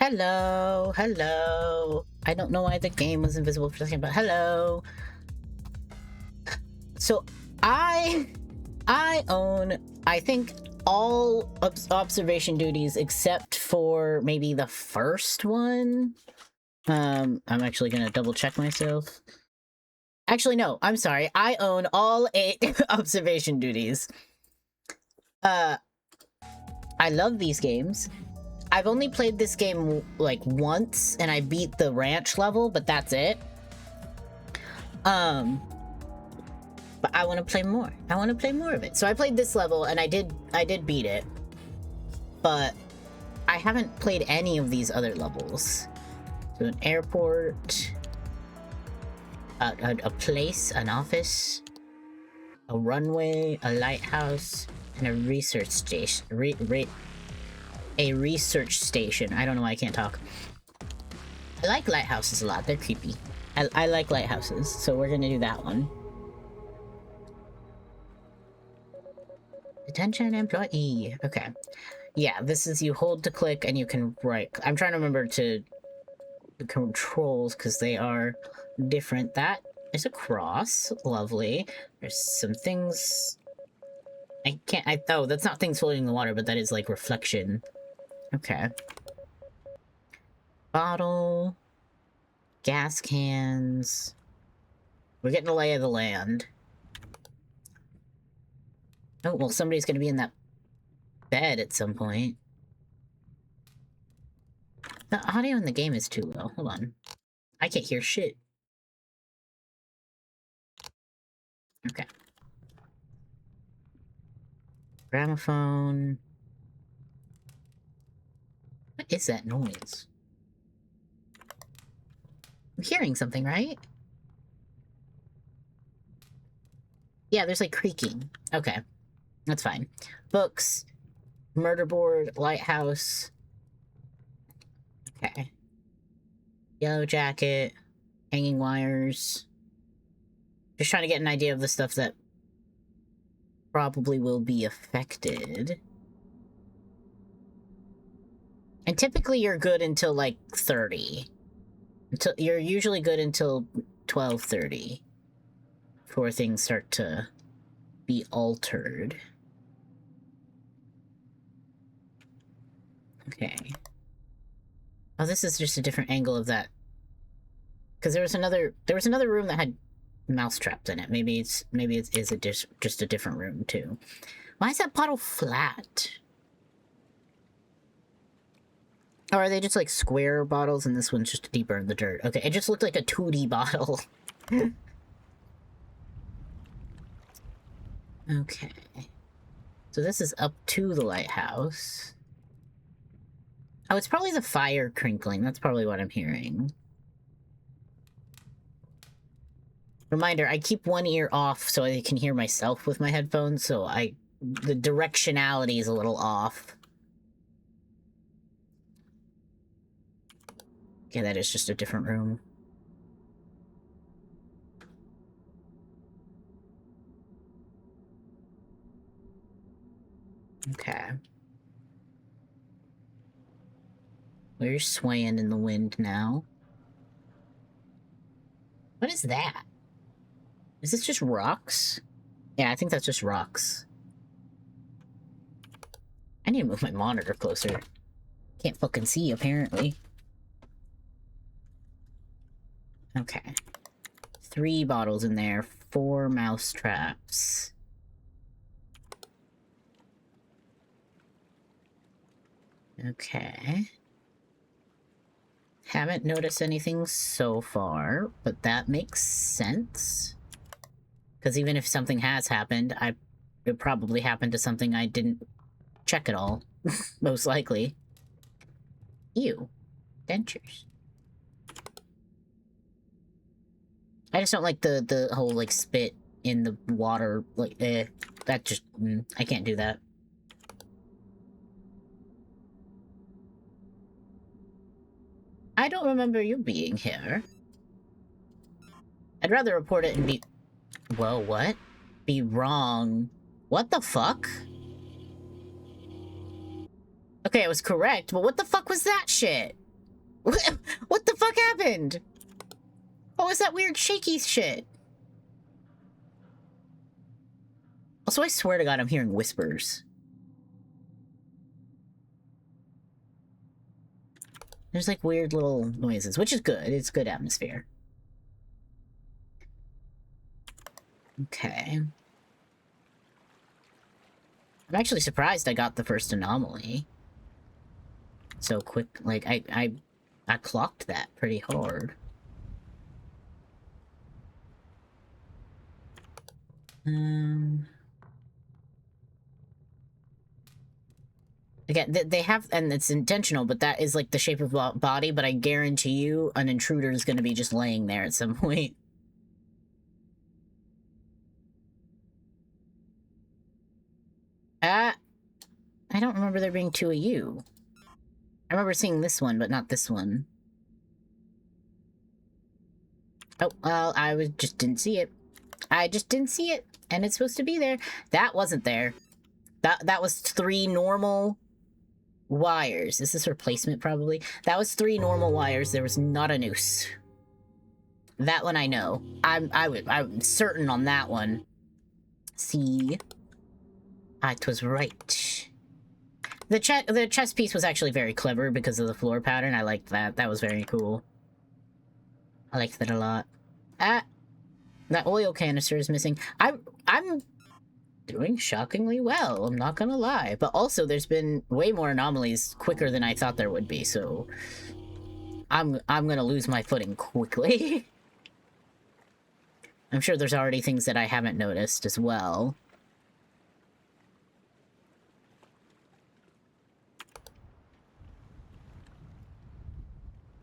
Hello, hello. I don't know why the game was invisible for a second, but hello. So I own, I think, all observation duties except for maybe the first one. I'm actually gonna double check myself. Actually, no, I'm sorry. I own all 8 observation duties. I love these games. I've only played this game, like, once, and I beat the ranch level, but that's it. But I want to play more. I want to play more of it. So I played this level, and I did beat it. But I haven't played any of these other levels. So an airport, a place, an office, a runway, a lighthouse, and a research station. A research station. I don't know why I can't talk. I like lighthouses a lot. They're creepy. I like lighthouses, so we're gonna do that one. Attention employee. Okay. Yeah, this is you hold to click and you can right. I'm trying to remember the controls because they are different. That is a cross. Lovely. There's some things. Oh, that's not things floating in the water, but that is like reflection. Okay. Bottle. Gas cans. We're getting a lay of the land. Oh, well, somebody's gonna be in that bed at some point. The audio in the game is too low. Hold on. I can't hear shit. Okay. Gramophone. What is that noise? I'm hearing something, right? Yeah, there's like creaking. Okay. That's fine. Books. Murder board. Lighthouse. Okay. Yellow jacket. Hanging wires. Just trying to get an idea of the stuff that probably will be affected. And typically you're good until like 30. You're usually good until 12:30 before things start to be altered. Okay. Oh, this is just a different angle of that. Because there was another room that had mouse traps in it. Maybe it is just a different room too. Why is that bottle flat? Or are they just like square bottles and this one's just deeper in the dirt? Okay, it just looked like a 2D bottle. Okay. So this is up to the lighthouse. Oh, it's probably the fire crinkling. That's probably what I'm hearing. Reminder, I keep one ear off so I can hear myself with my headphones, so the directionality is a little off. Okay, that is just a different room. Okay. We're swaying in the wind now. What is that? Is this just rocks? Yeah, I think that's just rocks. I need to move my monitor closer. Can't fucking see, apparently. Okay. 3 bottles in there, 4 mouse traps. Okay. Haven't noticed anything so far, but that makes sense. Because even if something has happened, it probably happened to something I didn't check at all. Most likely. Ew. Dentures. I just don't like the whole, like, spit in the water. Like, that just... I can't do that. I don't remember you being here. I'd rather report it and be... Well, what? Be wrong. What the fuck? Okay, I was correct, but what the fuck was that shit? What the fuck happened? What was that weird shaky shit? Also, I swear to God, I'm hearing whispers. There's like weird little noises, which is good. It's good atmosphere. Okay. I'm actually surprised I got the first anomaly so quick. Like, I clocked that pretty hard. Again, they have, and it's intentional, but that is like the shape of body, but I guarantee you an intruder is going to be just laying there at some point. I don't remember there being two of you. I remember seeing this one, but not this one. Oh, well, just didn't see it. I just didn't see it, and it's supposed to be there. That wasn't there. That was 3 normal wires. Is this replacement, probably? That was 3 normal wires. There was not a noose. That one I know. I'm certain on that one. See? I was right. The chest piece was actually very clever because of the floor pattern. I liked that. That was very cool. I liked that a lot. That oil canister is missing. I'm doing shockingly well, I'm not gonna lie. But also, there's been way more anomalies quicker than I thought there would be, so... I'm gonna lose my footing quickly. I'm sure there's already things that I haven't noticed as well.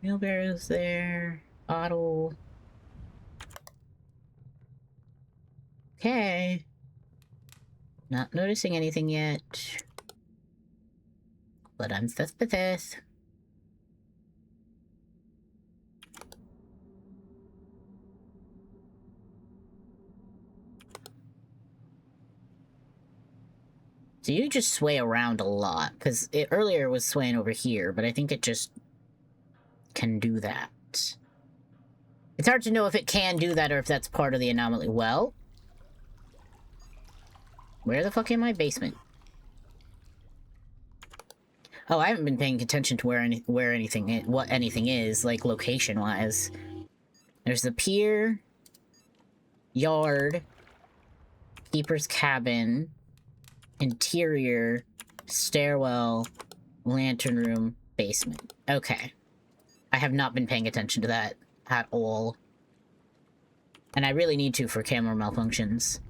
Wheelbarrow's there. Bottle. Okay. Not noticing anything yet. But I'm suspicious. So you just sway around a lot, because it earlier was swaying over here, but I think it just can do that. It's hard to know if it can do that or if that's part of the anomaly. Well, where the fuck am I? Basement. Oh, I haven't been paying attention to what anything is, like location-wise. There's the pier, yard, keeper's cabin, interior, stairwell, lantern room, basement. Okay. I have not been paying attention to that at all. And I really need to for camera malfunctions.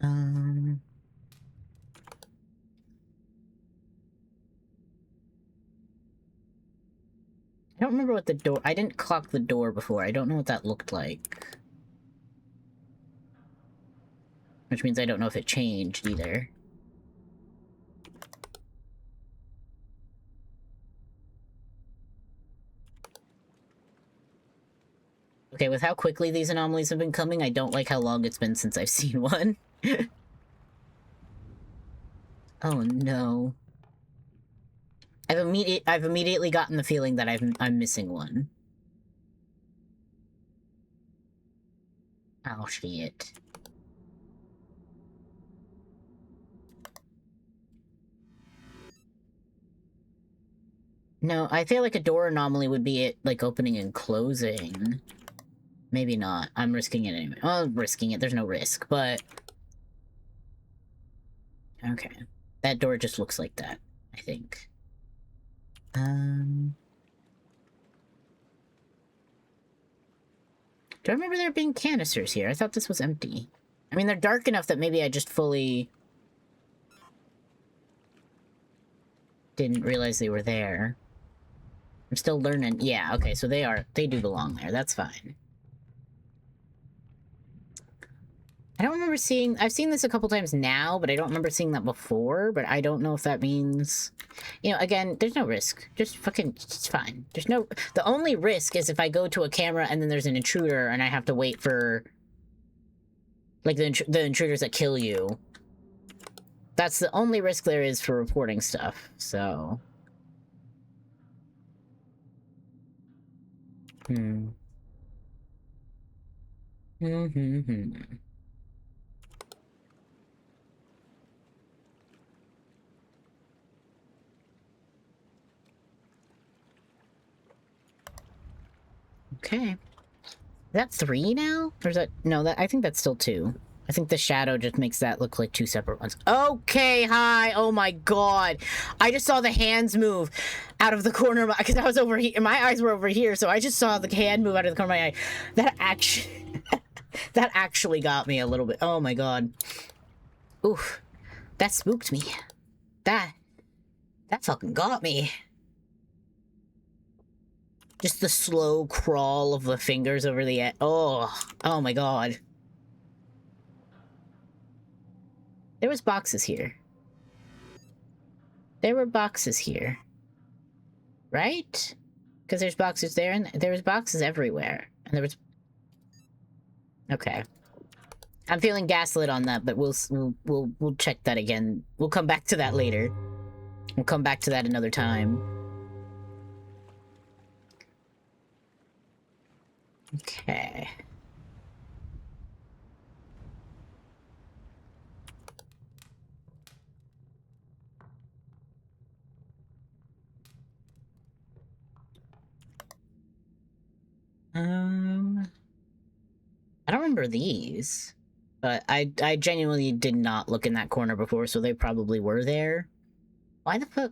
I don't remember what the door... I didn't clock the door before. I don't know what that looked like. Which means I don't know if it changed either. Okay, with how quickly these anomalies have been coming, I don't like how long it's been since I've seen one. Oh no. I've immediately gotten the feeling that I'm missing one. Oh shit. No, I feel like a door anomaly would be it, like, opening and closing. Maybe not. I'm risking it anyway. Well, I'm risking it. There's no risk, but... Okay. That door just looks like that, I think. Do I remember there being canisters here? I thought this was empty. I mean, they're dark enough that maybe I just fully... didn't realize they were there. I'm still learning. Yeah, okay, so they do belong there. That's fine. I don't remember seeing... I've seen this a couple times now, but I don't remember seeing that before, but I don't know if that means... You know, again, there's no risk. Just fucking... It's fine. There's no... The only risk is if I go to a camera and then there's an intruder and I have to wait for... Like, the intruders that kill you. That's the only risk there is for reporting stuff, so... Okay. Is that 3 now? Or is that... No, I think that's still 2. I think the shadow just makes that look like 2 separate ones. Okay, hi! Oh my god! I just saw the hands move out of the corner of my... Because I was over here... My eyes were over here, so I just saw the hand move out of the corner of my eye. That actually... that actually got me a little bit. Oh my god. Oof. That spooked me. That fucking got me. Just the slow crawl of the fingers over the edge. Oh my god. There was boxes here. There were boxes here. Right? Because there's boxes there, and there was boxes everywhere. And there was... Okay. I'm feeling gaslit on that, but we'll check that again. We'll come back to that later. We'll come back to that another time. Okay. I don't remember these, but I genuinely did not look in that corner before, so they probably were there. Why the fuck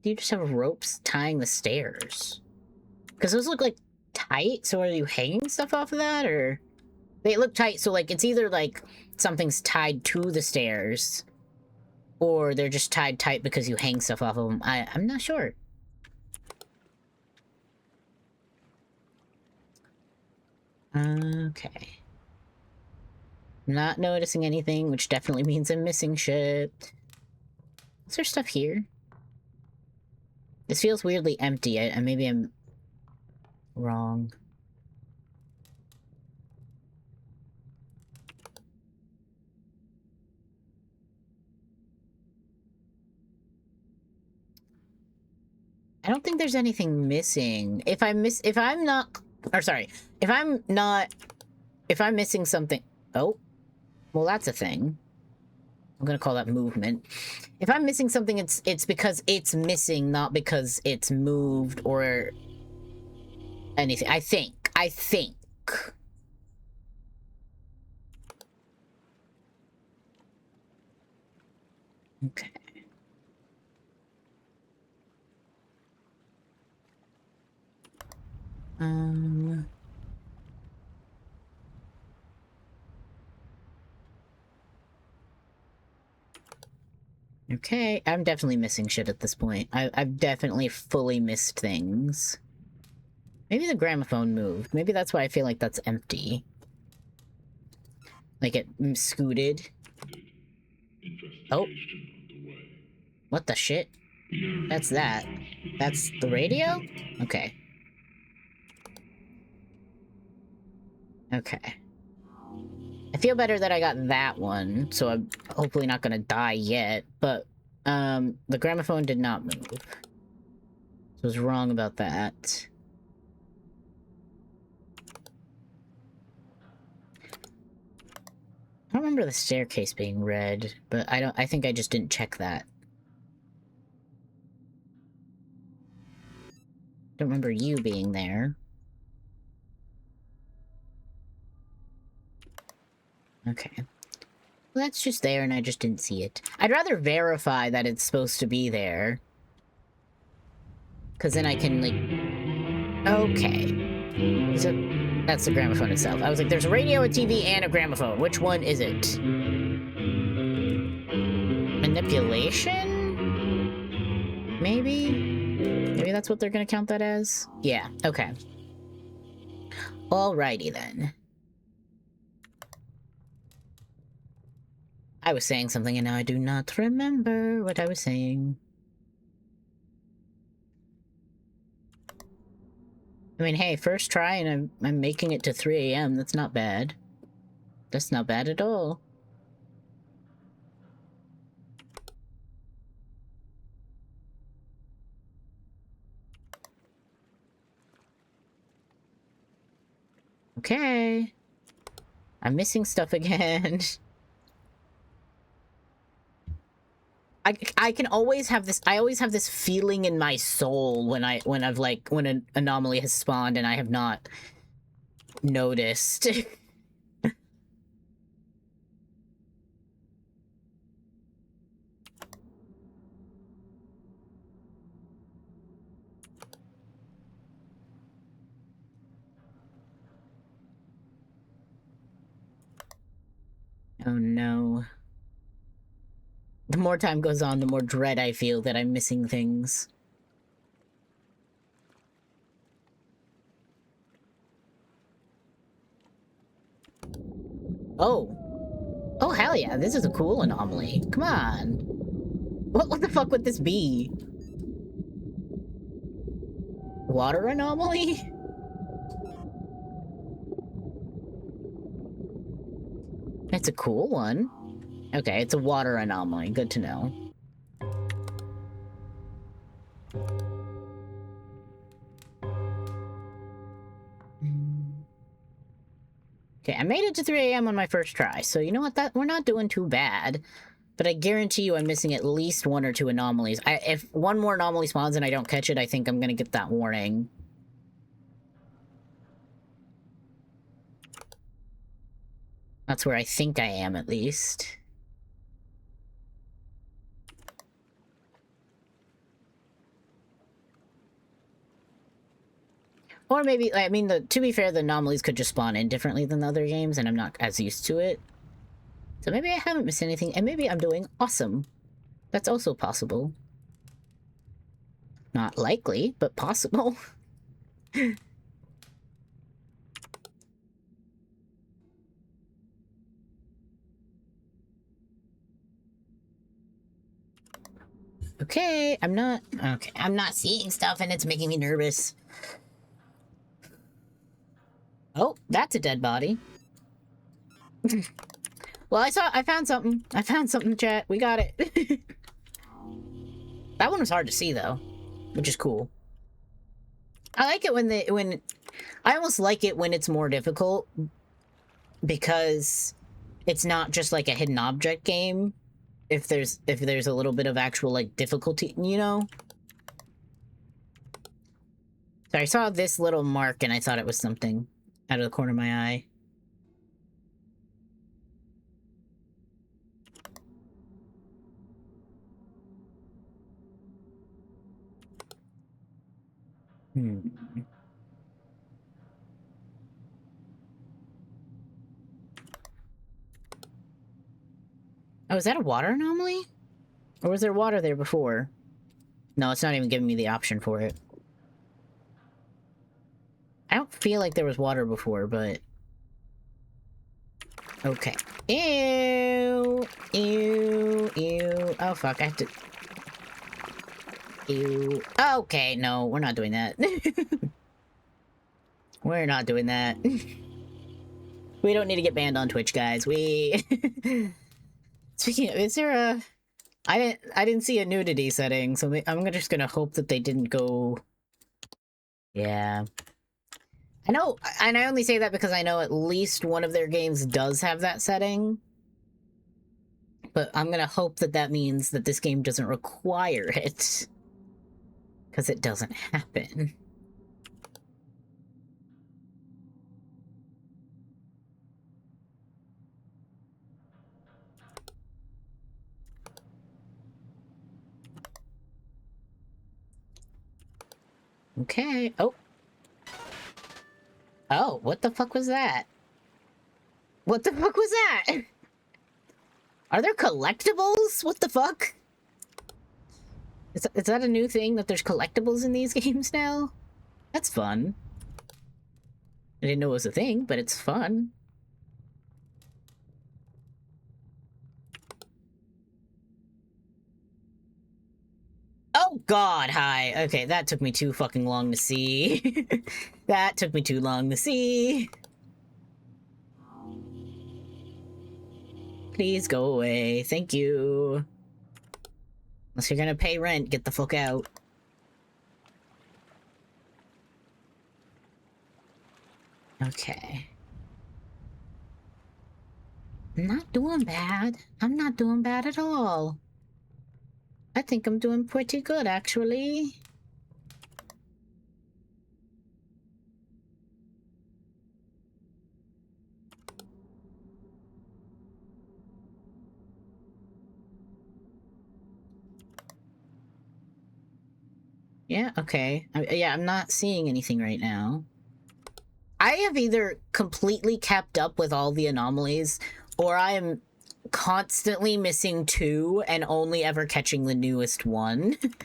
do you just have ropes tying the stairs? Because those look like tight, so are you hanging stuff off of that, or... They look tight, so, like, it's either, like, something's tied to the stairs, or they're just tied tight because you hang stuff off of them. I'm not sure. Okay. Not noticing anything, which definitely means I'm missing shit. Is there stuff here? This feels weirdly empty. Maybe I'm wrong. I don't think there's anything missing. If I'm missing something... Oh. Well, that's a thing. I'm gonna call that movement. If I'm missing something, it's because it's missing, not because it's moved or anything. I think. Okay. Okay, I'm definitely missing shit at this point. I've definitely fully missed things. Maybe the gramophone moved. Maybe that's why I feel like that's empty. Like it scooted. Oh. What the shit? That's that. That's the radio? Okay. Okay. I feel better that I got that one, so I'm hopefully not gonna die yet, but, the gramophone did not move. So I was wrong about that. I don't remember the staircase being red, but I think I just didn't check that. Don't remember you being there. Okay. Well, that's just there and I just didn't see it. I'd rather verify that it's supposed to be there. Because then I can, like... Okay. That's the gramophone itself. I was like, there's a radio, a TV, and a gramophone. Which one is it? Manipulation? Maybe? Maybe that's what they're gonna count that as? Yeah, okay. Alrighty then. I was saying something and now I do not remember what I was saying. I mean, hey, first try and I'm making it to 3 AM. That's not bad. That's not bad at all. Okay. I'm missing stuff again. I can always have this, I always have this feeling in my soul when when an anomaly has spawned and I have not noticed. Oh no. The more time goes on, the more dread I feel that I'm missing things. Oh. Oh, hell yeah, this is a cool anomaly. Come on. What the fuck would this be? Water anomaly? It's a cool one. Okay, it's a water anomaly. Good to know. Okay, I made it to 3 a.m. on my first try, so you know what? We're not doing too bad. But I guarantee you I'm missing at least 1 or 2 anomalies. If one more anomaly spawns and I don't catch it, I think I'm gonna get that warning. That's where I think I am, at least. Or maybe, I mean, to be fair, the anomalies could just spawn in differently than the other games, and I'm not as used to it. So maybe I haven't missed anything, and maybe I'm doing awesome. That's also possible. Not likely, but possible. Okay, I'm not seeing stuff and it's making me nervous. Oh, that's a dead body. Well, I found something. I found something, chat. We got it. That one was hard to see, though, which is cool. I like it I almost like it when it's more difficult, because it's not just like a hidden object game. If there's a little bit of actual, like, difficulty, you know? So I saw this little mark and I thought it was something out of the corner of my eye. Oh, is that a water anomaly? Or was there water there before? No, it's not even giving me the option for it. I don't feel like there was water before, but... Okay. Ew! Ew! Ew! Oh, fuck, I have to... Ew. Okay, no, we're not doing that. We're not doing that. We don't need to get banned on Twitch, guys. Speaking of, is there a... I didn't see a nudity setting, so I'm just gonna hope that they didn't go... Yeah. I know, and I only say that because I know at least one of their games does have that setting. But I'm gonna hope that that means that this game doesn't require it. Because it doesn't happen. Okay. Oh. Oh, what the fuck was that? What the fuck was that? Are there collectibles? What the fuck? Is that a new thing, that there's collectibles in these games now? That's fun. I didn't know it was a thing, but it's fun. Oh god, hi. Okay, that took me too fucking long to see. That took me too long to see. Please go away. Thank you. Unless you're gonna pay rent, get the fuck out. Okay. I'm not doing bad. I'm not doing bad at all. I think I'm doing pretty good, actually. Yeah, okay. Yeah, I'm not seeing anything right now. I have either completely kept up with all the anomalies, or I am constantly missing 2 and only ever catching the newest one. Because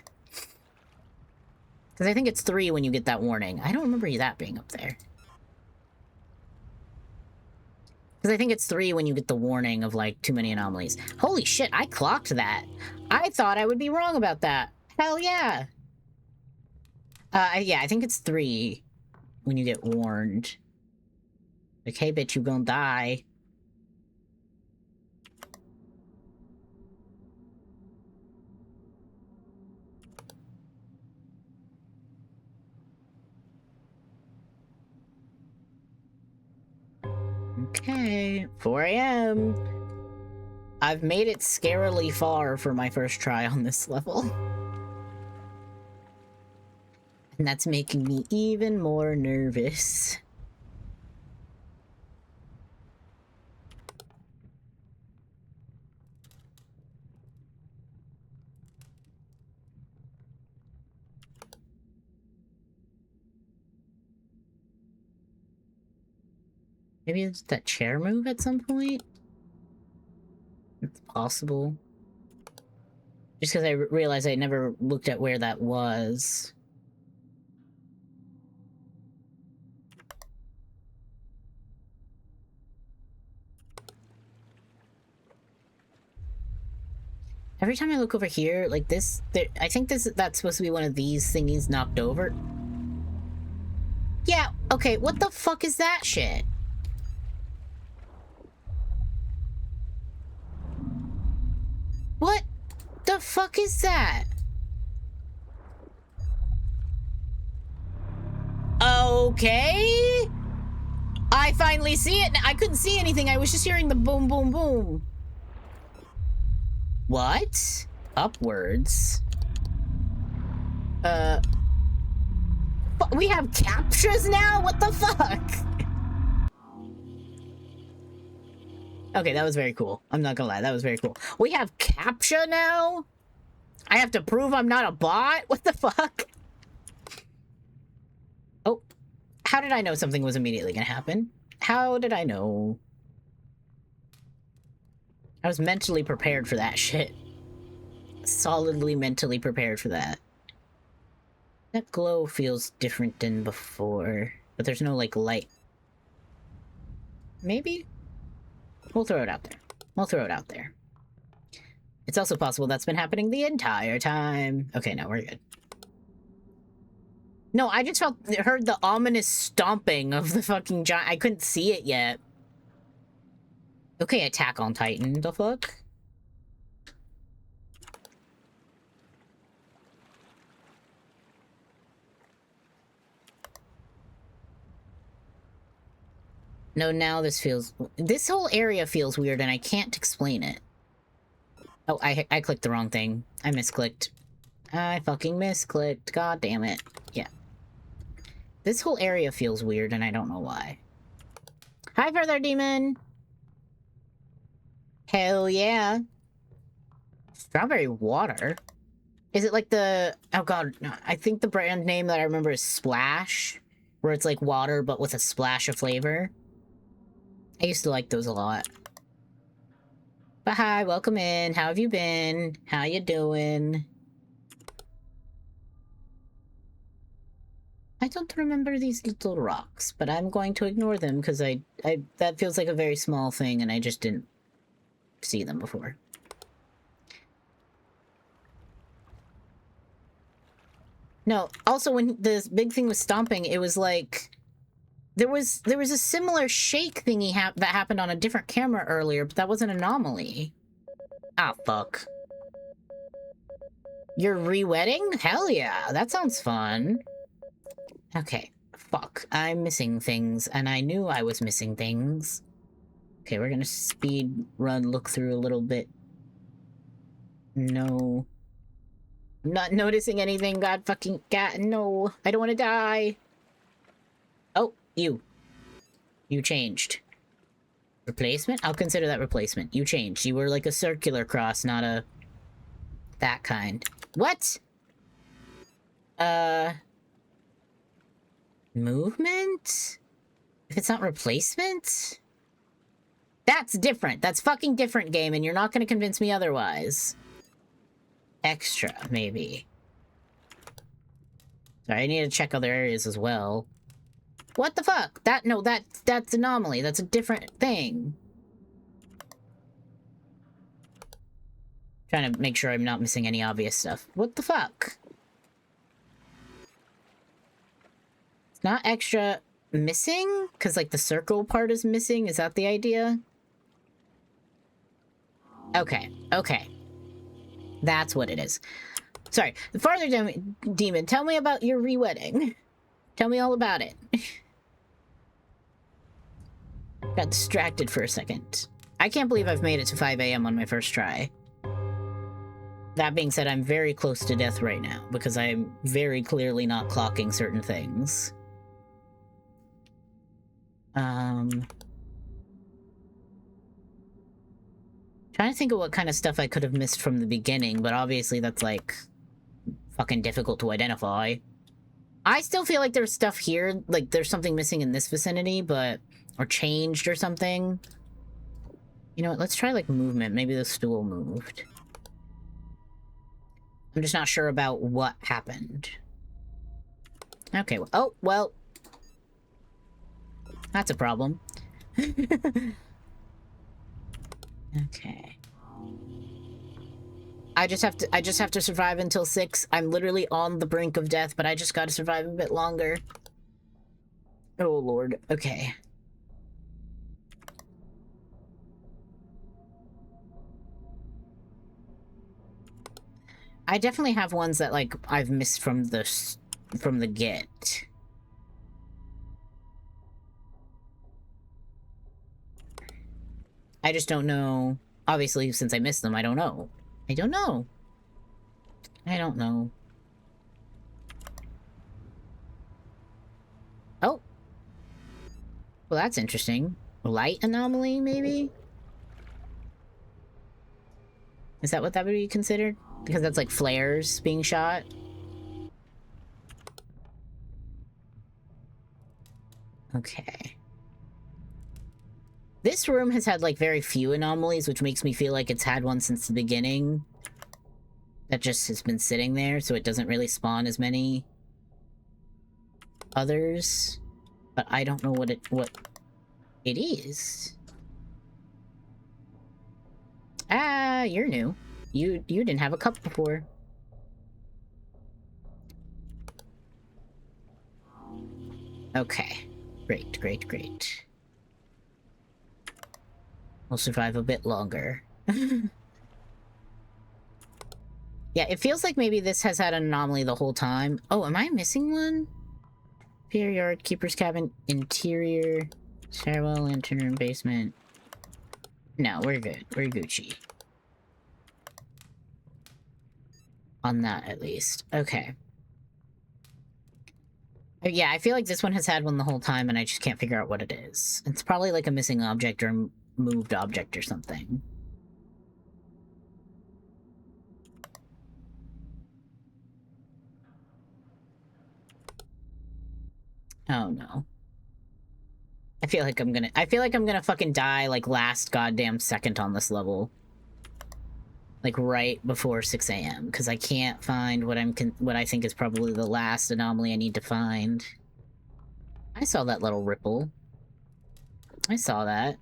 I think it's 3 when you get that warning. I don't remember that being up there. Because I think it's 3 when you get the warning of, like, too many anomalies. Holy shit, I clocked that. I thought I would be wrong about that. Hell yeah. Yeah, I think it's 3 when you get warned. Like, hey, bitch, you gonna die. Okay, 4 a.m. I've made it scarily far for my first try on this level. And that's making me even more nervous. Maybe it's that chair move at some point? It's possible. Just because I realized I never looked at where that was. Every time I look over here, like this, I think that's supposed to be one of these thingies knocked over. Yeah, okay, what the fuck is that shit? What the fuck is that? Okay. I finally see it. I couldn't see anything. I was just hearing the boom, boom, boom. What? Upwards. We have captchas now? What the fuck? Okay, that was very cool. I'm not gonna lie, that was very cool. We have captcha now? I have to prove I'm not a bot? What the fuck? Oh, how did I know something was immediately gonna happen? How did I know? I was mentally prepared for that shit. Solidly mentally prepared for that. That glow feels different than before, but there's no, like, light. Maybe? We'll throw it out there. We'll throw it out there. It's also possible that's been happening the entire time. Okay, no, we're good. No, I just heard the ominous stomping of the fucking giant. I couldn't see it yet. Okay, Attack on Titan. The fuck? No, now this feels... This whole area feels weird and I can't explain it. Oh, I clicked the wrong thing. I misclicked. I fucking misclicked. God damn it. Yeah. This whole area feels weird and I don't know why. Hi, Further Demon! Hell yeah. Strawberry water? Is it like the... Oh god, no, I think the brand name that I remember is Splash. Where it's like water but with a splash of flavor. I used to like those a lot. But hi, welcome in. How have you been? How you doing? I don't remember these little rocks, but I'm going to ignore them because that feels like a very small thing and I just didn't see them before. No, also when this big thing was stomping, it was like... There was a similar shake thingy that happened on a different camera earlier, but that was an anomaly. Ah, fuck. You're re-wedding? Hell yeah, that sounds fun. Okay, fuck. I'm missing things, and I knew I was missing things. Okay, we're gonna speed run, look through a little bit. No. I'm not noticing anything, god fucking cat. No, I don't want to die. Oh, you. You changed. Replacement? I'll consider that replacement. You changed. You were like a circular cross, not a... that kind. What? Movement? If it's not replacement? That's different. That's fucking different, game, and you're not gonna convince me otherwise. Extra, maybe. Sorry, I need to check other areas as well. What the fuck? That's anomaly. That's a different thing. Trying to make sure I'm not missing any obvious stuff. What the fuck? It's not extra missing? Because, like, the circle part is missing? Is that the idea? Okay, okay. That's what it is. Sorry. The farther demon, tell me about your re-wedding. Tell me all about it. Got distracted for a second. I can't believe I've made it to 5 AM on my first try. That being said, I'm very close to death right now, because I'm very clearly not clocking certain things. Trying to think of what kind of stuff I could have missed from the beginning, but obviously that's, like, fucking difficult to identify. I still feel like there's stuff here, like there's something missing in this vicinity, but... or changed or something. You know what, let's try, like, movement. Maybe the stool moved. I'm just not sure about what happened. Okay, well, oh, well... that's a problem. Okay. I just have to survive until 6. I'm literally on the brink of death, but I just gotta survive a bit longer. Oh, Lord. Okay. I definitely have ones that, like, I've missed from the get. I just don't know. Obviously, since I missed them, I don't know. I don't know. I don't know. Oh. Well, that's interesting. Light anomaly, maybe? Is that what that would be considered? Because that's like flares being shot? Okay. This room has had, like, very few anomalies, which makes me feel like it's had one since the beginning. That just has been sitting there, so it doesn't really spawn as many others. But I don't know what it is. Ah, you're new. You didn't have a cup before. Okay. Great, great, great. We'll survive a bit longer. Yeah, it feels like maybe this has had an anomaly the whole time. Oh, am I missing one? Pier yard, keeper's cabin, interior, stairwell, lantern room, basement. No, we're good. We're Gucci. On that, at least. Okay. Yeah, I feel like this one has had one the whole time, and I just can't figure out what it is. It's probably like a missing object or moved object or something. Oh no. I feel like I'm gonna fucking die like last goddamn second on this level. Like right before 6 AM, because I can't find what I think is probably the last anomaly I need to find. I saw that little ripple. I saw that.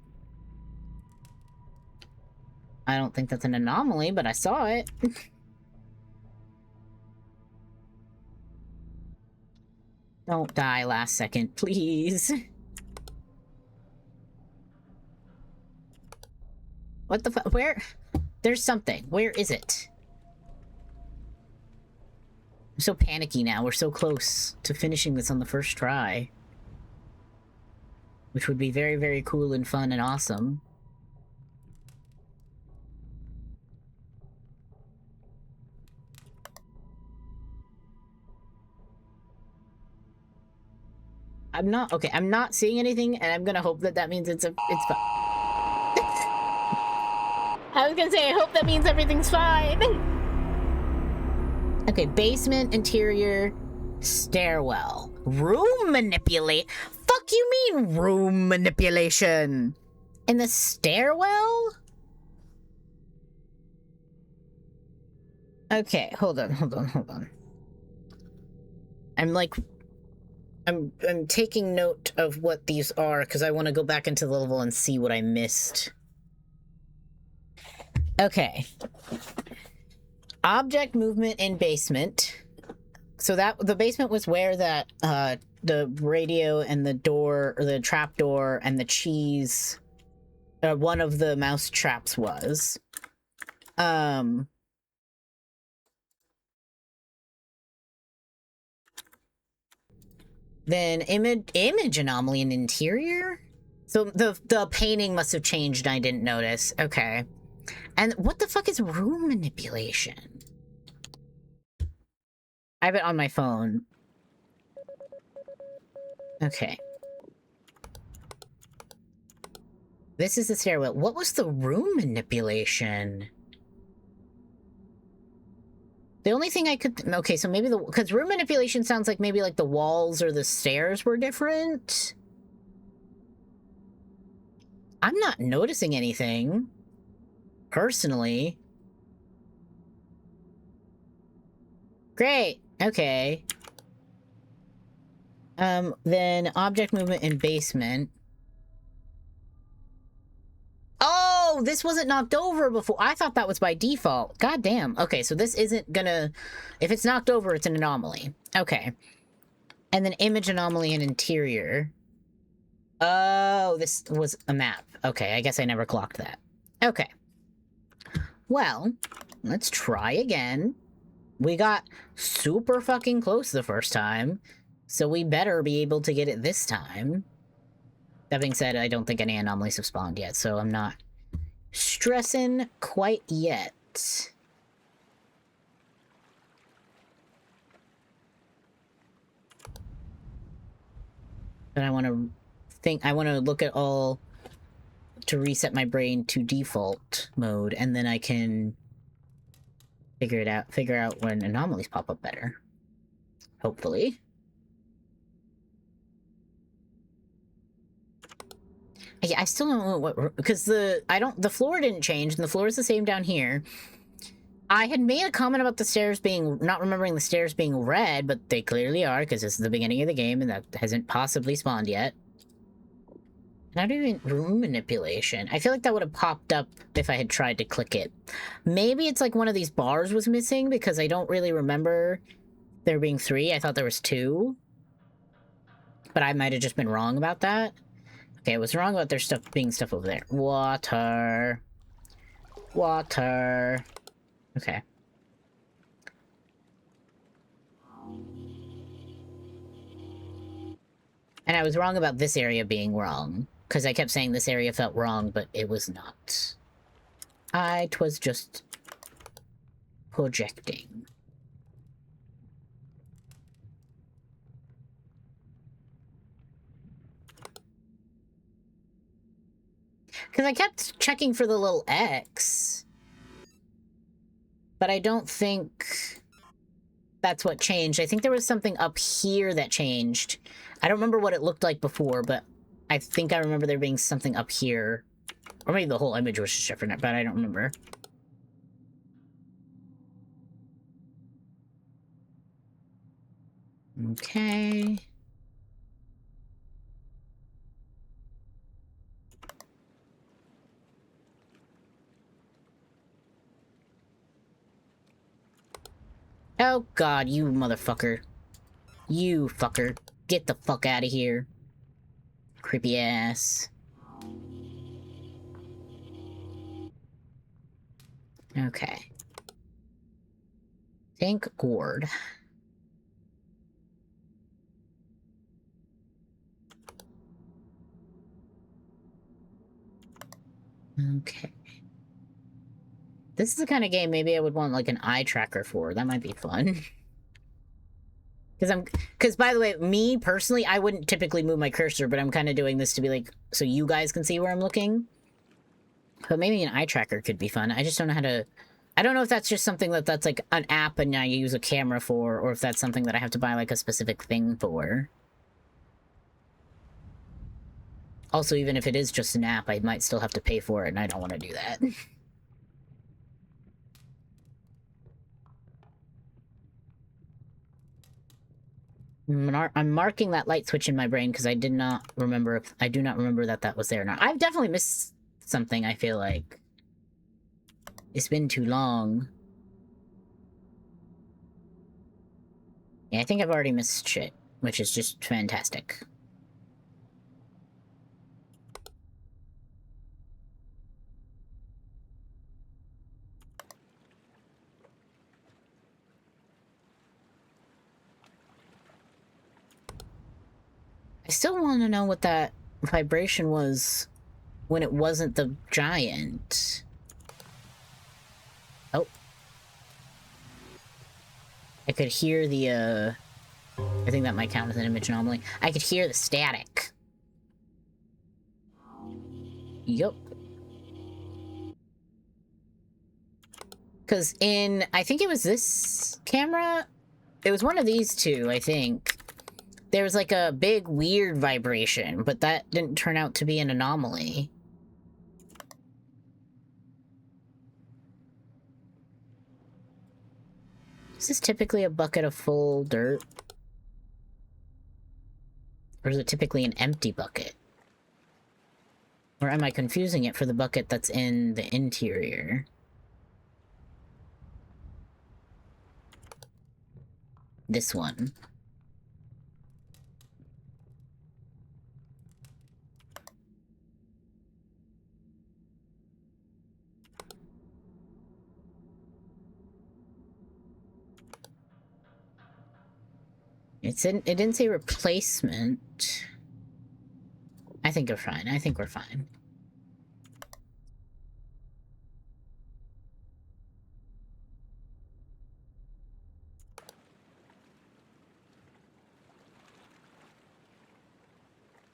I don't think that's an anomaly, but I saw it. Don't die last second, please. What the fuck? Where? There's something. Where is it? I'm so panicky now. We're so close to finishing this on the first try. which would be very, very cool and fun and awesome. I'm not seeing anything, and I'm gonna hope that that means it's fine. I was gonna say, I hope that means everything's fine. Okay, basement, interior, stairwell. Room manipulate? Fuck you mean room manipulation? In the stairwell? Okay, hold on. I'm taking note of what these are, because I want to go back into the level and see what I missed. Okay. Object movement in basement. So that the basement was where that the radio and the door, or the trap door, and the cheese, one of the mouse traps was. Then image anomaly in interior? So the painting must have changed and I didn't notice. Okay. And what the fuck is room manipulation? I have it on my phone. Okay. This is the stairwell. What was the room manipulation? The only thing I could... Okay, so maybe the... Because room manipulation sounds like maybe like the walls or the stairs were different. I'm not noticing anything. Personally. Great. Okay. Then object movement in basement. Oh, this wasn't knocked over before. I thought that was by default. God damn. Okay, so this isn't gonna... If it's knocked over, it's an anomaly. Okay. And then image anomaly in interior. Oh, this was a map. Okay, I guess I never clocked that. Okay. Well, let's try again. We got super fucking close the first time, so we better be able to get it this time. That being said, I don't think any anomalies have spawned yet, so I'm not stressing quite yet. But I want to look at all to reset my brain to default mode, and then I can figure out when anomalies pop up better. Hopefully. Yeah, I still don't know what, because the floor didn't change, and the floor is the same down here. I had made a comment about the stairs not remembering the stairs being red, but they clearly are, because this is the beginning of the game, and that hasn't possibly spawned yet. Not even room manipulation. I feel like that would have popped up if I had tried to click it. Maybe it's like one of these bars was missing, because I don't really remember there being 3. I thought there was 2. But I might have just been wrong about that. Okay, I was wrong about there being stuff over there. Water. Water. Okay. And I was wrong about this area being wrong, because I kept saying this area felt wrong, but it was not. Twas just projecting. Because I kept checking for the little X. But I don't think that's what changed. I think there was something up here that changed. I don't remember what it looked like before, but I think I remember there being something up here. Or maybe the whole image was just different, but I don't remember. Okay. Oh god, you motherfucker. You fucker. Get the fuck out of here. Creepy ass. Okay. Thank gourd. Okay. This is the kind of game maybe I would want like an eye tracker for. That might be fun. Because by the way, me personally, I wouldn't typically move my cursor, but I'm kind of doing this to be like, so you guys can see where I'm looking. But maybe an eye tracker could be fun. I just don't know how to... I don't know if that's just something that's like an app and now you use a camera for, or if that's something that I have to buy like a specific thing for. Also, even if it is just an app, I might still have to pay for it, and I don't want to do that. I'm marking that light switch in my brain because I do not remember that that was there or not. I've definitely missed something, I feel like. It's been too long. Yeah, I think I've already missed shit, which is just fantastic. I still want to know what that vibration was when it wasn't the giant. Oh. I could hear the, I think that might count as an image anomaly. I could hear the static. Yup. Because I think it was this camera? It was one of these two, I think. There was like a big weird vibration, but that didn't turn out to be an anomaly. Is this typically a bucket of full dirt? Or is it typically an empty bucket? Or am I confusing it for the bucket that's in the interior? This one. It didn't say replacement. I think we're fine. I think we're fine.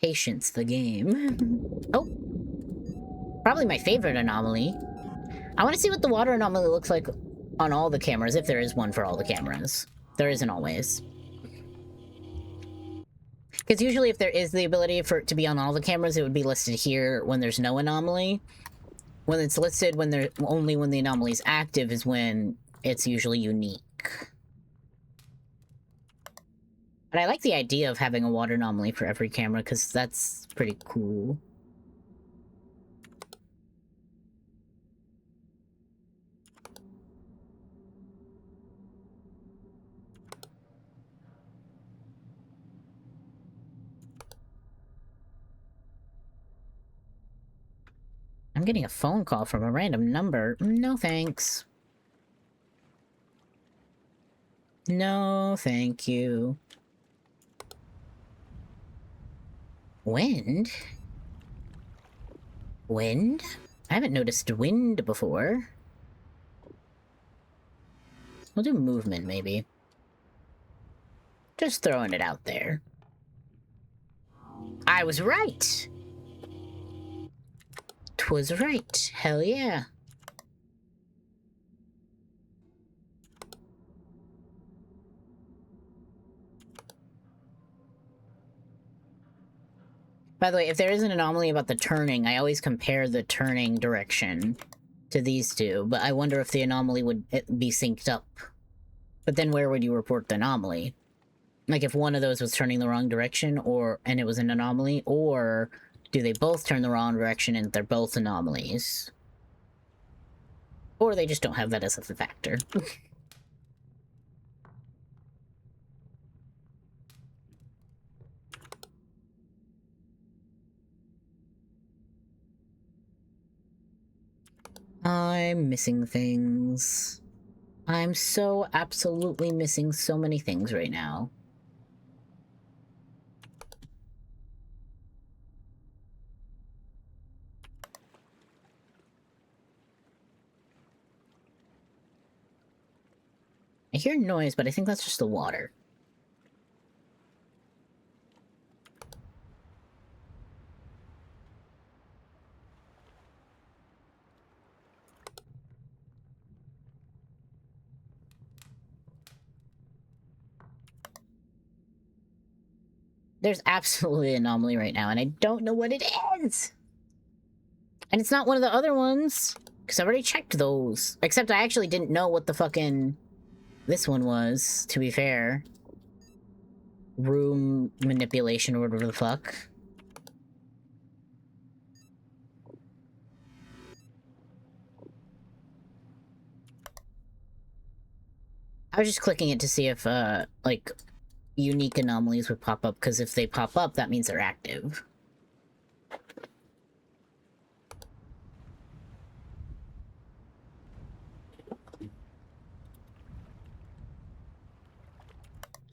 Patience, the game. Oh! Probably my favorite anomaly. I want to see what the water anomaly looks like on all the cameras, if there is one for all the cameras. There isn't always. Because usually if there is the ability for it to be on all the cameras, it would be listed here when there's no anomaly. When it's listed only when the anomaly is active is when it's usually unique. But I like the idea of having a water anomaly for every camera, because that's pretty cool. I'm getting a phone call from a random number. No thanks. No, thank you. Wind? Wind? I haven't noticed wind before. We'll do movement, maybe. Just throwing it out there. I was right! 'Twas right. Hell yeah. By the way, if there is an anomaly about the turning, I always compare the turning direction to these two, but I wonder if the anomaly would be synced up. But then where would you report the anomaly? Like if one of those was turning the wrong direction and it was an anomaly, or do they both turn the wrong direction and they're both anomalies? Or they just don't have that as a factor. I'm missing things. I'm so absolutely missing so many things right now. I hear noise, but I think that's just the water. There's absolutely an anomaly right now, and I don't know what it is! And it's not one of the other ones, because I've already checked those. Except I actually didn't know what the fucking... this one was, to be fair. Room manipulation or whatever the fuck. I was just clicking it to see if, like, unique anomalies would pop up, because if they pop up, that means they're active.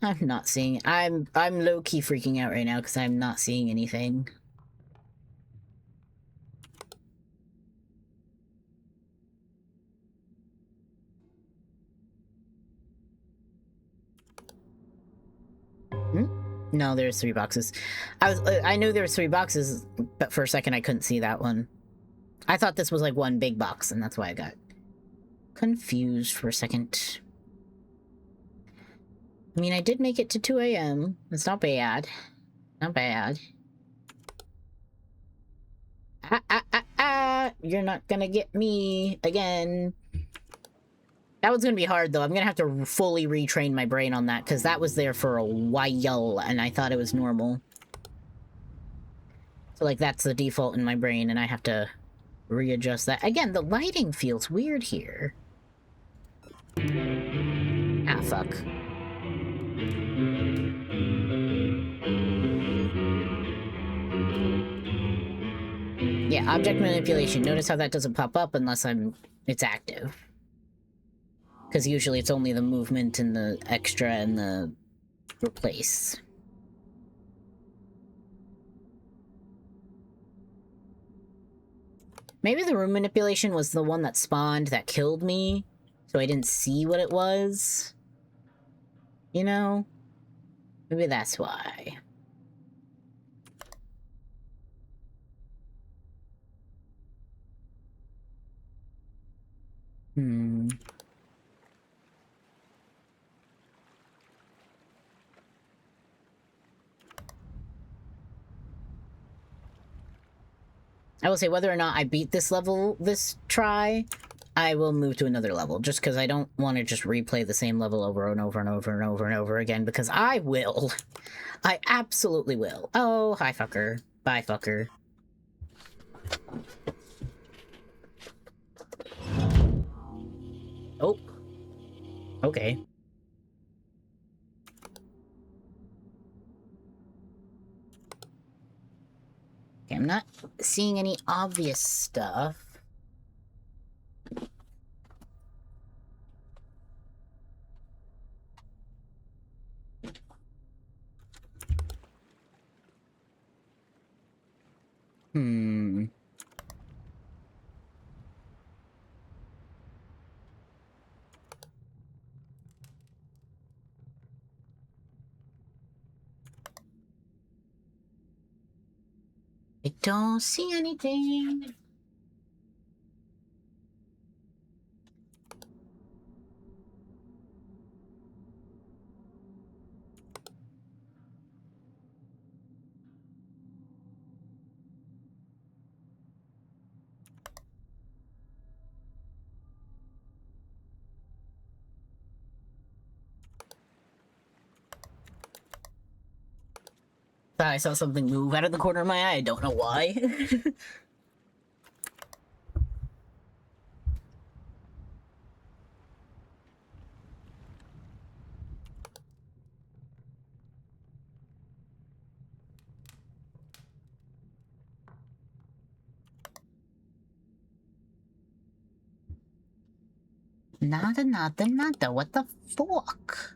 I'm not seeing... I'm low-key freaking out right now, because I'm not seeing anything. No, there's 3 boxes. I knew there was 3 boxes, but for a second I couldn't see that one. I thought this was like one big box, and that's why I got confused for a second. I mean, I did make it to 2 a.m. It's not bad. Not bad. You're not gonna get me again. That was gonna be hard, though. I'm gonna have to fully retrain my brain on that, because that was there for a while, and I thought it was normal. So, like, that's the default in my brain, and I have to readjust that. Again, the lighting feels weird here. Ah, fuck. Yeah, object manipulation. Notice how that doesn't pop up unless it's active. Because usually it's only the movement and the extra and the replace. Maybe the room manipulation was the one that spawned that killed me, so I didn't see what it was. You know? Maybe that's why. I will say, whether or not I beat this level this try, I will move to another level, just because I don't want to just replay the same level over and over and over and over and over again, because I will. I absolutely will. Oh, hi, fucker. Bye, fucker. Oh. Okay. Okay, I'm not seeing any obvious stuff. I don't see anything. Thought I saw something move out of the corner of my eye. I don't know why. Nada, what the fuck?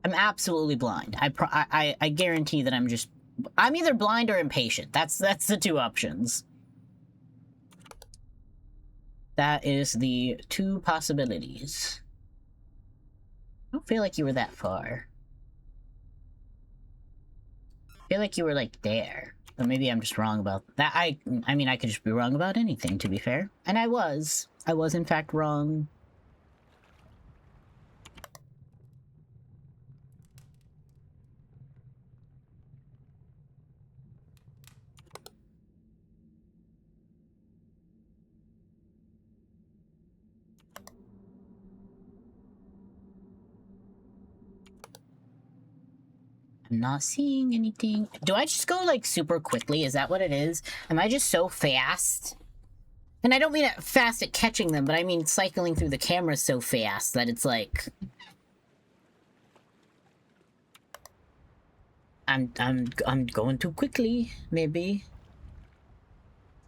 I'm absolutely blind. I guarantee that I'm either blind or impatient. That's the 2 options. That is the 2 possibilities. feel like you were that far. I feel like you were, like, there. But maybe I'm just wrong about that. I mean, I could just be wrong about anything, to be fair. And I was. I was, in fact, wrong. I'm not seeing anything. Do I just go, like, super quickly? Is that what it is? Am I just so fast? And I don't mean fast at catching them, but I mean cycling through the camera so fast that it's like... I'm going too quickly, maybe.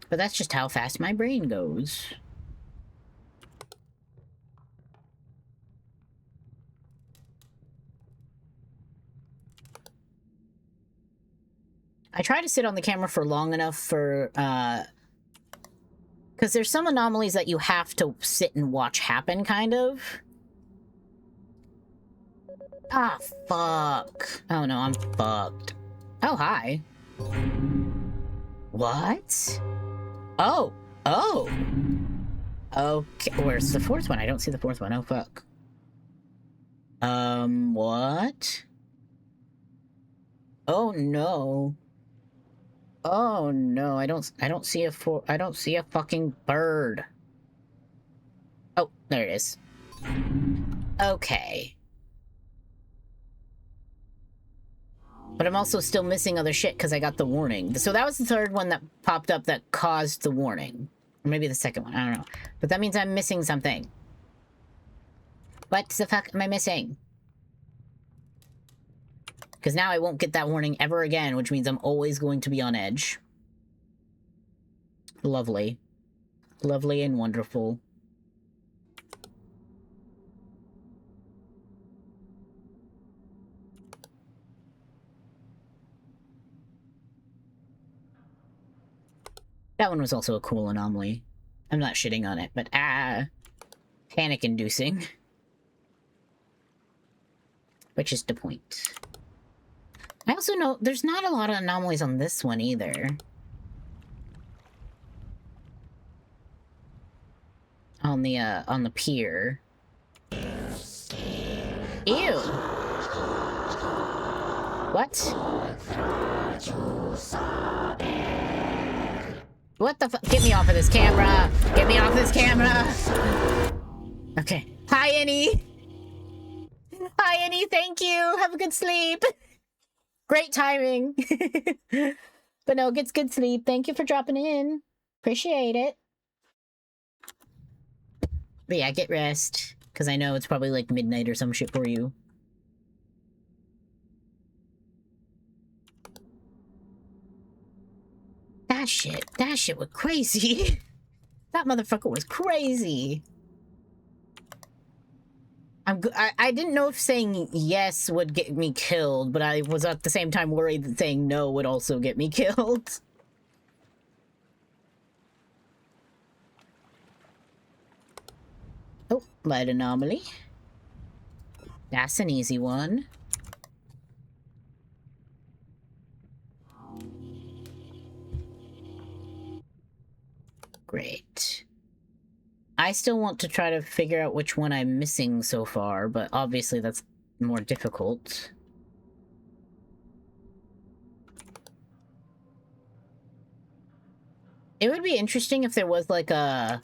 But that's just how fast my brain goes. I try to sit on the camera for long enough for, because there's some anomalies that you have to sit and watch happen, kind of. Ah, fuck. Oh no, I'm fucked. Oh, hi. What? Oh. Oh. Okay, where's the fourth one? I don't see the fourth one. Oh, fuck. What? Oh, no. Oh, no, I don't see a fucking bird. Oh, there it is. Okay. But I'm also still missing other shit because I got the warning. So that was the third one that popped up that caused the warning. Or maybe the second one, I don't know. But that means I'm missing something. What the fuck am I missing? Because now I won't get that warning ever again, which means I'm always going to be on edge. Lovely. Lovely and wonderful. That one was also a cool anomaly. I'm not shitting on it, but panic-inducing. Which is the point. I also know there's not a lot of anomalies on this one either. On the pier. Ew! What? What the fuck? Get me off of this camera! Get me off this camera! Okay. Hi, Annie! Hi, Annie, thank you! Have a good sleep! Great timing! But no, gets good sleep. Thank you for dropping in. Appreciate it. But yeah, get rest. Because I know it's probably like midnight or some shit for you. That shit was crazy. That motherfucker was crazy. I didn't know if saying yes would get me killed, but I was at the same time worried that saying no would also get me killed. Oh, light anomaly. That's an easy one. Great. I still want to try to figure out which one I'm missing so far, but obviously that's more difficult. It would be interesting if there was like a...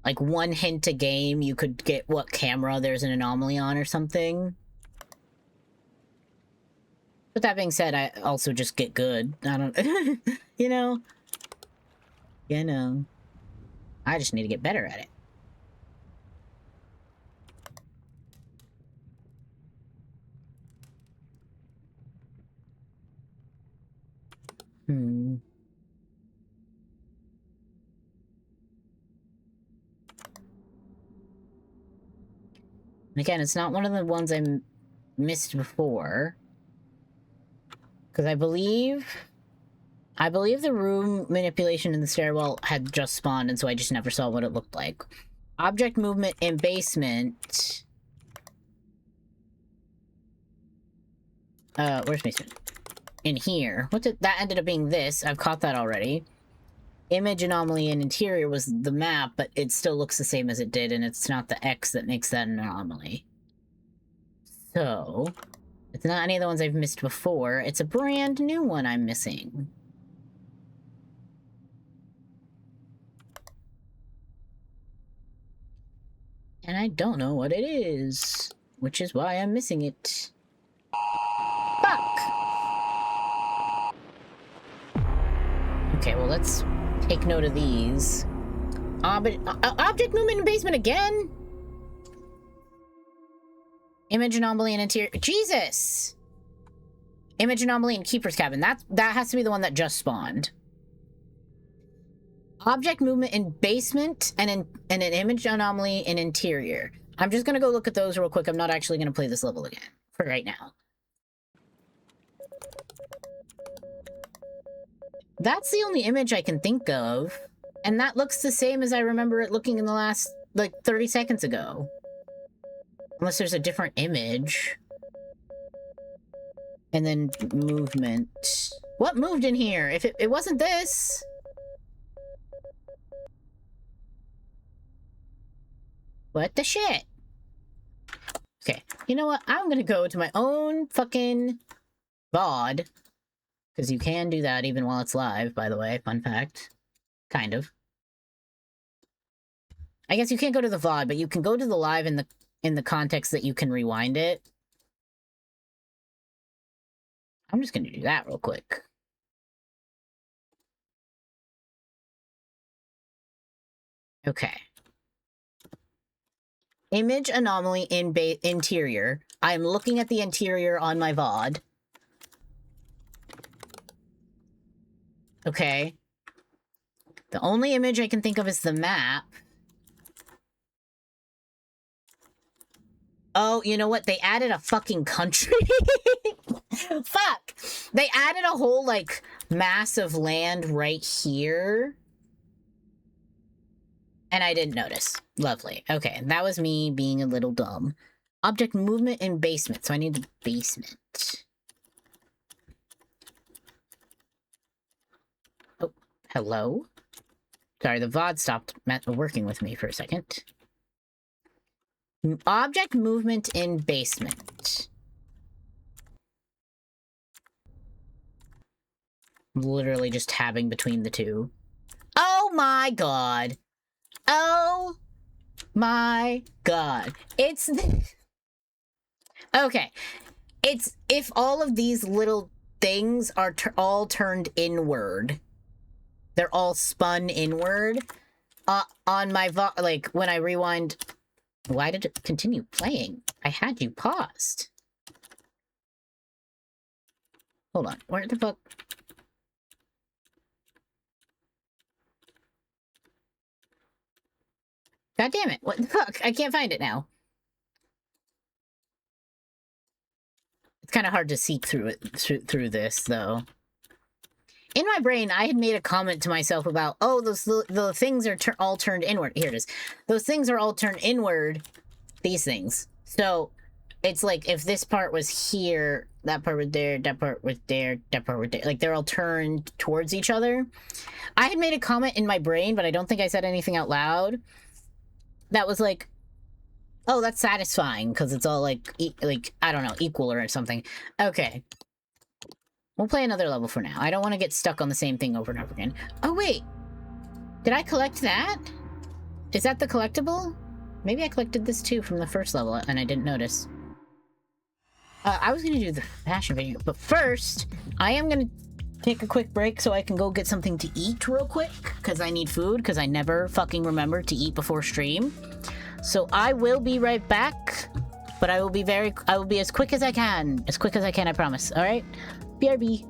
like one hint a game you could get what camera there's an anomaly on or something. But that being said, I also just get good. I don't... you know? You know. I just need to get better at it. Again, it's not one of the ones I missed before. Because I believe the room manipulation in the stairwell had just spawned, and so I just never saw what it looked like. Object movement in basement. Where's basement? In here. What did that ended up being this? I've caught that already. Image anomaly in interior was the map, but it still looks the same as it did, and it's not the X that makes that an anomaly. So, it's not any of the ones I've missed before. It's a brand new one I'm missing. And I don't know what it is, which is why I'm missing it. Fuck! Okay, well, let's take note of these. Object movement in basement again? Image anomaly in interior. Jesus! Image anomaly in keeper's cabin. That has to be the one that just spawned. Object movement in basement and an image anomaly in interior. I'm just gonna go look at those real quick. I'm not actually gonna play this level again for right now. That's the only image I can think of. And that looks the same as I remember it looking in the last, like, 30 seconds ago. Unless there's a different image. And then movement. What moved in here? If it wasn't this. What the shit? Okay, you know what? I'm gonna go to my own fucking VOD. Because you can do that even while it's live, by the way. Fun fact. Kind of. I guess you can't go to the VOD, but you can go to the live in the context that you can rewind it. I'm just gonna do that real quick. Okay. Image anomaly in interior. I'm looking at the interior on my VOD. Okay. The only image I can think of is the map. Oh, you know what? They added a fucking country. Fuck! They added a whole, like, mass of land right here. And I didn't notice. Lovely. Okay, that was me being a little dumb. Object movement in basement. So I need the basement. Oh, hello? Sorry, the VOD stopped working with me for a second. Object movement in basement. Literally just tabbing between the two. Oh my god. Oh my god. It's... Okay. It's if all of these little things are all turned inward. They're all spun inward. On my like, when I rewind... Why did it continue playing? I had you paused. Hold on. Where the fuck... God damn it. What the fuck? I can't find it now. It's kind of hard to seek through it, through this, though. In my brain, I had made a comment to myself about, oh, the things are all turned inward. Here it is. Those things are all turned inward. These things. So, it's like, if this part was here, that part was there, that part was there, that part was there. Like, they're all turned towards each other. I had made a comment in my brain, but I don't think I said anything out loud. That was like, oh, that's satisfying, because it's all, like, I don't know, equal or something. Okay. We'll play another level for now. I don't want to get stuck on the same thing over and over again. Oh, wait. Did I collect that? Is that the collectible? Maybe I collected this, too, from the first level, and I didn't notice. I was going to do the fashion video, but first, I am going to take a quick break so I can go get something to eat real quick, because I need food, because I never fucking remember to eat before stream. So I will be right back, but I will be as quick as I can. As quick as I can, I promise. All right? BRB.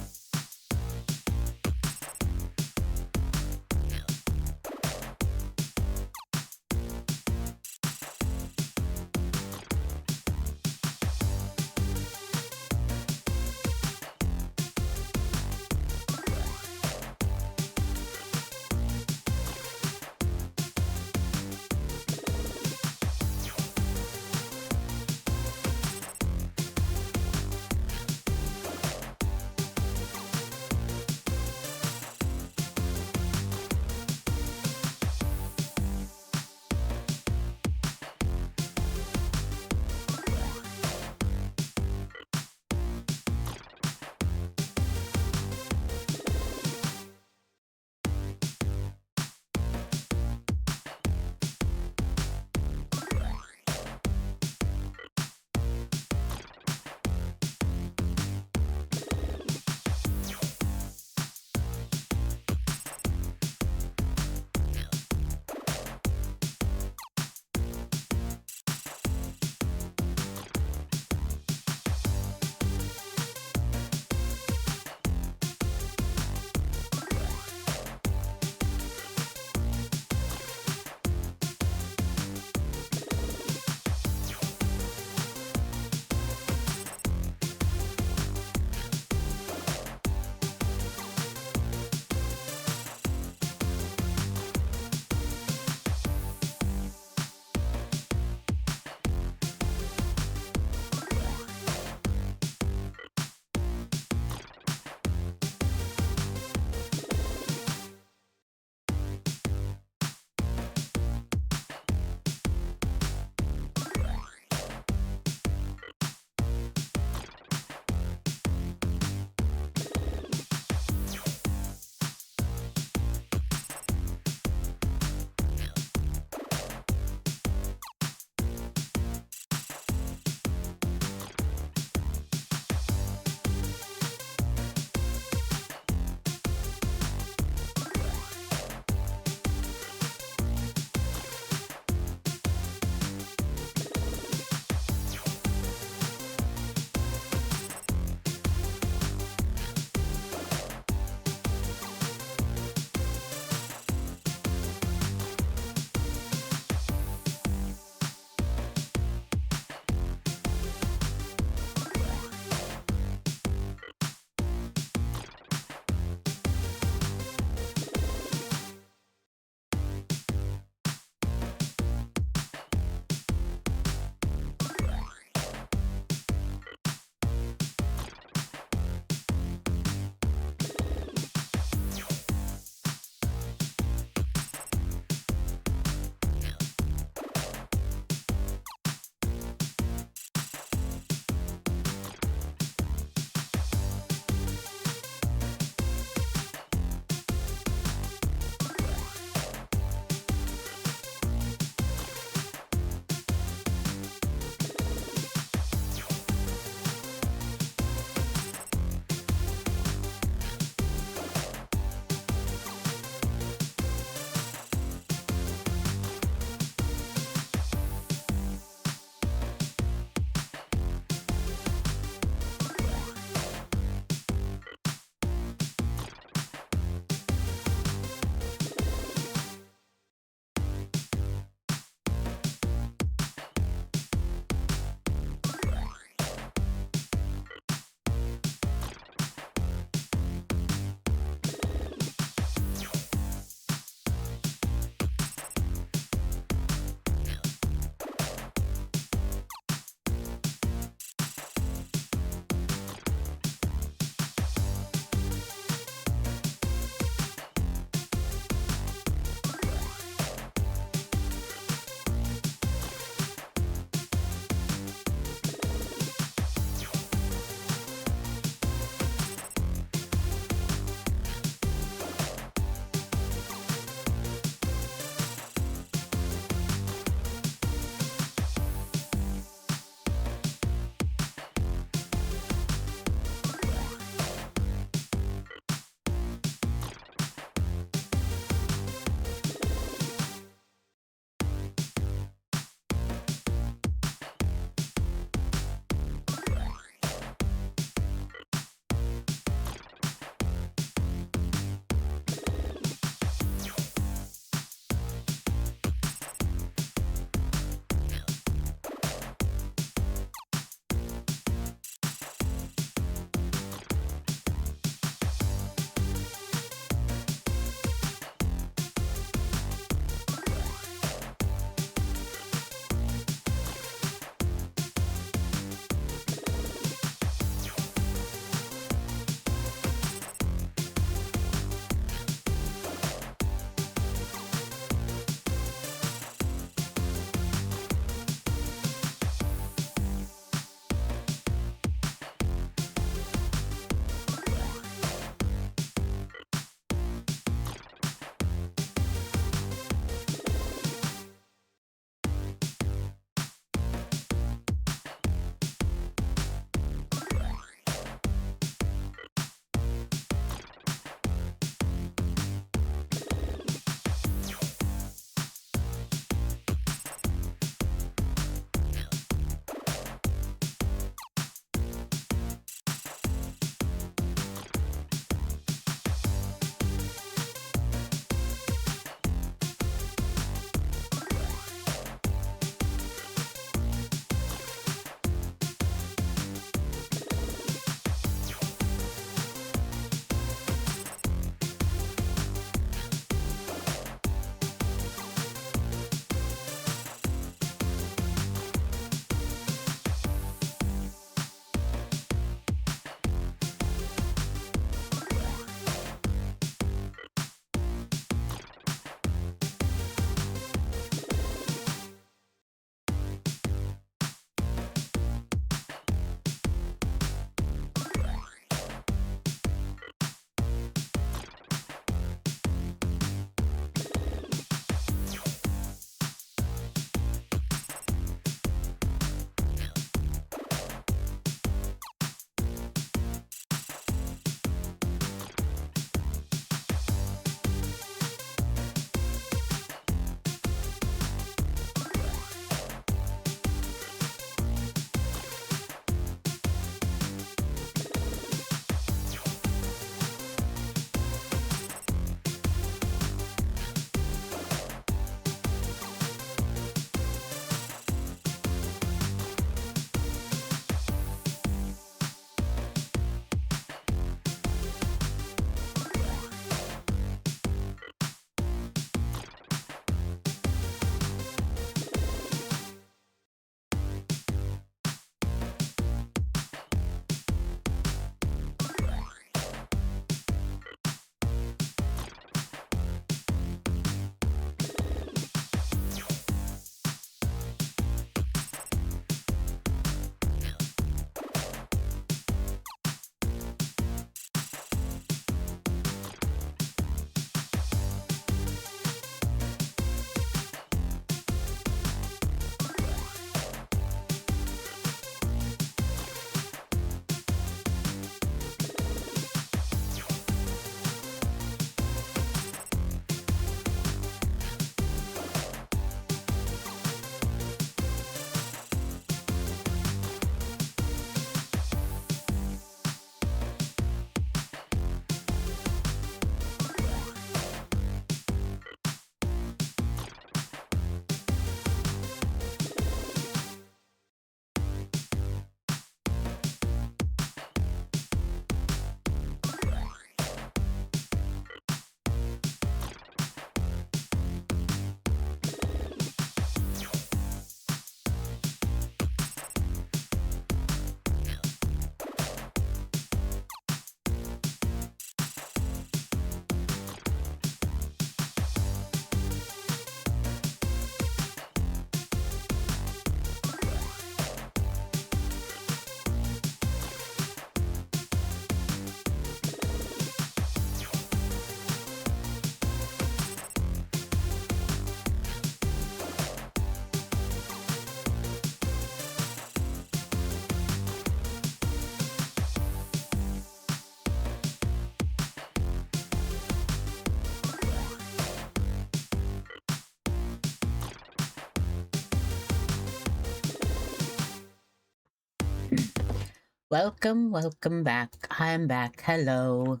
Welcome, welcome back. I'm back. Hello.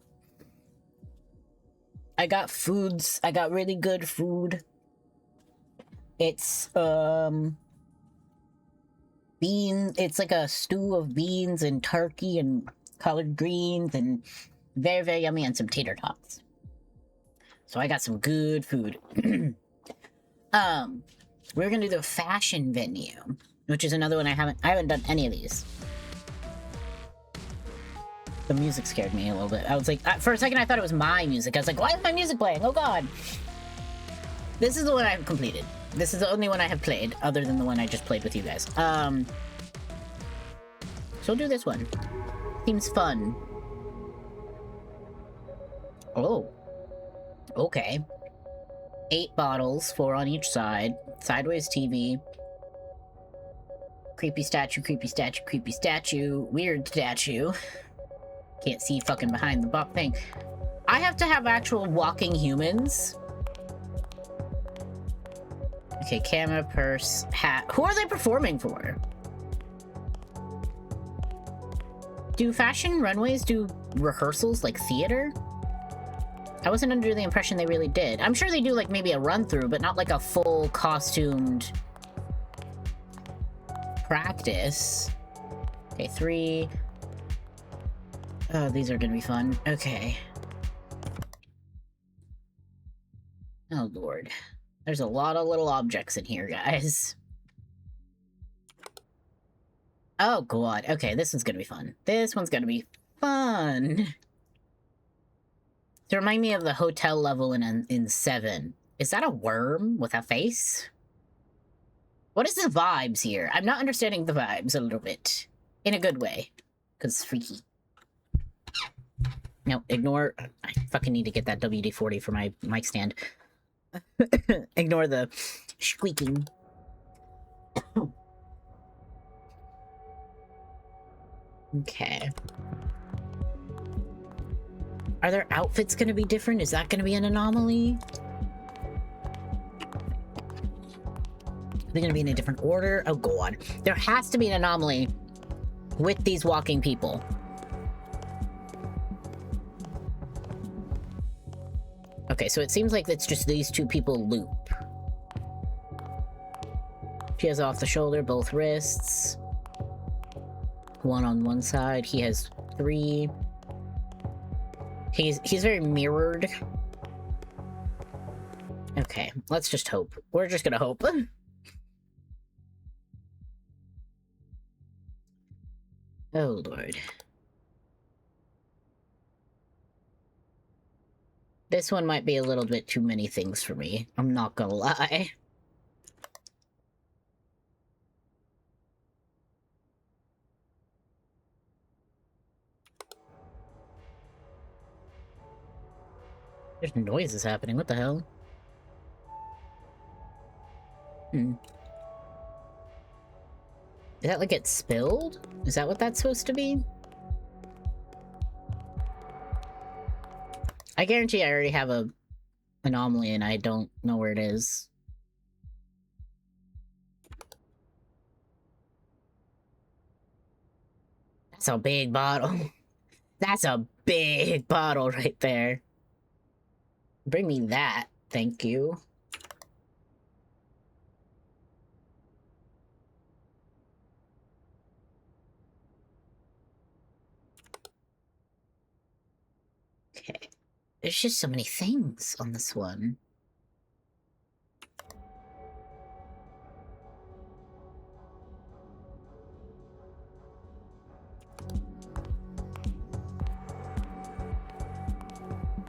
I got foods. I got really good food. It's, beans. It's like a stew of beans and turkey and collard greens and very, very yummy, and some tater tots. So I got some good food. We're gonna do the fashion venue, which is another one I haven't done any of these. The music scared me a little bit. I was like, for a second I thought it was my music. I was like, why is my music playing? Oh god. This is the one I've completed. This is the only one I have played, other than the one I just played with you guys. So we'll do this one. Seems fun. Oh. Okay. 8 bottles, 4 on each side. Sideways TV. Creepy statue, creepy statue, creepy statue. Weird statue. Can't see fucking behind the buck thing. I have to have actual walking humans. Okay, camera, purse, hat. Who are they performing for? Do fashion runways do rehearsals like theater? I wasn't under the impression they really did. I'm sure they do like maybe a run through, but not like a full costumed practice. Okay, 3. Oh, these are gonna be fun. Okay. Oh lord. There's a lot of little objects in here, guys. Oh god. Okay, this one's gonna be fun. This one's gonna be fun. To remind me of the hotel level in 7. Is that a worm with a face? What is the vibes here? I'm not understanding the vibes a little bit. In a good way. Because it's freaky. No, ignore... I fucking need to get that WD-40 for my mic stand. Ignore the squeaking. Okay. Are their outfits gonna be different? Is that gonna be an anomaly? Are they gonna be in a different order? Oh god. There has to be an anomaly with these walking people. Okay, so it seems like it's just these 2 people loop. She has off the shoulder, both wrists. 1 on one side. He has 3. He's very mirrored. Okay, let's just hope. We're just gonna hope. Oh lord. This one might be a little bit too many things for me. I'm not gonna lie. There's noises happening. What the hell? Is that like it spilled? Is that what that's supposed to be? I guarantee I already have a anomaly and I don't know where it is. That's a big bottle. That's a big bottle right there. Bring me that, thank you. Okay. There's just so many things on this one.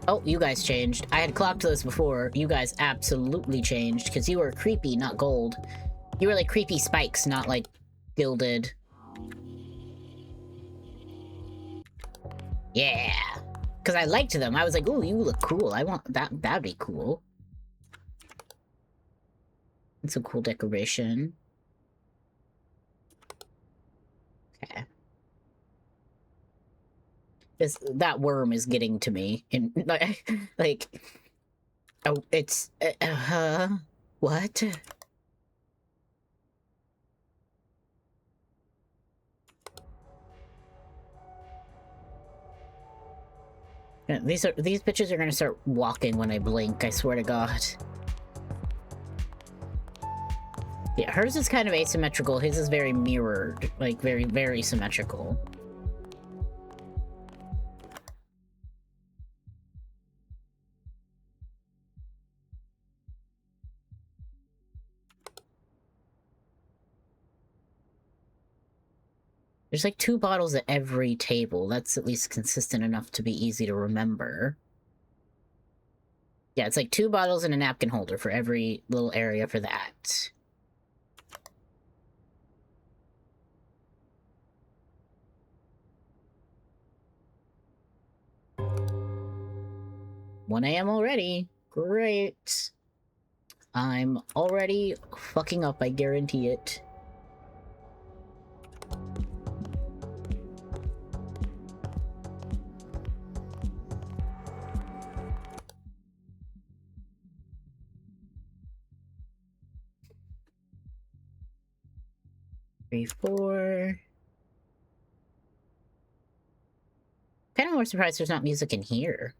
Oh, you guys changed. I had clocked those before. You guys absolutely changed, because you were creepy, not gold. You were like creepy spikes, not like gilded. Yeah! Because I liked them. I was like, ooh, you look cool. I want that. That'd be cool. It's a cool decoration. Okay. That worm is getting to me. And, like... Oh, it's... what? These bitches are gonna start walking when I blink, I swear to God. Yeah, hers is kind of asymmetrical. His is very mirrored. Like, very, very symmetrical. There's like 2 bottles at every table. That's at least consistent enough to be easy to remember. Yeah, it's like 2 bottles and a napkin holder for every little area for that. One AM already. Great. I'm already fucking up, I guarantee it. Three, 4. Kind of more surprised there's not music in here.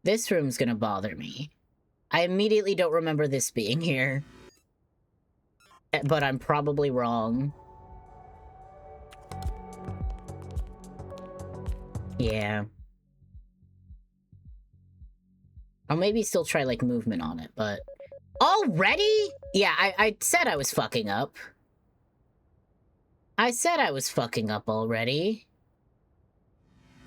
This room's gonna bother me. I immediately don't remember this being here. But I'm probably wrong. Yeah. I'll maybe still try, like, movement on it, but... Already? Yeah, I said I was fucking up. I said I was fucking up already.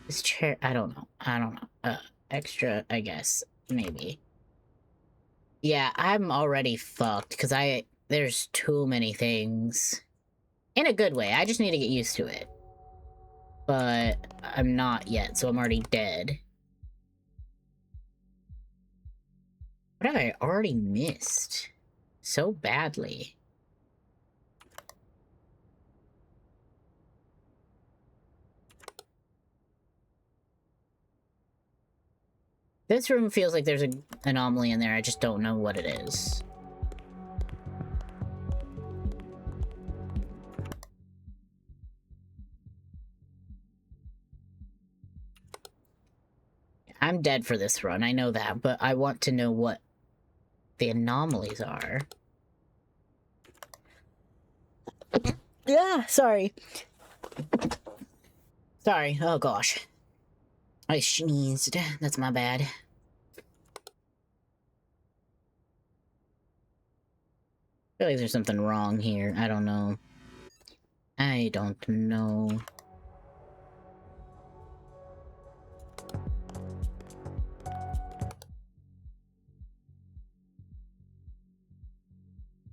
This chair... I don't know. Extra, I guess. Maybe. Yeah, I'm already fucked, because there's too many things. In a good way, I just need to get used to it. But I'm not yet, so I'm already dead. What have I already missed? So badly. This room feels like there's an anomaly in there, I just don't know what it is. I'm dead for this run, I know that, but I want to know what the anomalies are. Yeah, sorry. Sorry, oh gosh. I sneezed, that's my bad. I feel like there's something wrong here, I don't know. I don't know.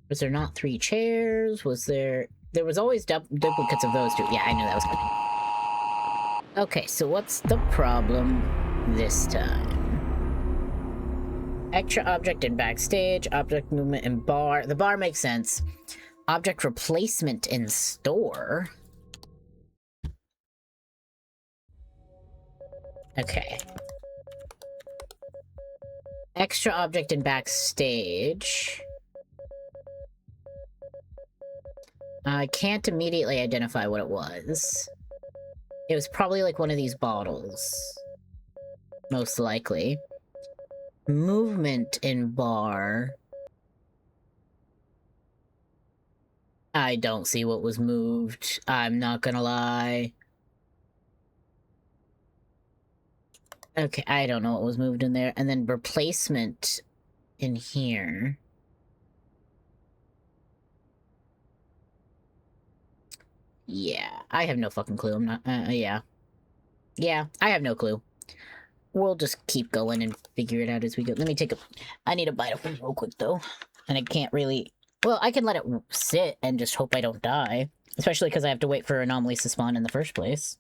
Was there not 3 chairs? Was there... There was always duplicates of those 2. Yeah, I knew that was coming. Okay, so what's the problem this time? Extra object in backstage, object movement in bar. The bar makes sense. Object replacement in store. Okay. Extra object in backstage. I can't immediately identify what it was. It was probably like one of these bottles. Most likely. Movement in bar. I don't see what was moved. I'm not gonna lie. Okay, I don't know what was moved in there. And then replacement in here. Yeah, I have no fucking clue. I'm not, yeah. Yeah, I have no clue. We'll just keep going and figure it out as we go. Let me take a... I need a bite of food real quick, though. And I can't really... Well, I can let it sit and just hope I don't die. Especially because I have to wait for anomalies to spawn in the first place.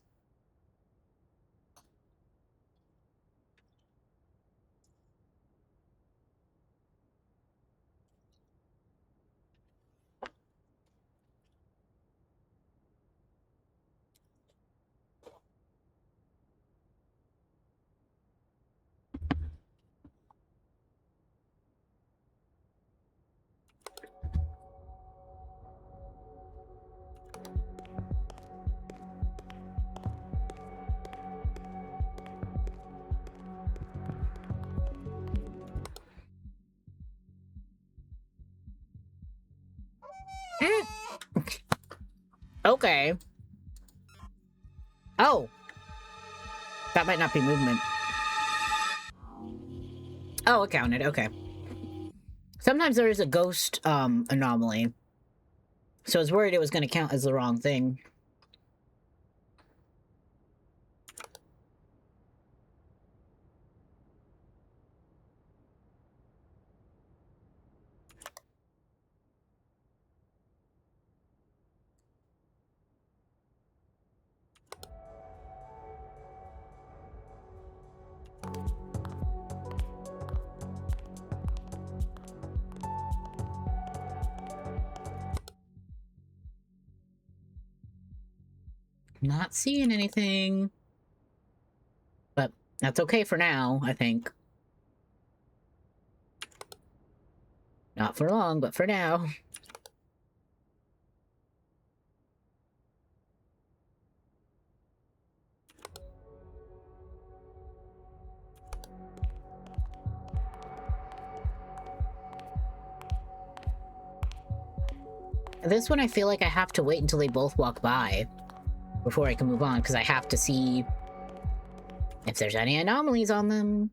Okay. Oh. That might not be movement. Oh, it counted. Okay. Sometimes there is a ghost anomaly. So I was worried it was going to count as the wrong thing. Not seeing anything. But that's okay for now, I think. Not for long, but for now. This one I feel like I have to wait until they both walk by before I can move on, because I have to see if there's any anomalies on them.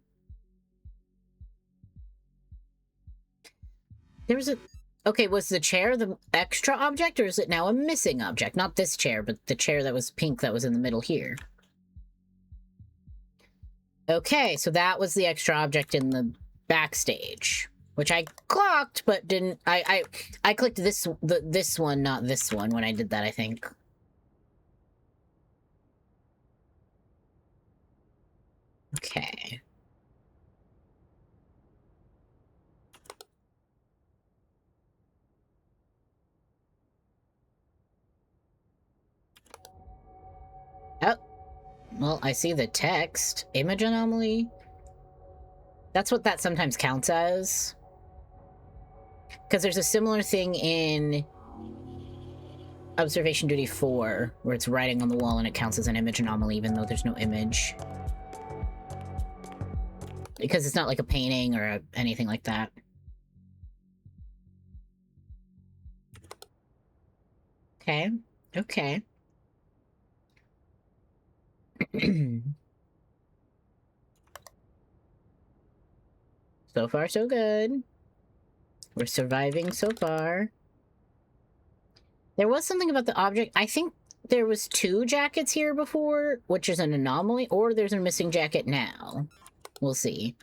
There was a... Okay, was the chair the extra object, or is it now a missing object? Not this chair, but the chair that was pink that was in the middle here. Okay, so that was the extra object in the backstage, which I clocked, but didn't... I clicked this one, not this one, when I did that, I think. Okay. Oh. Well, I see the text. Image anomaly? That's what that sometimes counts as. Because there's a similar thing in Observation Duty 4, where it's writing on the wall and it counts as an image anomaly even though there's no image. Because it's not like a painting or anything like that. Okay. Okay. So far, so good. We're surviving so far. There was something about the object. I think there was 2 jackets here before, which is an anomaly, or there's a missing jacket now. We'll see.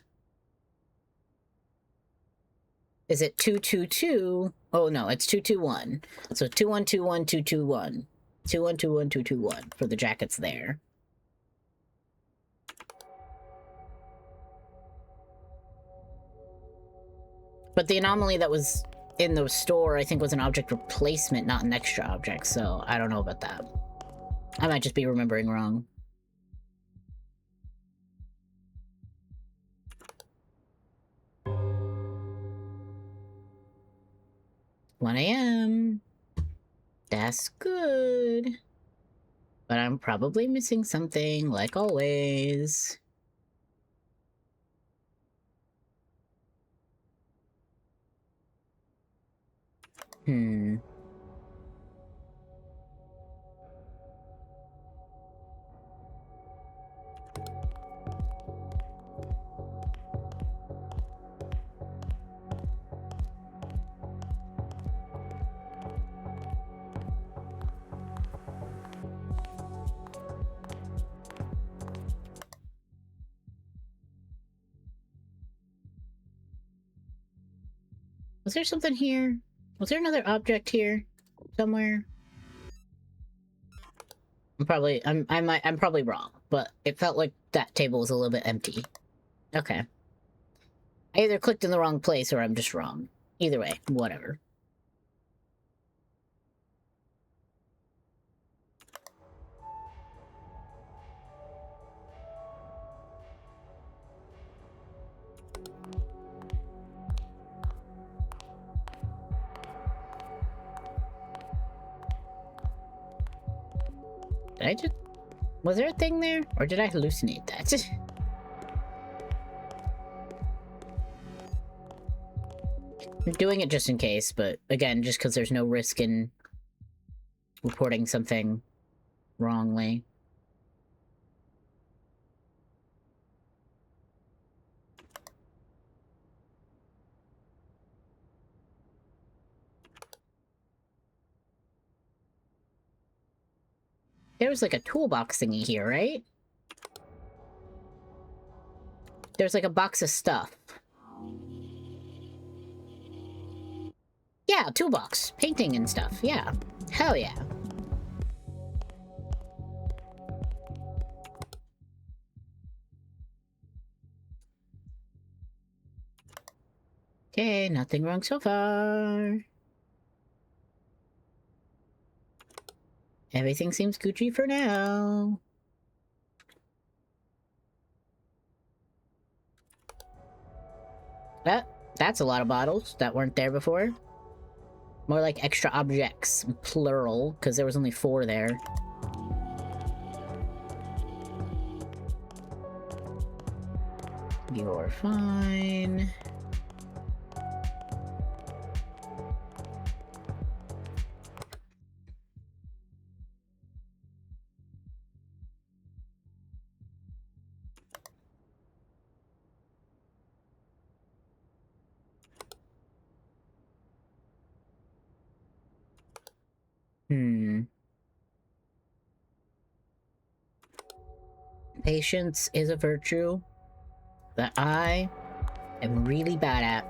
Is it 222? Oh no, it's 221. So 2121 221. 2121 221 for the jackets there. But the anomaly that was in the store, I think, was an object replacement, not an extra object, so I don't know about that. I might just be remembering wrong. One a.m. That's good. But I'm probably missing something, like always. Was there something here? Was there another object here? Somewhere? I'm probably wrong, but it felt like that table was a little bit empty. Okay. I either clicked in the wrong place or I'm just wrong. Either way, whatever. Did I just... Was there a thing there? Or did I hallucinate that? I'm doing it just in case, but again, just because there's no risk in reporting something wrongly. There was like a toolbox thingy here, right? There's like a box of stuff. Yeah, toolbox. Painting and stuff, yeah. Hell yeah. Okay, nothing wrong so far. Everything seems Gucci for now. That's a lot of bottles that weren't there before. More like extra objects, plural, because there was only 4 there. You're fine. Patience is a virtue that I am really bad at.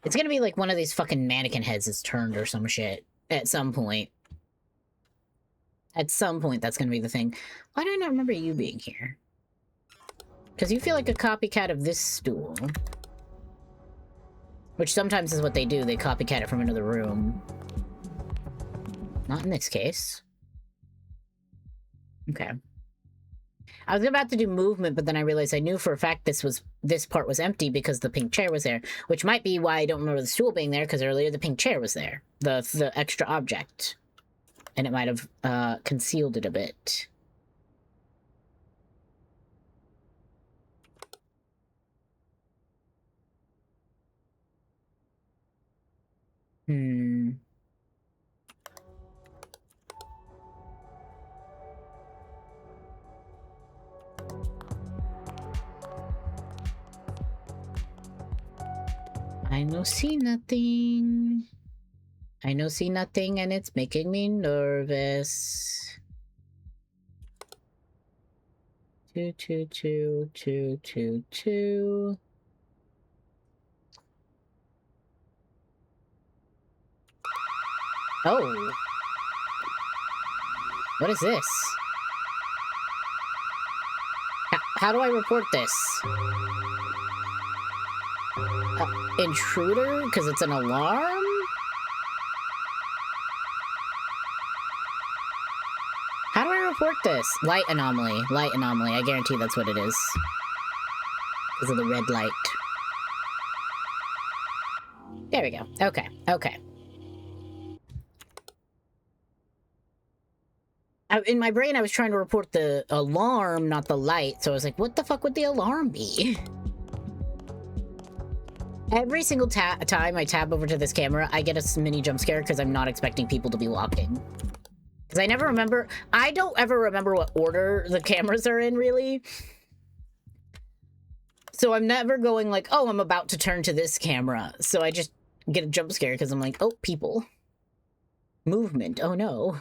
It's gonna be like one of these fucking mannequin heads is turned or some shit at some point. At some point, that's gonna be the thing. Why do I not remember you being here? Because you feel like a copycat of this stool. Which sometimes is what they do. They copycat it from another room. Not in this case. Okay. I was about to do movement, but then I realized I knew for a fact this part was empty because the pink chair was there. Which might be why I don't remember the stool being there, because earlier the pink chair was there. The extra object. And it might have concealed it a bit. I no see nothing. I no see nothing, and it's making me nervous. 2, 2, 2, 2, 2, 2. Oh. What is this? How do I report this? Intruder? Because it's an alarm? How do I report this? Light anomaly. Light anomaly. I guarantee that's what it is. Because of the red light. There we go. Okay. Okay. In my brain, I was trying to report the alarm, not the light. So I was like, what the fuck would the alarm be? Every single time I tab over to this camera, I get a mini jump scare because I'm not expecting people to be walking. Because I never remember... I don't ever remember what order the cameras are in, really. So I'm never going like, oh, I'm about to turn to this camera. So I just get a jump scare because I'm like, oh, people. Movement. Oh, no.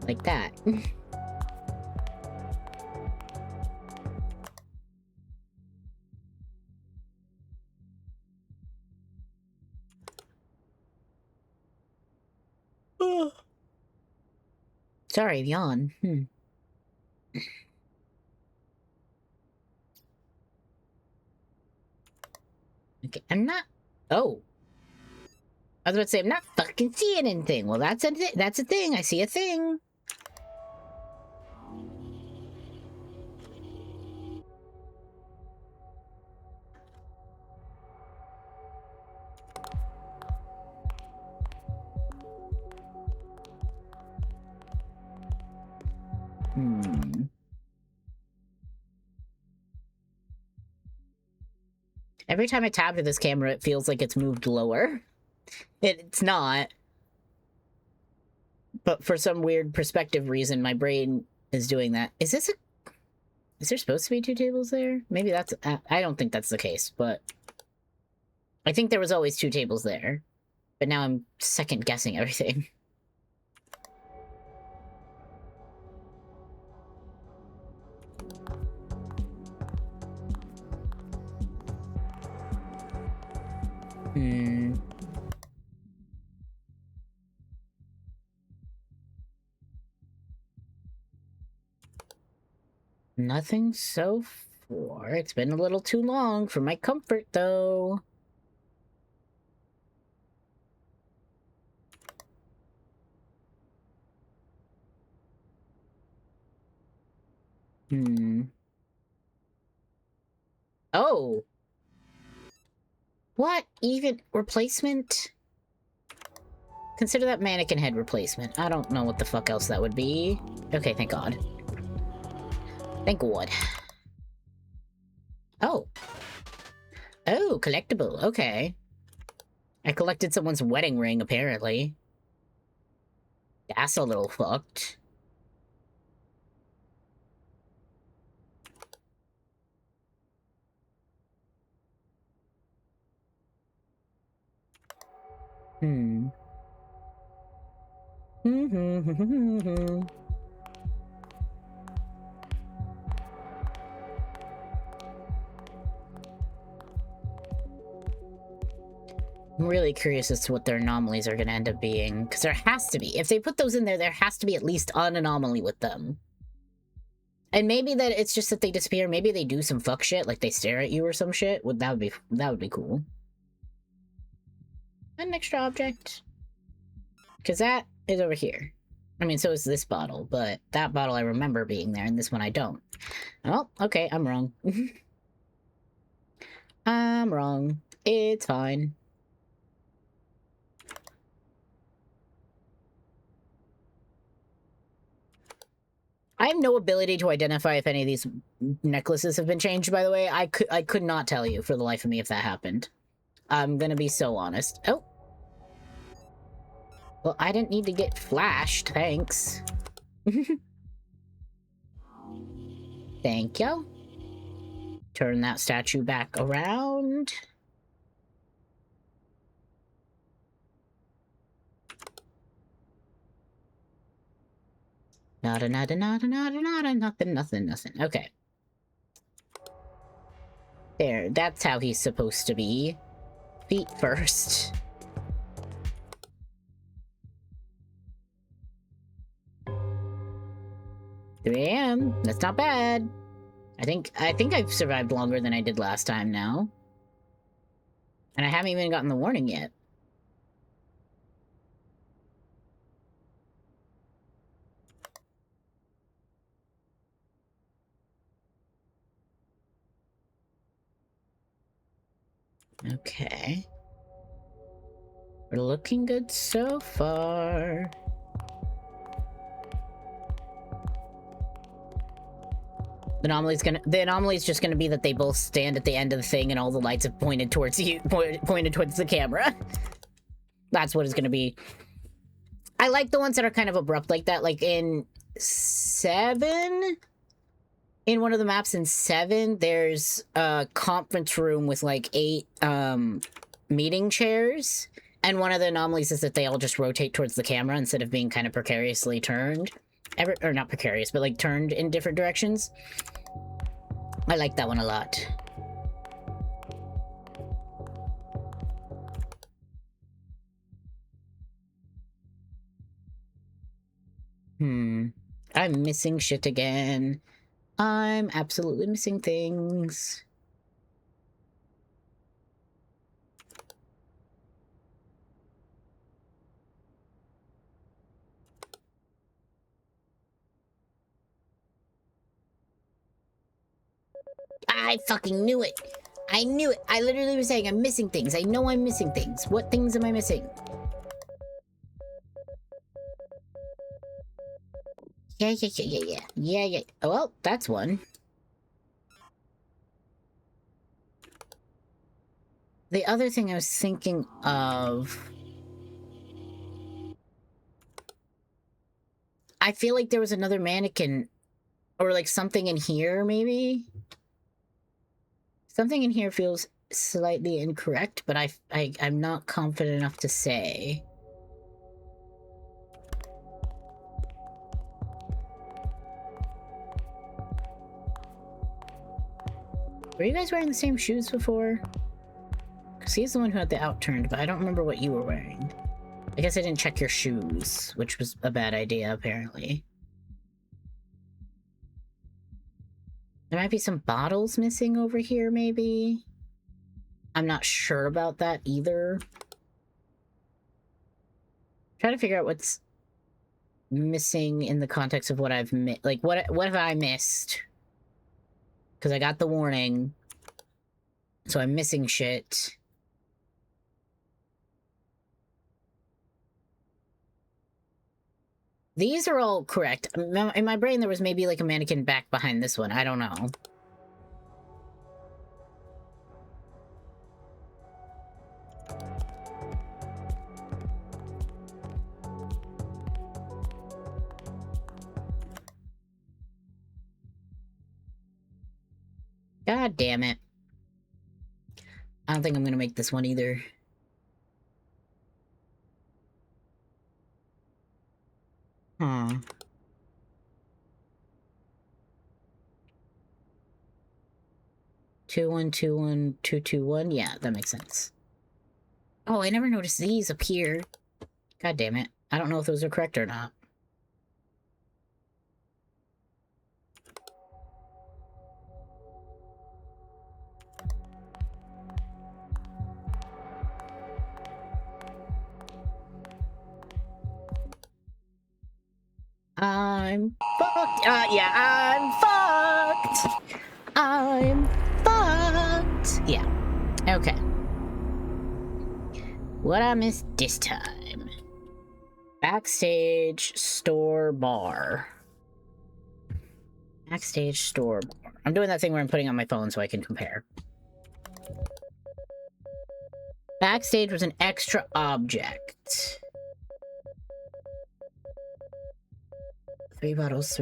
Like that. Sorry, yawn. Okay, I'm not... Oh. I was about to say, I'm not fucking seeing anything. Well, that's a thing. I see a thing. Hmm. Every time I tap to this camera, it feels like it's moved lower. It's not. But for some weird perspective reason, my brain is doing that. Is this a... Is there supposed to be 2 tables there? Maybe that's... I don't think that's the case, but... I think there was always 2 tables there. But now I'm second-guessing everything. Hmm... Nothing so far. It's been a little too long for my comfort, though. Hmm. Oh! What? Even replacement? Consider that mannequin head replacement. I don't know what the fuck else that would be. Okay, thank God. Thank God. Oh. Oh, collectible. Okay. I collected someone's wedding ring, apparently. That's a little fucked. Hmm. I'm really curious as to what their anomalies are going to end up being, because there has to be. If they put those in there, there has to be at least an anomaly with them. And maybe that it's just that they disappear. Maybe they do some fuck shit, like they stare at you or some shit. That would be cool. An extra object. Because that is over here. I mean, so is this bottle, but that bottle I remember being there, and this one I don't. Oh, okay, I'm wrong. I'm wrong. It's fine. I have no ability to identify if any of these necklaces have been changed, by the way. I could not tell you for the life of me if that happened. I'm gonna be so honest. Oh. Well, I didn't need to get flashed, thanks. Thank you. Turn that statue back around. Nada, nada, nada, nada, nada, nothing. Okay. There, that's how he's supposed to be. Feet first. 3 a.m. That's not bad. I think I've survived longer than I did last time now. And I haven't even gotten the warning yet. Okay. We're looking good so far. The anomaly's just gonna be that they both stand at the end of the thing and all the lights have pointed towards you, pointed towards the camera. That's what it's gonna be. I like the ones that are kind of abrupt like that, like in 7? In one of the maps in 7, there's a conference room with like 8 meeting chairs, and one of the anomalies is that they all just rotate towards the camera instead of being kind of precariously turned. Or not precarious, but like turned in different directions. I like that one a lot. I'm missing shit again. I'm absolutely missing things. I fucking knew it! I knew it! I literally was saying I'm missing things. I know I'm missing things. What things am I missing? Yeah. Oh, well, that's one. The other thing I was thinking of... I feel like there was another mannequin, or like something in here, maybe? Something in here feels slightly incorrect, but I'm not confident enough to say. Were you guys wearing the same shoes before? Because he's the one who had the outturned, but I don't remember what you were wearing. I guess I didn't check your shoes, which was a bad idea, apparently. There might be some bottles missing over here, maybe? I'm not sure about that either. Trying to figure out what's missing in the context of what I've missed. Like, what have I missed? Because I got the warning. So I'm missing shit. These are all correct. In my brain, there was maybe like a mannequin back behind this one. I don't know. God damn it. I don't think I'm gonna make this one either. Huh. Two one two one 221. Yeah, that makes sense. Oh, I never noticed these appear. God damn it. I don't know if those are correct or not. I'm fucked. Yeah, I'm fucked. I'm fucked. Yeah. Okay. What I missed this time? Backstage store bar. Backstage store bar. I'm doing that thing where I'm putting on my phone so I can compare. Backstage was an extra object. 3 bottles,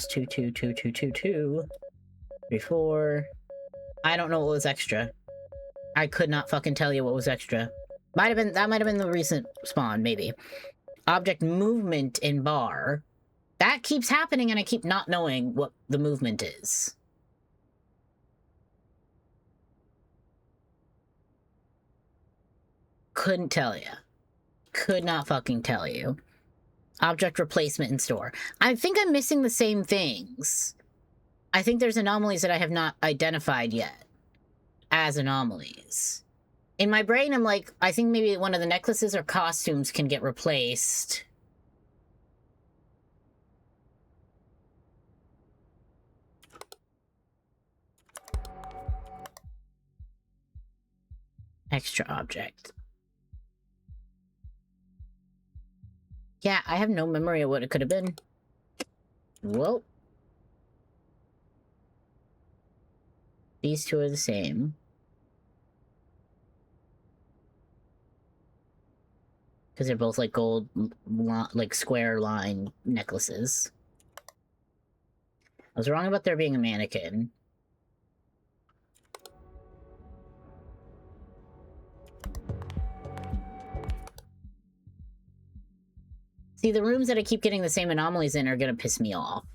2, 2, 2, 2, 2, 2. 3, 4. I don't know what was extra. I could not fucking tell you what was extra. That might have been the recent spawn, maybe. Object movement in bar. That keeps happening and I keep not knowing what the movement is. Couldn't tell you. Could not fucking tell you. Object replacement in store. I think I'm missing the same things. I think there's anomalies that I have not identified yet as anomalies. In my brain, I'm like, I think maybe one of the necklaces or costumes can get replaced. Extra object. Yeah, I have no memory of what it could have been. Well. These two are the same. Because they're both like gold, like square line necklaces. I was wrong about there being a mannequin. See, the rooms that I keep getting the same anomalies in are gonna piss me off.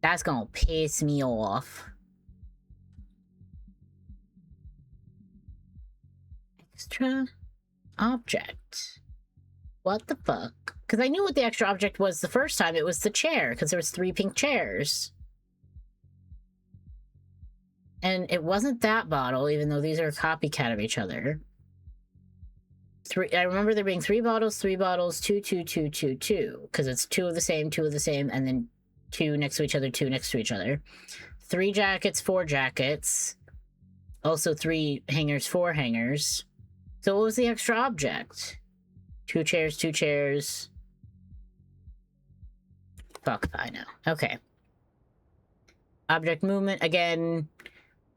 That's gonna piss me off. Extra object. What the fuck? Because I knew what the extra object was the first time. It was the chair, because there was 3 pink chairs. And it wasn't that bottle, even though these are a copycat of each other. I remember there being 3 bottles, 2, 2, 2, 2, 2. Because it's 2 of the same, and then 2 next to each other, 2 next to each other. 3 jackets, 4 jackets. Also 3 hangers, 4 hangers. So what was the extra object? 2 chairs, 2 chairs. Fuck, I know. Okay. Object movement, again.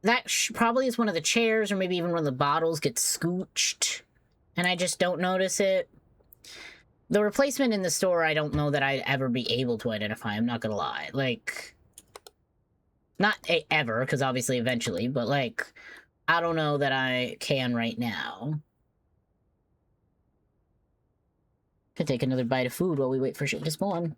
That probably is one of the chairs, or maybe even one of the bottles gets scooched, and I just don't notice it. The replacement in the store, I don't know that I'd ever be able to identify, I'm not gonna lie. Like, not ever, because obviously eventually, but like, I don't know that I can right now. Could take another bite of food while we wait for shit to spawn.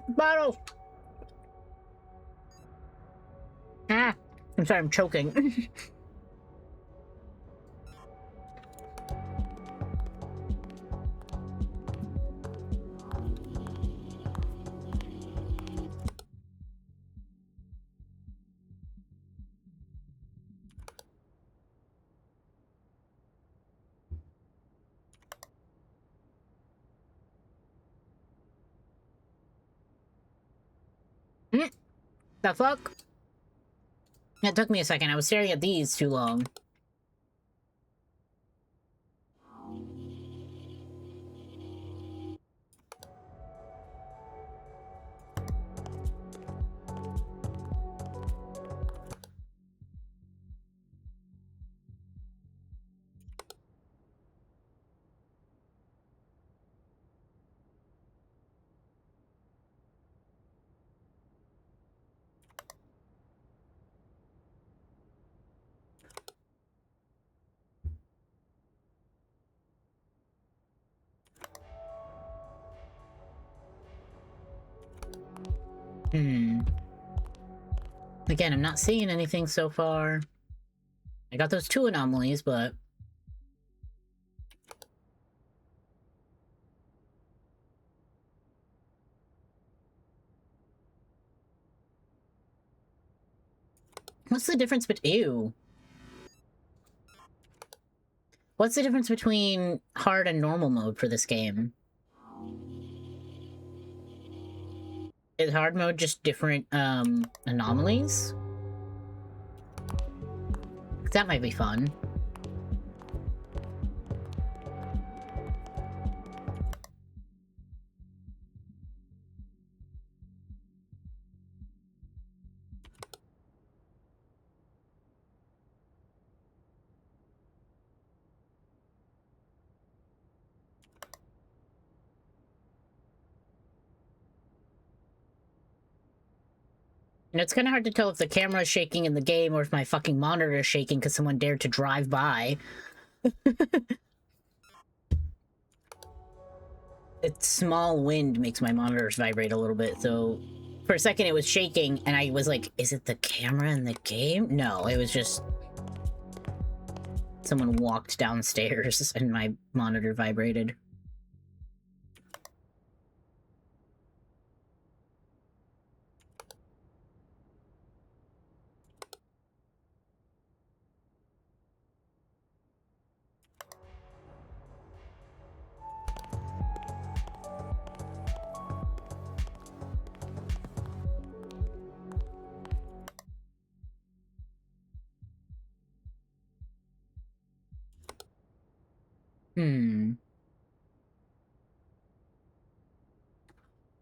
Bottle! Ah! I'm sorry, I'm choking. The fuck? It took me a second. I was staring at these too long. Again, I'm not seeing anything so far. I got those 2 anomalies, but... What's the difference ew. What's the difference between hard and normal mode for this game? Is hard mode just different, anomalies? That might be fun. And it's kind of hard to tell if the camera is shaking in the game or if my fucking monitor is shaking because someone dared to drive by. It's small wind makes my monitors vibrate a little bit, so... For a second it was shaking, and I was like, is it the camera in the game? No, it was just... Someone walked downstairs and my monitor vibrated.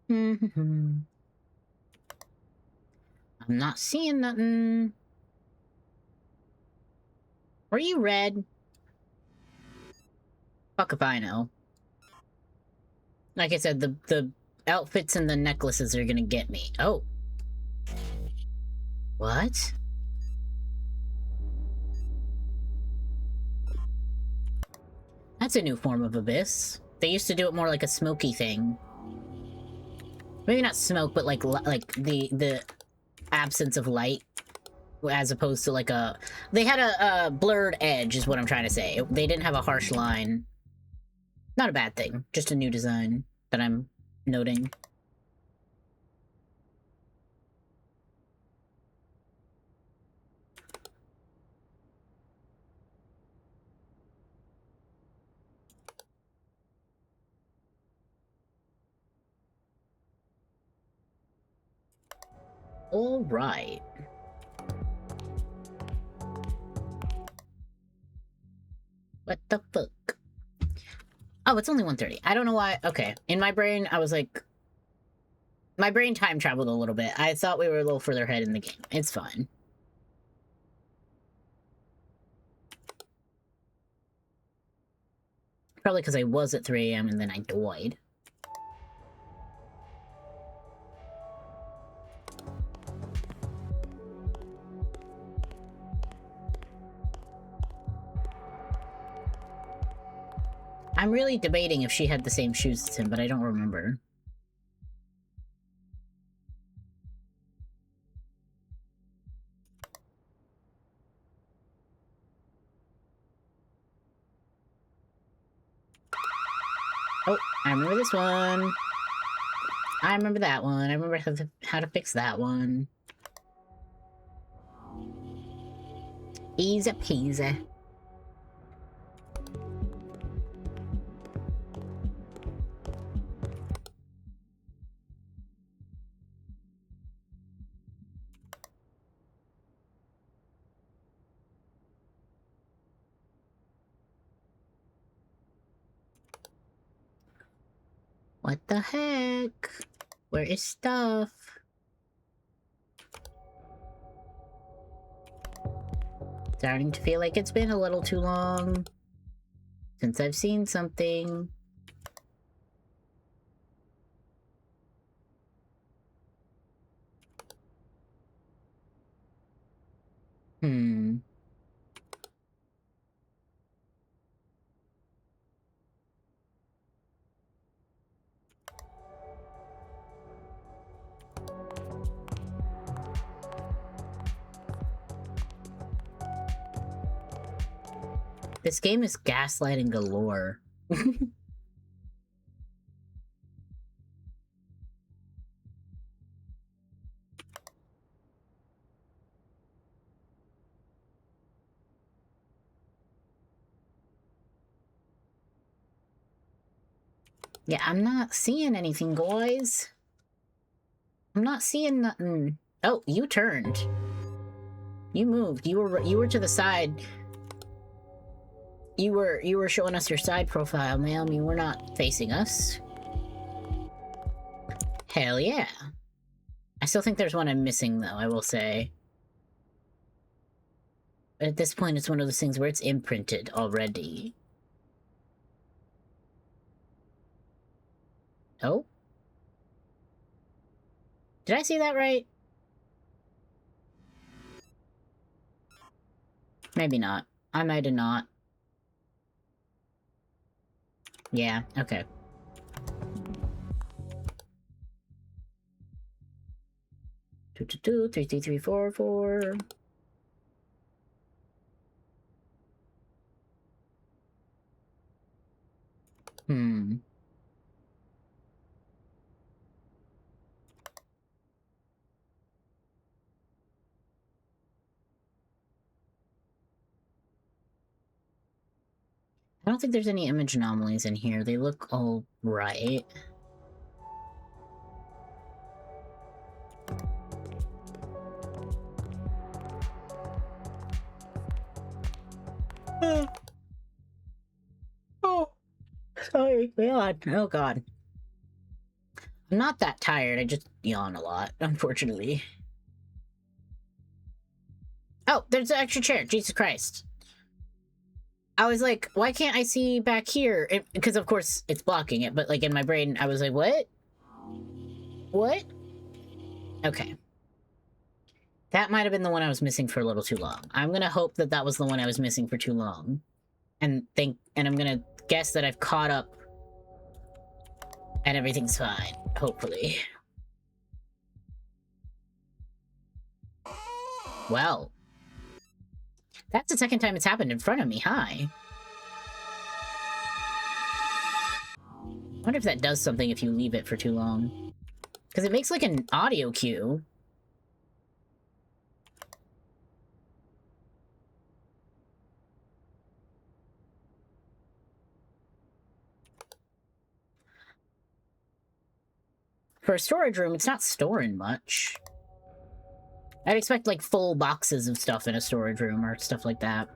I'm not seeing nothing. Were you red? Fuck if I know. Like I said, the outfits and the necklaces are gonna get me. Oh. What? That's a new form of abyss. They used to do it more like a smoky thing. Maybe not smoke, but like the absence of light, as opposed to like a... They had a blurred edge, is what I'm trying to say. They didn't have a harsh line. Not a bad thing, just a new design that I'm noting. Alright. What the fuck? Oh, it's only 1:30. I don't know why. Okay. In my brain, I was like... My brain time traveled a little bit. I thought we were a little further ahead in the game. It's fine. Probably because I was at 3 a.m. and then I died. I'm really debating if she had the same shoes as him, but I don't remember. Oh, I remember this one. I remember that one. I remember how to fix that one. Easy peasy. What the heck? Where is stuff? Starting to feel like it's been a little too long since I've seen something. Hmm. This game is gaslighting galore. Yeah, I'm not seeing anything, guys. I'm not seeing nothing. Oh, you turned. You moved. You were to the side. You were showing us your side profile, ma'am. You were not facing us. Hell yeah. I still think there's one I'm missing, though, I will say. But at this point, it's one of those things where it's imprinted already. Oh? Did I see that right? Maybe not. I might have not. Yeah, okay. Two, two, two, three, three, three, four, four. Hmm. I don't think there's any image anomalies in here. They look all right. Oh, sorry, God. Oh, God. I'm not that tired. I just yawn a lot, unfortunately. Oh, there's an extra chair. Jesus Christ. I was like, why can't I see back here? Because, of course, it's blocking it. But, like, in my brain, I was like, what? What? Okay. That might have been the one I was missing for a little too long. I'm gonna hope that that was the one I was missing for too long. And I'm gonna guess that I've caught up and everything's fine, hopefully. Well, that's the second time it's happened in front of me. Hi. I wonder if that does something if you leave it for too long. Because it makes like an audio cue. For a storage room, it's not storing much. I'd expect, like, full boxes of stuff in a storage room or stuff like that.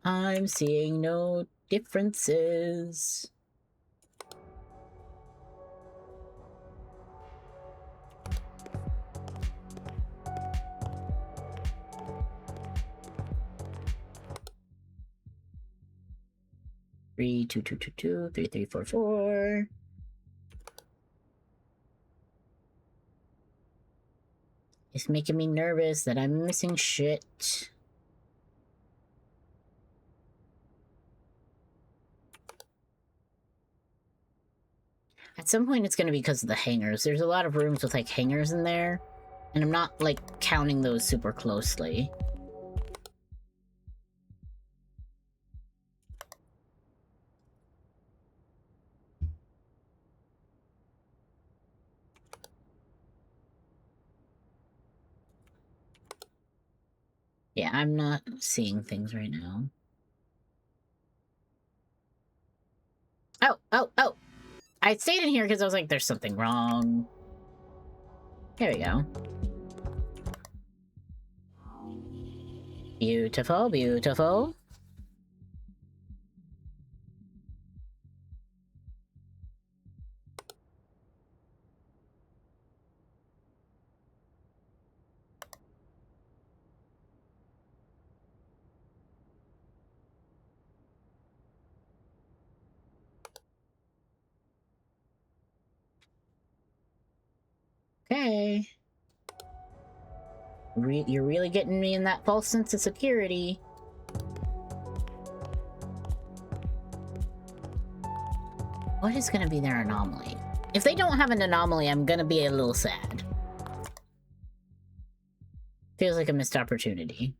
I'm seeing no differences. Three, two, two, two, two, 3, 3, 4, 4. It's making me nervous that I'm missing shit. At some point, it's going to be because of the hangers. There's a lot of rooms with, like, hangers in there, and I'm not, like, counting those super closely. Yeah, I'm not seeing things right now. Oh, oh, oh! I stayed in here because I was like, there's something wrong. There we go. Beautiful, beautiful. Okay. You're really getting me in that false sense of security. What is gonna be their anomaly? If they don't have an anomaly, I'm gonna be a little sad. Feels like a missed opportunity.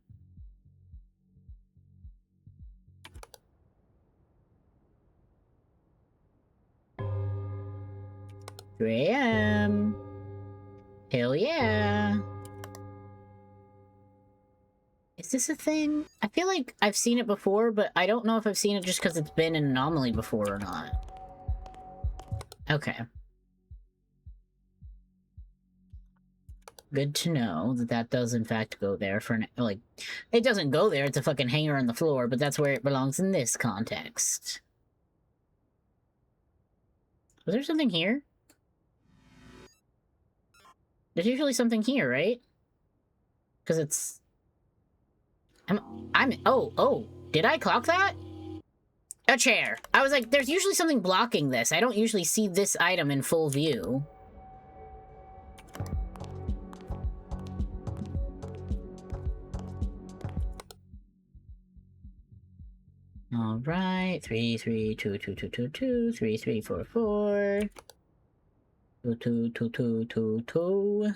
3 AM. Hell yeah. Is this a thing? I feel like I've seen it before, but I don't know if I've seen it just because it's been an anomaly before or not. Okay. Good to know that that does in fact go there for, like, it doesn't go there, it's a fucking hanger on the floor, but that's where it belongs in this context. Was there something here? There's usually something here, right? Because it's... oh, did I clock that? A chair. I was like, there's usually something blocking this. I don't usually see this item in full view. All right, 3, 3, 2, 2, 2, 2, 2, 3, 3, 4, 4, 2, 2, 2, 2, 2, 2.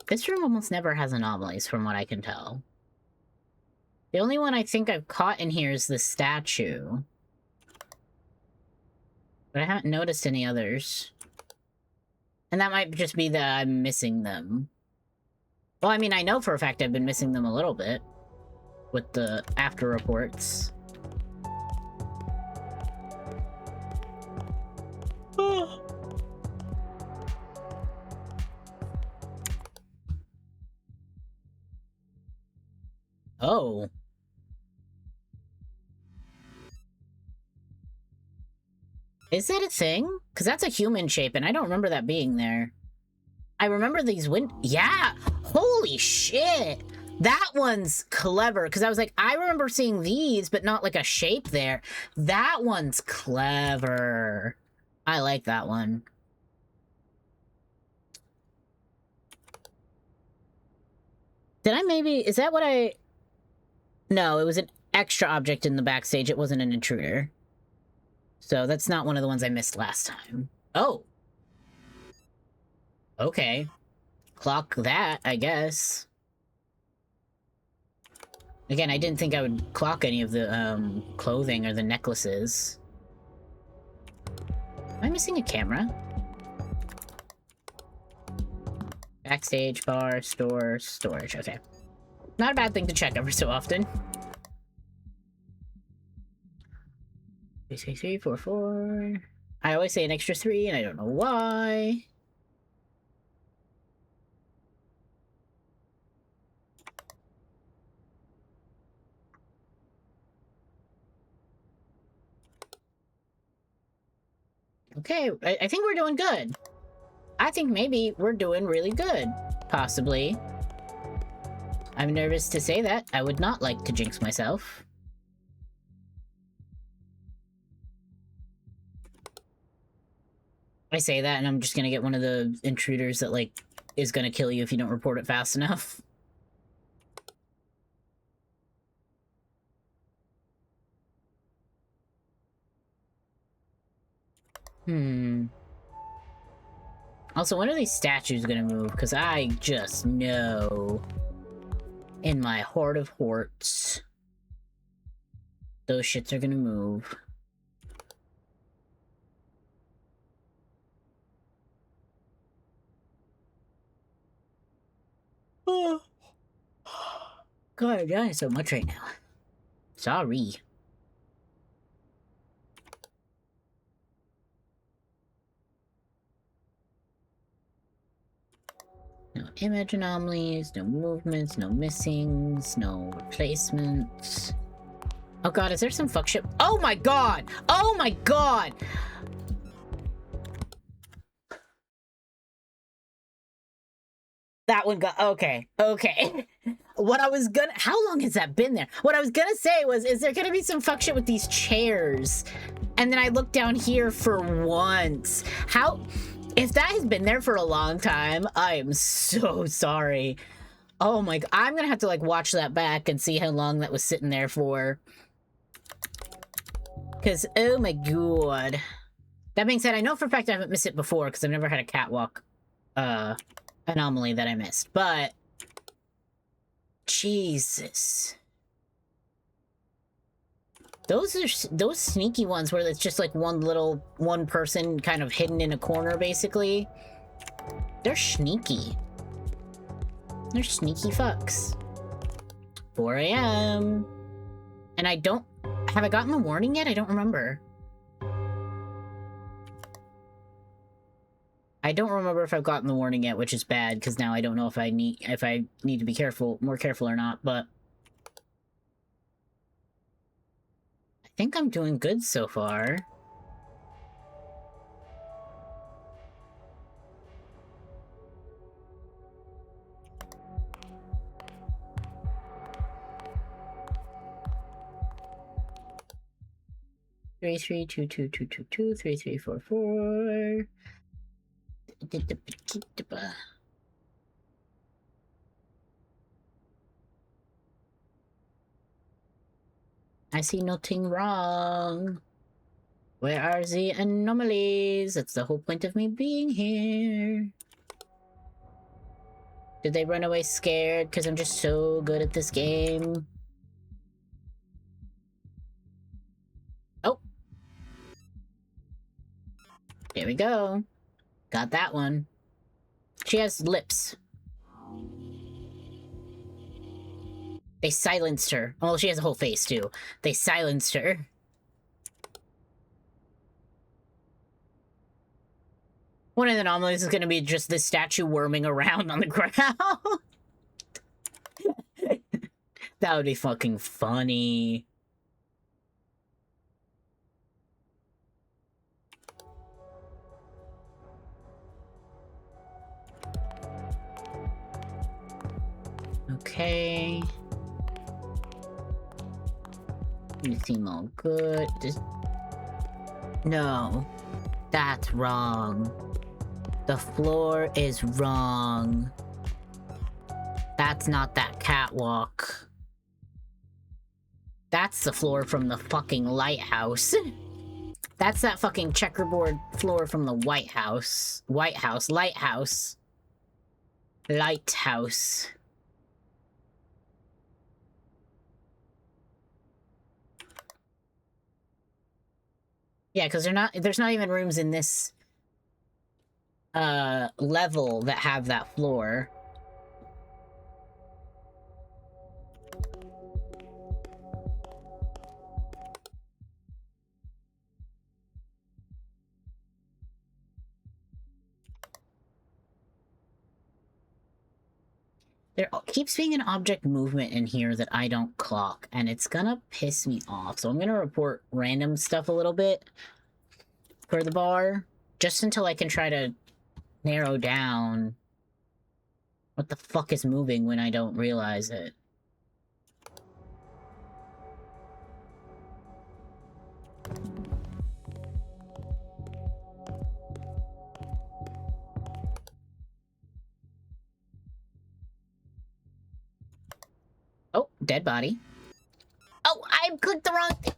This room almost never has anomalies, from what I can tell. The only one I think I've caught in here is the statue. But I haven't noticed any others. And that might just be that I'm missing them. Well, I mean, I know for a fact I've been missing them a little bit. With the after reports. Oh. Is that a thing? Because that's a human shape, and I don't remember that being there. I remember these yeah! Holy shit! That one's clever, because I was like, I remember seeing these, but not like a shape there. That one's clever. I like that one. Did I maybe... Is that what I... No, it was an extra object in the backstage. It wasn't an intruder. So that's not one of the ones I missed last time. Oh. Okay. Clock that, I guess. Again, I didn't think I would clock any of the clothing or the necklaces. Am I missing a camera? Backstage, bar, store, storage. Okay. Not a bad thing to check every so often. 36344. I always say an extra 3, and I don't know why. Okay, I think we're doing good. I think maybe we're doing really good. Possibly. I'm nervous to say that. I would not like to jinx myself. I say that and I'm just gonna get one of the intruders that, like, is gonna kill you if you don't report it fast enough. Also, when are these statues gonna move? Because I just know in my heart of hearts those shits are gonna move. Oh. God, I'm dying so much right now. Sorry. No image anomalies, no movements, no missings, no replacements. Oh god, is there some fuck shit? Oh my god! Oh my god! That one got... Okay. Okay. What I was gonna... How long has that been there? What I was gonna say was, is there gonna be some fuck shit with these chairs? And then I looked down here for once. How... If that has been there for a long time, I am so sorry. Oh my god. I'm gonna have to, like, watch that back and see how long that was sitting there for. Because, oh my god. That being said, I know for a fact I haven't missed it before, because I've never had a catwalk, anomaly that I missed, but... Jesus. Those are those sneaky ones where it's just like one person kind of hidden in a corner, basically. They're sneaky. They're sneaky fucks. 4 a.m. And I don't... Have I gotten the warning yet? I don't remember. I don't remember if I've gotten the warning yet, which is bad, because now I don't know if I need to be more careful or not, but... I think I'm doing good so far. Three three two two two two two 3344. I see nothing wrong. Where are the anomalies? That's the whole point of me being here. Did they run away scared? Because I'm just so good at this game. Oh. There we go. Got that one. She has lips. They silenced her. Well, she has a whole face, too. They silenced her. One of the anomalies is going to be just this statue worming around on the ground. That would be fucking funny. Okay. You seem all good. Just... No. That's wrong. The floor is wrong. That's not that catwalk. That's the floor from the fucking lighthouse. That's that fucking checkerboard floor from the White House. Lighthouse. Lighthouse. Yeah, because there's not even rooms in this level that have that floor. There keeps being an object movement in here that I don't clock, and it's gonna piss me off. So I'm gonna report random stuff a little bit for the bar, just until I can try to narrow down what the fuck is moving when I don't realize it. Oh, dead body. Oh, I clicked the wrong thing.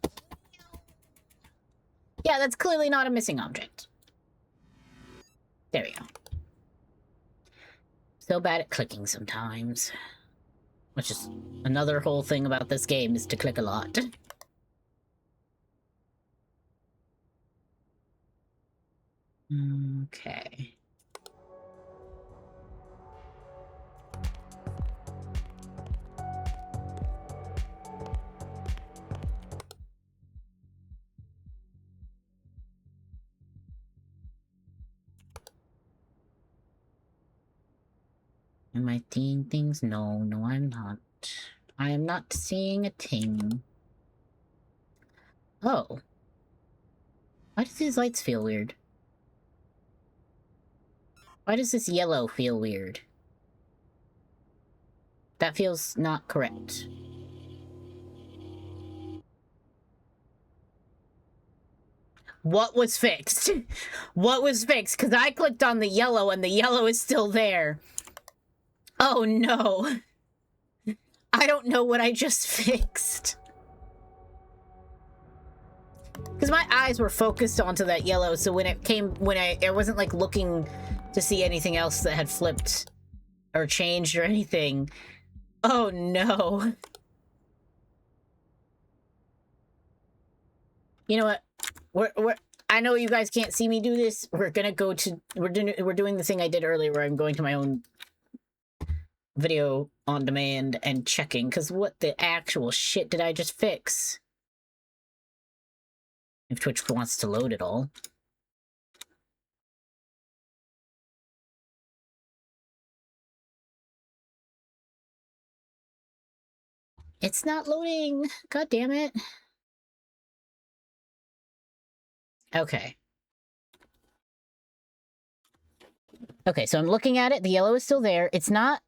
Yeah, that's clearly not a missing object. There we go. So bad at clicking sometimes. Which is another whole thing about this game, is to click a lot. Okay. Am I seeing things? No, no, I'm not. I am not seeing a thing. Oh. Why does these lights feel weird? Why does this yellow feel weird? That feels not correct. What was fixed? What was fixed? Because I clicked on the yellow and the yellow is still there. Oh no. I don't know what I just fixed. Because my eyes were focused onto that yellow, so when it came, I wasn't like looking to see anything else that had flipped or changed or anything. Oh no. You know what? I know you guys can't see me do this. We're gonna go to, we're doing the thing I did earlier where I'm going to my own video on demand and checking, because what the actual shit did I just fix? If Twitch wants to load it all. It's not loading! God damn it. Okay. Okay, so I'm looking at it. The yellow is still there. It's not...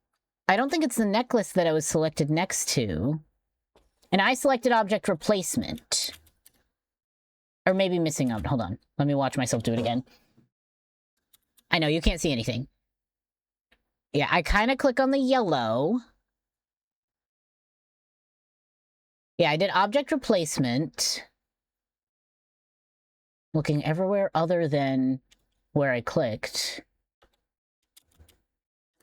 I don't think it's the necklace that I was selected next to. And I selected object replacement. Or maybe missing object. Hold on. Let me watch myself do it again. I know, you can't see anything. Yeah, I kind of click on the yellow. Yeah, I did object replacement. Looking everywhere other than where I clicked.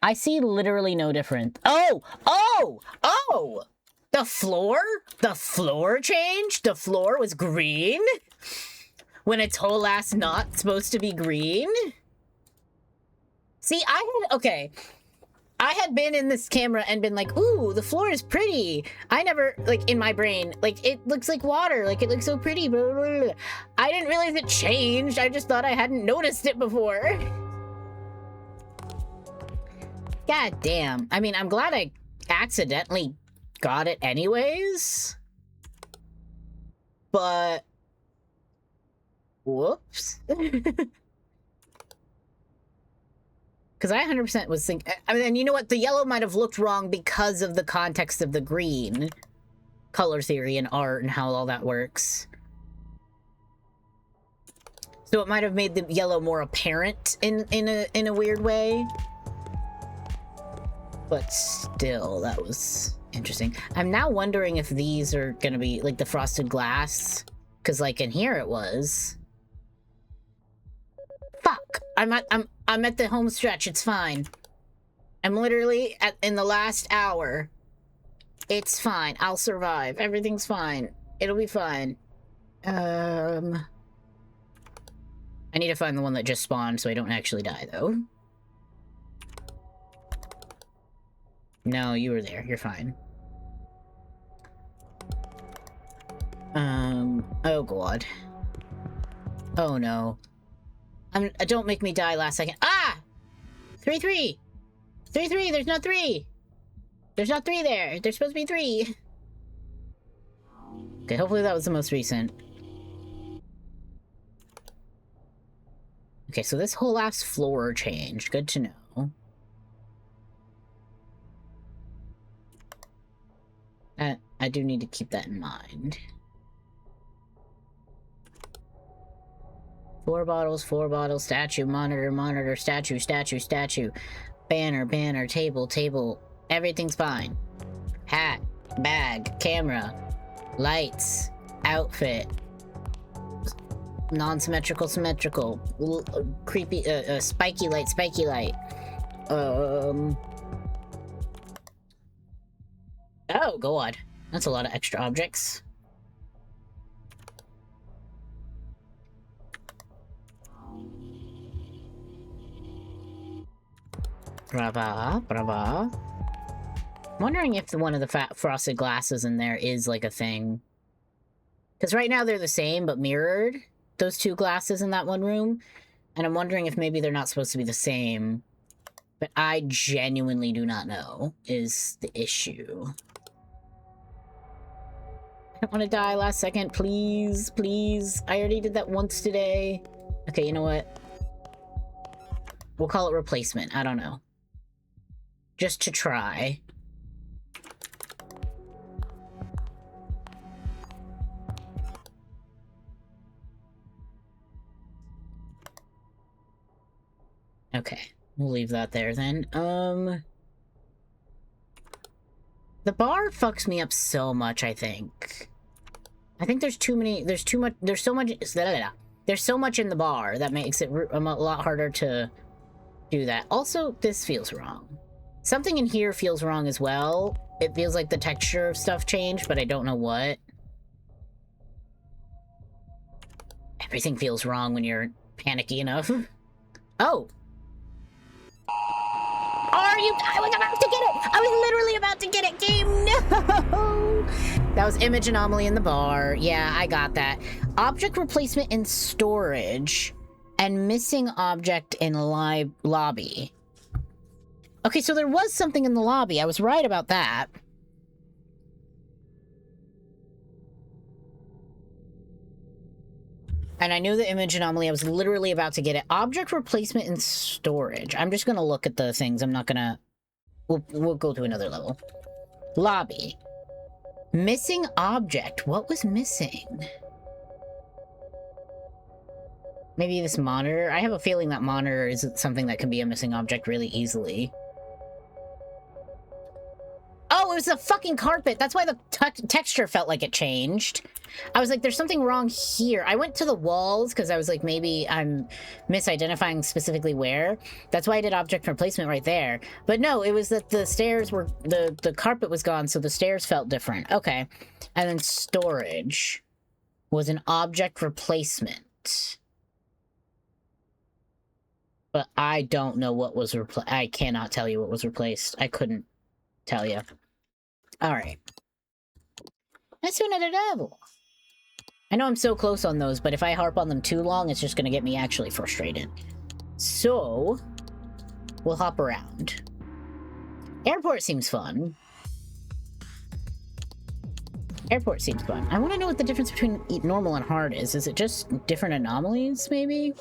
I see literally no difference. Oh! Oh! Oh! The floor? The floor changed? The floor was green? When it's whole ass not supposed to be green? See, okay. I had been in this camera and been like, ooh, the floor is pretty. I never, like, in my brain, like, it looks like water. Like, it looks so pretty. Blah, blah, blah. I didn't realize it changed. I just thought I hadn't noticed it before. God damn. I mean, I'm glad I accidentally got it anyways. But... whoops. Because I 100% was thinking... I mean, and you know what? The yellow might have looked wrong because of the context of the green. Color theory and art and how all that works. So it might have made the yellow more apparent in a weird way. But still, that was interesting. I'm now wondering if these are gonna be, like, the frosted glass. Because, like, in here it was. Fuck! I'm at the home stretch, it's fine. I'm literally in the last hour. It's fine, I'll survive. Everything's fine. It'll be fine. I need to find the one that just spawned so I don't actually die, though. No, you were there. You're fine. Oh god. Oh no. Don't make me die last second. Ah! 3-3! 3-3! There's not 3! There's not 3 there! There's supposed to be 3! Okay, hopefully that was the most recent. Okay, so this whole last floor changed. Good to know. I do need to keep that in mind. 4 bottles, statue, monitor, statue, banner, table, everything's fine. Hat, bag, camera, lights, outfit, non-symmetrical, symmetrical, creepy, spiky light. Oh god, that's a lot of extra objects. Brava. I'm wondering if one of the fat frosted glasses in there is like a thing. Because right now they're the same, but mirrored. Those 2 glasses in that one room. And I'm wondering if maybe they're not supposed to be the same. But I genuinely do not know, is the issue. I don't want to die last second, please. I already did that once today. Okay, you know what? We'll call it replacement. I don't know. Just to try. Okay, we'll leave that there then. The bar fucks me up so much, I think. I think there's so much in the bar that makes it a lot harder to do that. Also, this feels wrong. Something in here feels wrong as well. It feels like the texture of stuff changed, but I don't know what. Everything feels wrong when you're panicky enough. Oh! Are you? I was about to get it! I was literally about to get it, game! No! That was image anomaly in the bar. Yeah, I got that. Object replacement in storage and missing object in lobby. Okay, so there was something in the lobby. I was right about that. And I knew the image anomaly. I was literally about to get it. Object replacement in storage. I'm just gonna look at the things. I'm not gonna... We'll go to another level. Lobby. Missing object. What was missing? Maybe this monitor? I have a feeling that monitor is something that can be a missing object really easily. Oh, it was the fucking carpet. That's why the texture felt like it changed. I was like, there's something wrong here. I went to the walls because I was like, maybe I'm misidentifying specifically where. That's why I did object replacement right there. But no, it was that the stairs were... The carpet was gone, so the stairs felt different. Okay. And then storage was an object replacement. But I don't know what was replaced. I cannot tell you what was replaced. I couldn't tell you. Alright. Let's do another level. I know I'm so close on those, but if I harp on them too long, it's just gonna get me actually frustrated. So, we'll hop around. Airport seems fun. Airport seems fun. I want to know what the difference between normal and hard is. Is it just different anomalies, maybe?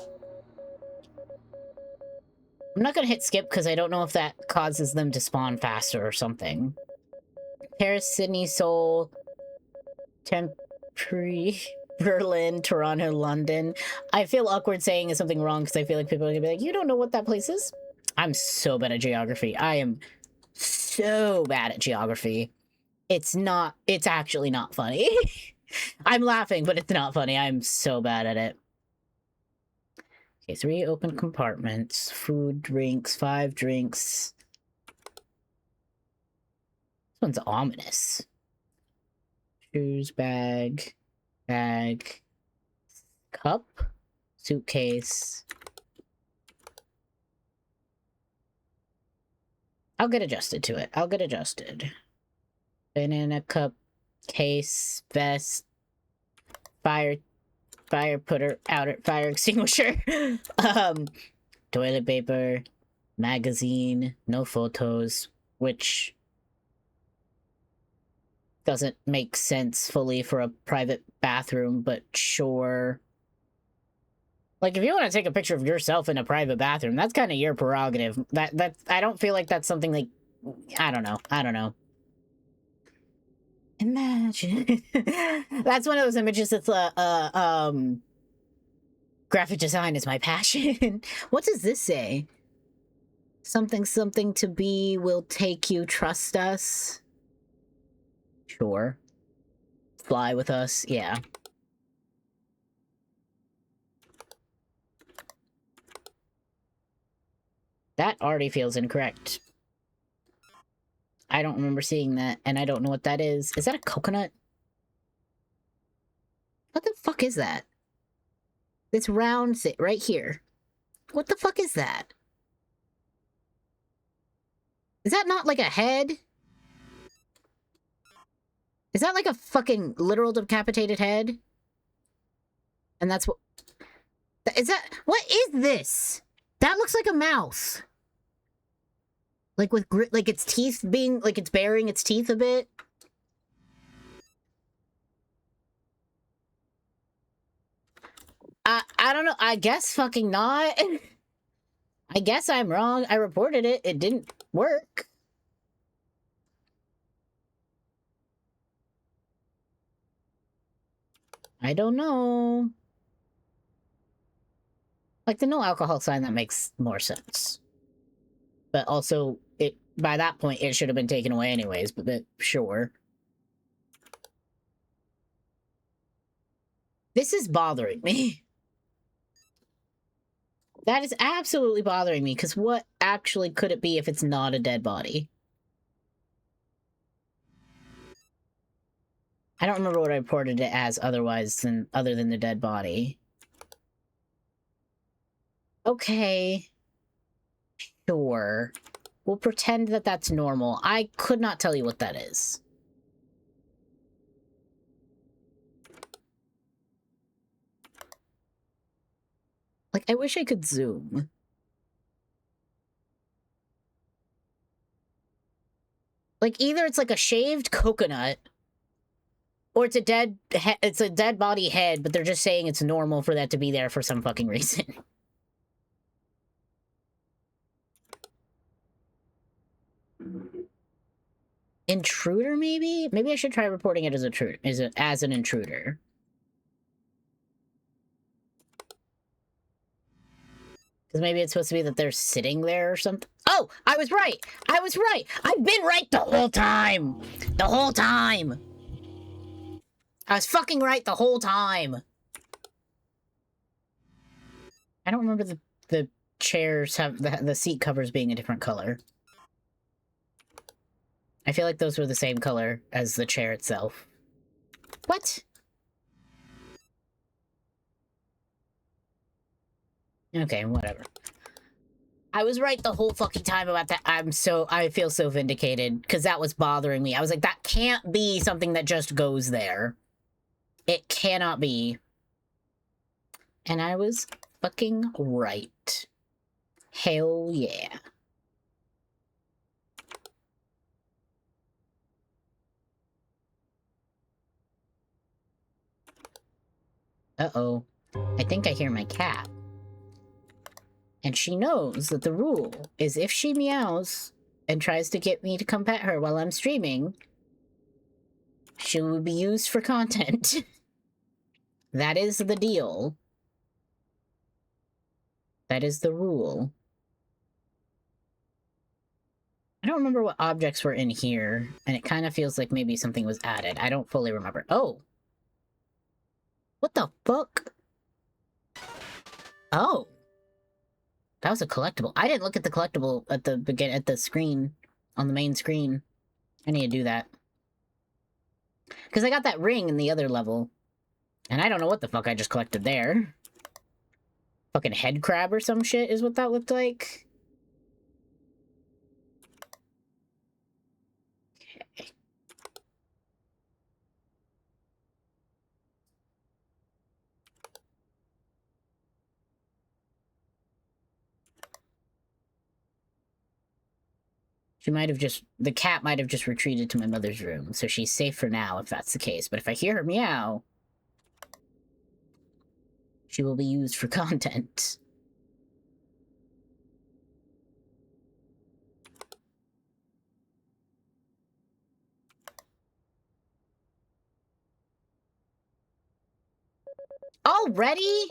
I'm not gonna hit skip because I don't know if that causes them to spawn faster or something. Paris, Sydney, Seoul, Tempri, Berlin, Toronto, London. I feel awkward saying something wrong because I feel like people are gonna be like, you don't know what that place is? I'm so bad at geography. I am so bad at geography. It's actually not funny. I'm laughing, but it's not funny. I'm so bad at it. Okay, 3 open compartments. Food, drinks, 5 drinks. This one's ominous. Shoes, bag, cup, Suitcase. I'll get adjusted to it. I'll get adjusted. Banana cup, case, vest, fire putter, outer fire extinguisher, toilet paper, magazine, no photos, which doesn't make sense fully for a private bathroom, but sure. Like, if you want to take a picture of yourself in a private bathroom, that's kind of your prerogative. That I don't feel like that's something like, I don't know. Imagine. That's one of those images that's, graphic design is my passion. What does this say? Something to be will take you, trust us. Sure. Fly with us, yeah. That already feels incorrect. I don't remember seeing that, and I don't know what that is. Is that a coconut? What the fuck is that? This round thing right here. What the fuck is that? Is that not like a head? Is that like a fucking literal decapitated head? And that's what... Is that... What is this? That looks like a mouth. Like with like its teeth being... Like it's baring its teeth a bit. I don't know. I guess fucking not. I guess I'm wrong. I reported it. It didn't work. I don't know. Like the no alcohol sign, that makes more sense. But also, by that point, it should have been taken away anyways, but sure. This is bothering me. That is absolutely bothering me, because what actually could it be if it's not a dead body? I don't remember what I reported it as other than the dead body. Okay. Sure. We'll pretend that that's normal. I could not tell you what that is. Like, I wish I could zoom. Like, either it's like a shaved coconut, or it's a dead body head, but they're just saying it's normal for that to be there for some fucking reason. Intruder, maybe? Maybe I should try reporting it as an intruder. Because maybe it's supposed to be that they're sitting there or something. Oh! I was right! I was right! I've been right the whole time! The whole time! I was fucking right the whole time! I don't remember the chairs have the seat covers being a different color. I feel like those were the same color as the chair itself. What? Okay, whatever. I was right the whole fucking time about that. I feel so vindicated, because that was bothering me. I was like, that can't be something that just goes there. It cannot be. And I was fucking right. Hell yeah. Uh-oh. I think I hear my cat. And she knows that the rule is if she meows and tries to get me to come pet her while I'm streaming, she will be used for content. That is the deal. That is the rule. I don't remember what objects were in here, and it kind of feels like maybe something was added. I don't fully remember. Oh! What the fuck? Oh! That was a collectible. I didn't look at the collectible at the screen, on the main screen. I need to do that. Because I got that ring in the other level. And I don't know what the fuck I just collected there. Fucking head crab or some shit is what that looked like. Okay. The cat might have just retreated to my mother's room, so she's safe for now if that's the case. But if I hear her meow, she will be used for content. Already?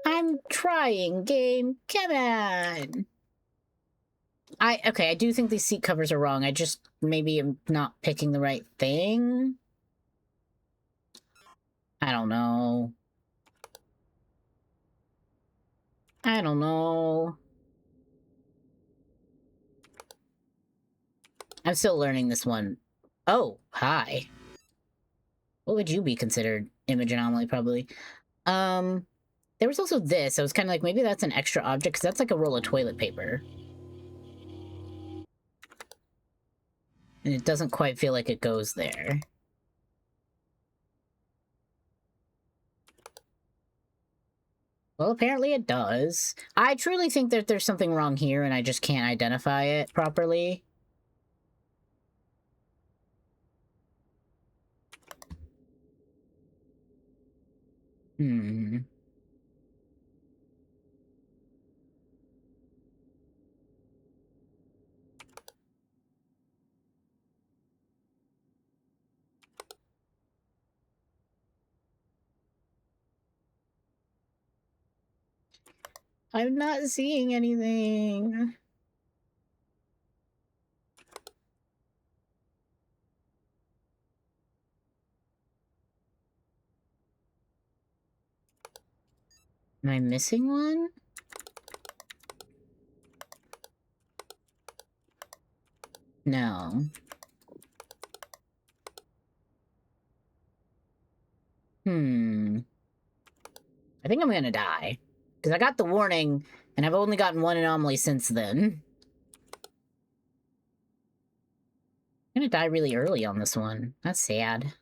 I'm trying, game. Come on. Okay, I do think these seat covers are wrong. I just maybe am not picking the right thing. I don't know. I don't know. I'm still learning this one. Oh, hi. What would you be considered? Image anomaly, probably. There was also this. I was kind of like, maybe that's an extra object, because that's like a roll of toilet paper. And it doesn't quite feel like it goes there. Well, apparently it does. I truly think that there's something wrong here, and I just can't identify it properly. Hmm. I'm not seeing anything. Am I missing one? No. I think I'm gonna die. Because I got the warning, and I've only gotten one anomaly since then. I'm gonna die really early on this one. That's sad.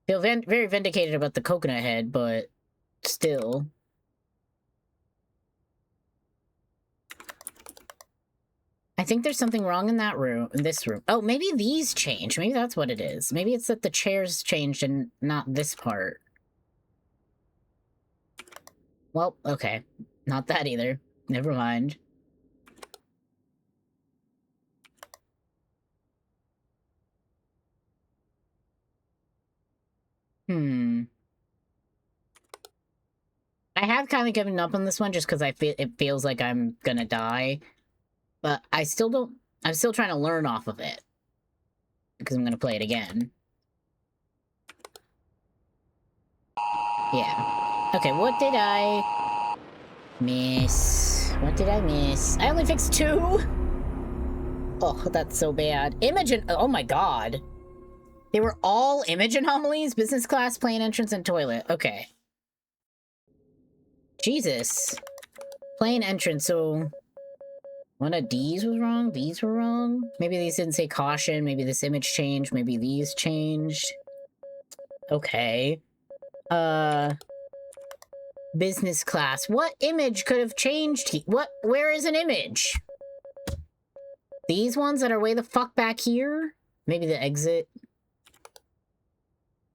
Feel very vindicated about the coconut head, but still. I think there's something wrong in that room, in this room. Oh, maybe these changed. Maybe that's what it is. Maybe it's that the chairs changed and not this part. Well, okay. Not that either. Never mind. I have kind of given up on this one just because it feels like I'm gonna die. But I still don't... I'm still trying to learn off of it. Because I'm gonna play it again. Yeah. Okay, what did I miss? What did I miss? I only fixed 2? Oh, that's so bad. Oh my god. They were all image anomalies? Business class, plane entrance, and toilet. Okay. Jesus. Plane entrance, so... One of these was wrong? These were wrong? Maybe these didn't say caution. Maybe this image changed. Maybe these changed. Okay. Business class. What image could have changed? Where is an image? These ones that are way the fuck back here? Maybe the exit.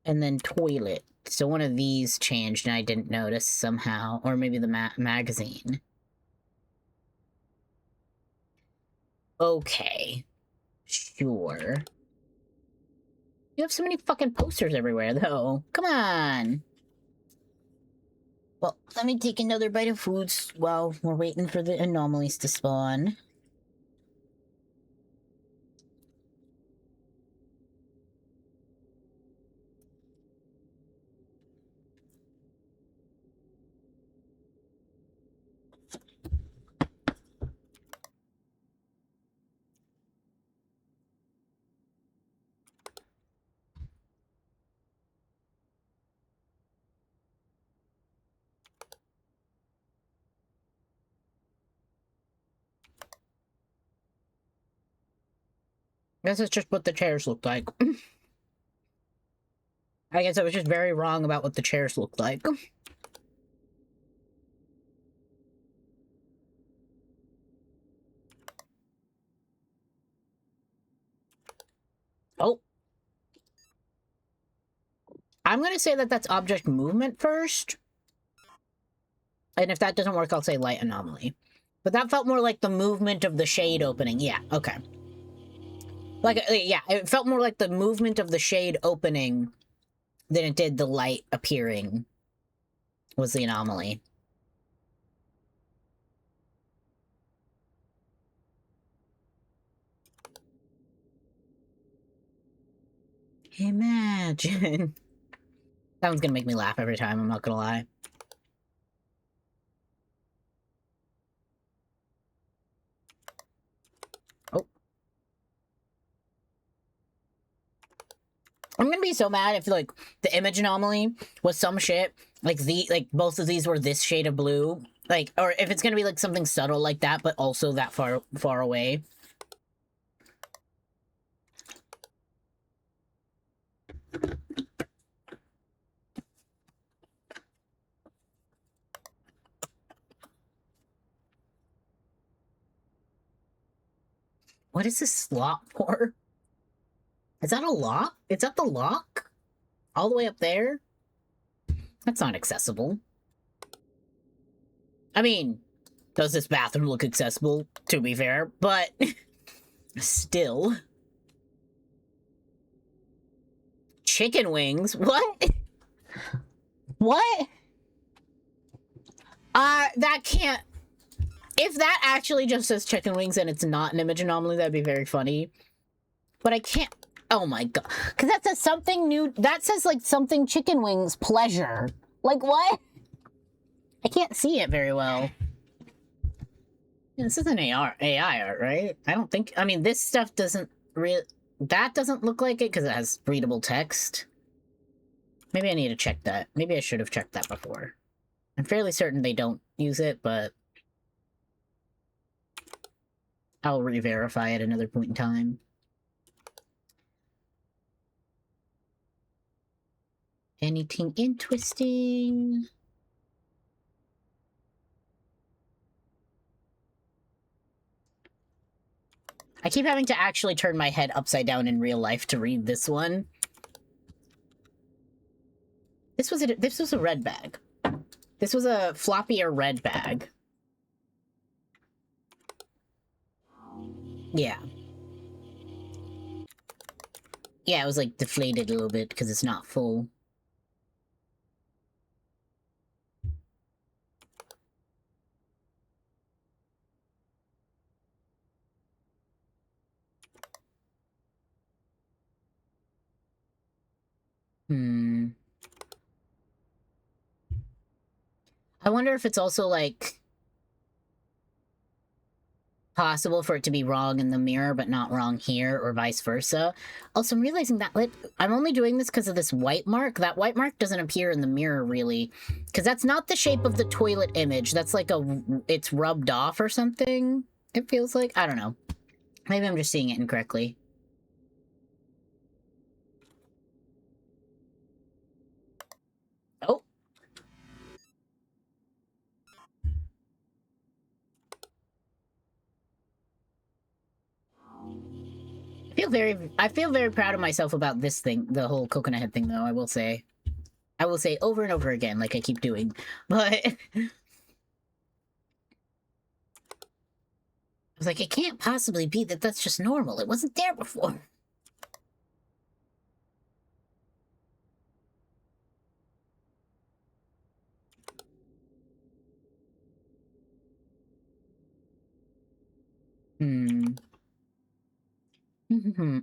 And then toilet. So one of these changed and I didn't notice somehow. Or maybe the magazine. Okay. Sure. You have so many fucking posters everywhere, though. Come on! Well, let me take another bite of foods while we're waiting for the anomalies to spawn. This is just what the chairs looked like. I guess I was just very wrong about what the chairs looked like. Oh. I'm gonna say that that's object movement first. And if that doesn't work, I'll say light anomaly. But that felt more like the movement of the shade opening. Yeah, okay. Like, yeah, it felt more like the movement of the shade opening than it did the light appearing was the anomaly. Imagine. That one's gonna make me laugh every time, I'm not gonna lie. Oh. I'm gonna be so mad if, like, the image anomaly was some shit, like, both of these were this shade of blue. Like, or if it's gonna be, like, something subtle like that, but also that far away. What is this slot for? Is that a lock? Is that the lock? All the way up there? That's not accessible. I mean, does this bathroom look accessible, to be fair? But, still. Chicken wings? What? What? That can't... If that actually just says chicken wings and it's not an image anomaly, that'd be very funny. But I can't... Oh my god. Because that says something new... That says, like, something chicken wings pleasure. Like, what? I can't see it very well. Yeah, this is an AI art, right? I don't think... I mean, this stuff doesn't really... That doesn't look like it because it has readable text. Maybe I need to check that. Maybe I should have checked that before. I'm fairly certain they don't use it, but... I'll re-verify at another point in time. Anything interesting? I keep having to actually turn my head upside down in real life to read this one. This was a red bag. This was a floppier red bag. Yeah. Yeah, it was like deflated a little bit because it's not full. I wonder if it's also, like, possible for it to be wrong in the mirror, but not wrong here, or vice versa. Also, I'm realizing that I'm only doing this because of this white mark. That white mark doesn't appear in the mirror, really. Because that's not the shape of the toilet image. That's like it's rubbed off or something, it feels like. I don't know. Maybe I'm just seeing it incorrectly. Oh. I feel very proud of myself about this thing, the whole coconut head thing, though, I will say. I will say over and over again, like I keep doing. But... I was like, it can't possibly be that that's just normal. It wasn't there before.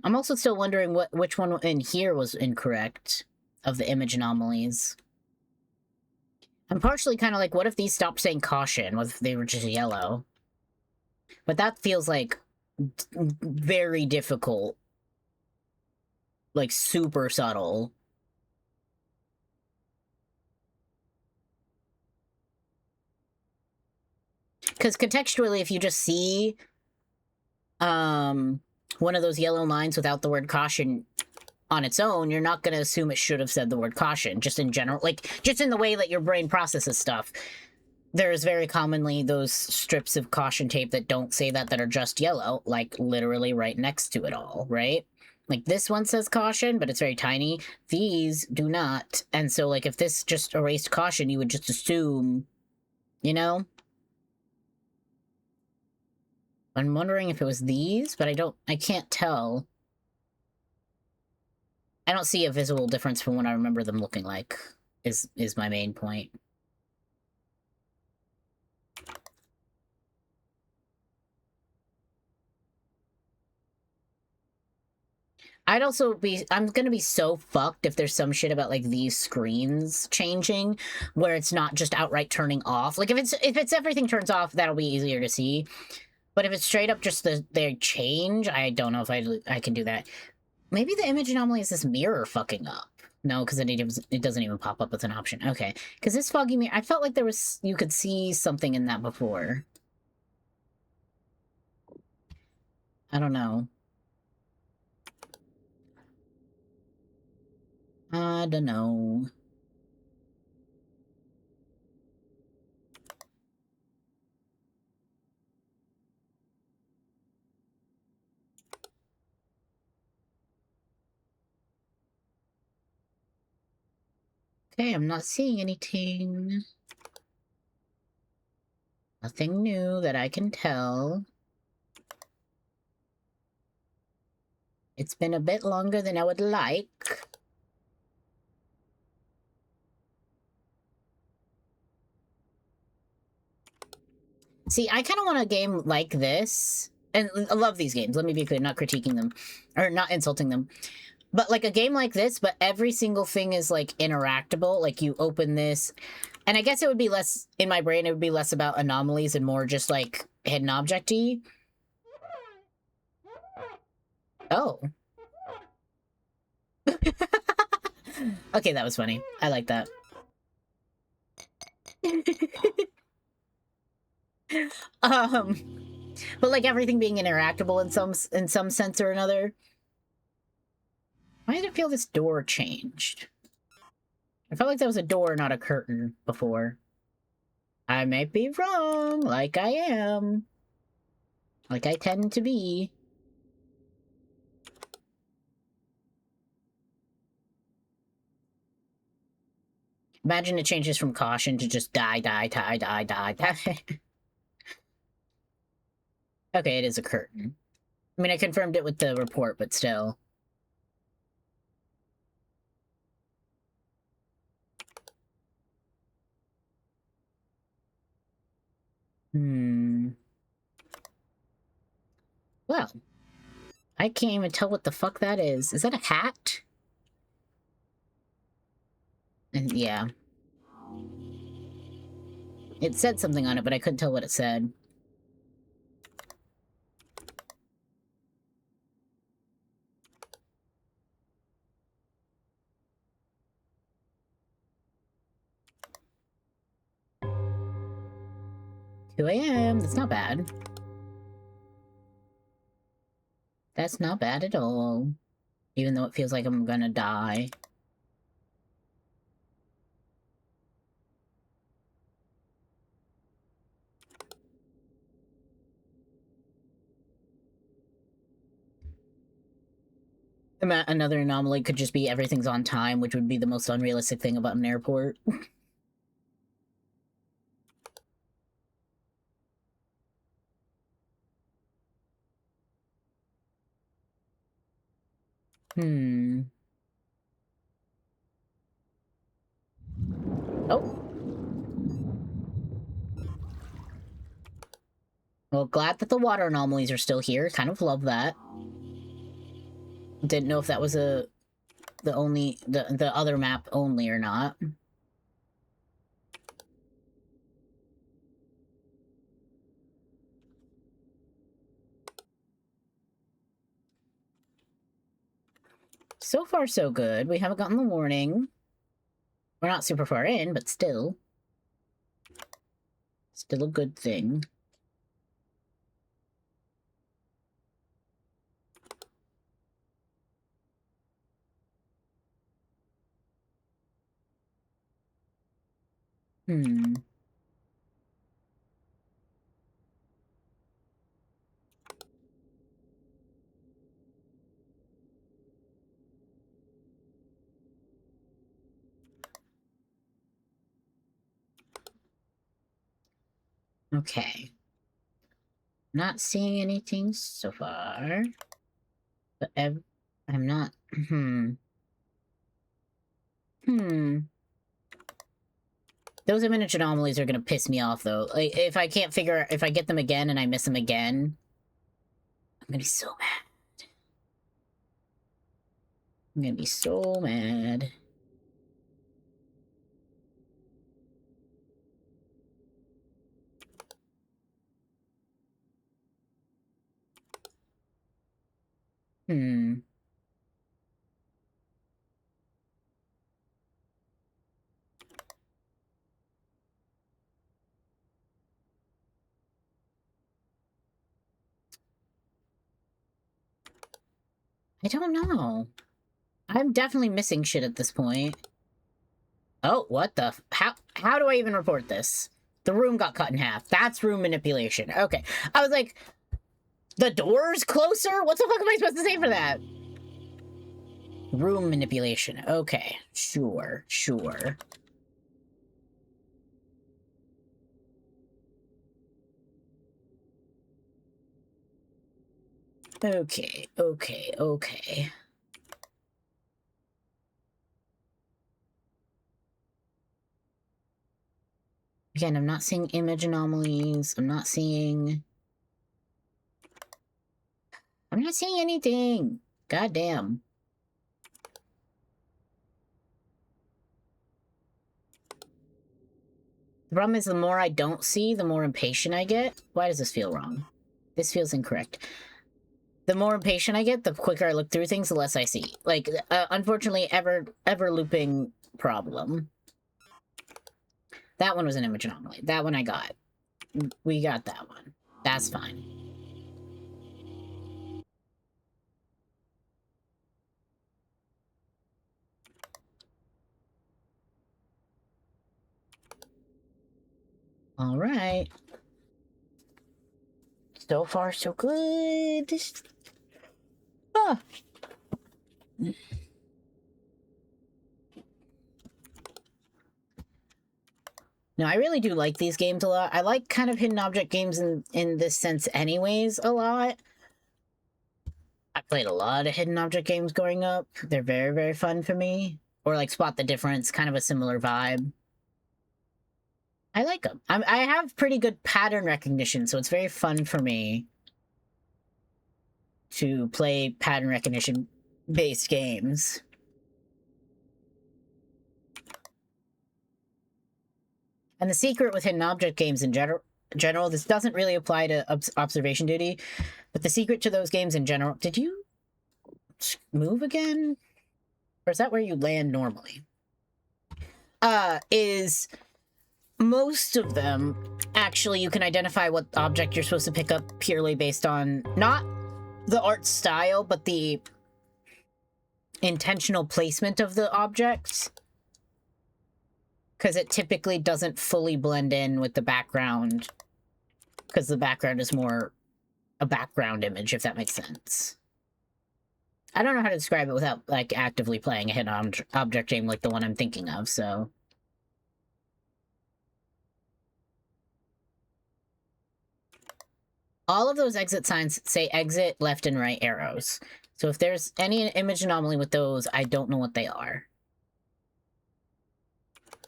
I'm also still wondering which one in here was incorrect of the image anomalies. I'm partially kind of like, what if these stopped saying caution? What if they were just yellow? But that feels like very difficult. Like, super subtle. Because contextually, if you just see, one of those yellow lines without the word caution on its own, you're not going to assume it should have said the word caution, just in general. Like, just in the way that your brain processes stuff. There's very commonly those strips of caution tape that don't say that are just yellow, like literally right next to it all, right? Like this one says caution, but it's very tiny. These do not. And so like if this just erased caution, you would just assume, you know? I'm wondering if it was these, but I can't tell. I don't see a visible difference from what I remember them looking like, is my main point. I'm gonna be so fucked if there's some shit about like these screens changing where it's not just outright turning off. Like if it's everything turns off, that'll be easier to see. But if it's straight up just their change, I don't know if I can do that. Maybe the image anomaly is this mirror fucking up. No, because it doesn't even pop up as an option. Okay, because this foggy mirror, I felt like you could see something in that before. I don't know. I don't know. Okay, I'm not seeing anything. Nothing new that I can tell. It's been a bit longer than I would like. See, I kind of want a game like this. And I love these games, let me be clear, not critiquing them. Or not insulting them. But like a game like this, but every single thing is like interactable. Like you open this, and I guess it would be less, in my brain, it would be less about anomalies and more just like hidden object-y. Oh. Okay, that was funny. I like that. But like everything being interactable in some sense or another. Why did it feel this door changed? I felt like that was a door, not a curtain, before. I might be wrong, like I am. Like I tend to be. Imagine it changes from caution to just die. Okay, it is a curtain. I mean, I confirmed it with the report, but still. Well, I can't even tell what the fuck that is. Is that a hat? And yeah. It said something on it, but I couldn't tell what it said. Two a.m. That's not bad. That's not bad at all. Even though it feels like I'm gonna die. Another anomaly could just be everything's on time, which would be the most unrealistic thing about an airport. Oh. Well, glad that the water anomalies are still here. Kind of love that. Didn't know if that was the other map only or not. So far, so good. We haven't gotten the warning. We're not super far in, but still. Still a good thing. Hmm. Okay. Not seeing anything so far. But I'm not... Hmm. Hmm. Those image anomalies are gonna piss me off, though. Like, if I can't figure... If I get them again and I miss them again, I'm gonna be so mad. I'm gonna be so mad. Hmm. I don't know. I'm definitely missing shit at this point. Oh, what the... How do I even report this? The room got cut in half. That's room manipulation. Okay. I was like, the door's closer? What the fuck am I supposed to say for that? Room manipulation. Okay. Sure. Sure. Okay. Okay. Okay. Again, I'm not seeing image anomalies. I'm not seeing anything. God damn. The problem is the more I don't see, the more impatient I get. Why does this feel wrong? This feels incorrect. The more impatient I get, the quicker I look through things, the less I see. Like, unfortunately, ever looping problem. That one was an image anomaly. That one I got. We got that one. That's fine. All right. So far, so good. Ah. No, I really do like these games a lot. I like kind of hidden object games in this sense anyways a lot. I played a lot of hidden object games growing up. They're very, very fun for me. Or like Spot the Difference, kind of a similar vibe. I like them. I have pretty good pattern recognition, so it's very fun for me to play pattern recognition based games. And the secret with hidden object games in general, this doesn't really apply to observation duty, but the secret to those games in general... Did you move again? Or is that where you land normally? Is most of them, actually, you can identify what object you're supposed to pick up purely based on not the art style, but the intentional placement of the objects. Because it typically doesn't fully blend in with the background, because the background is more a background image, if that makes sense. I don't know how to describe it without, like, actively playing a hidden object game like the one I'm thinking of, so... All of those exit signs say exit, left, and right arrows. So if there's any image anomaly with those, I don't know what they are.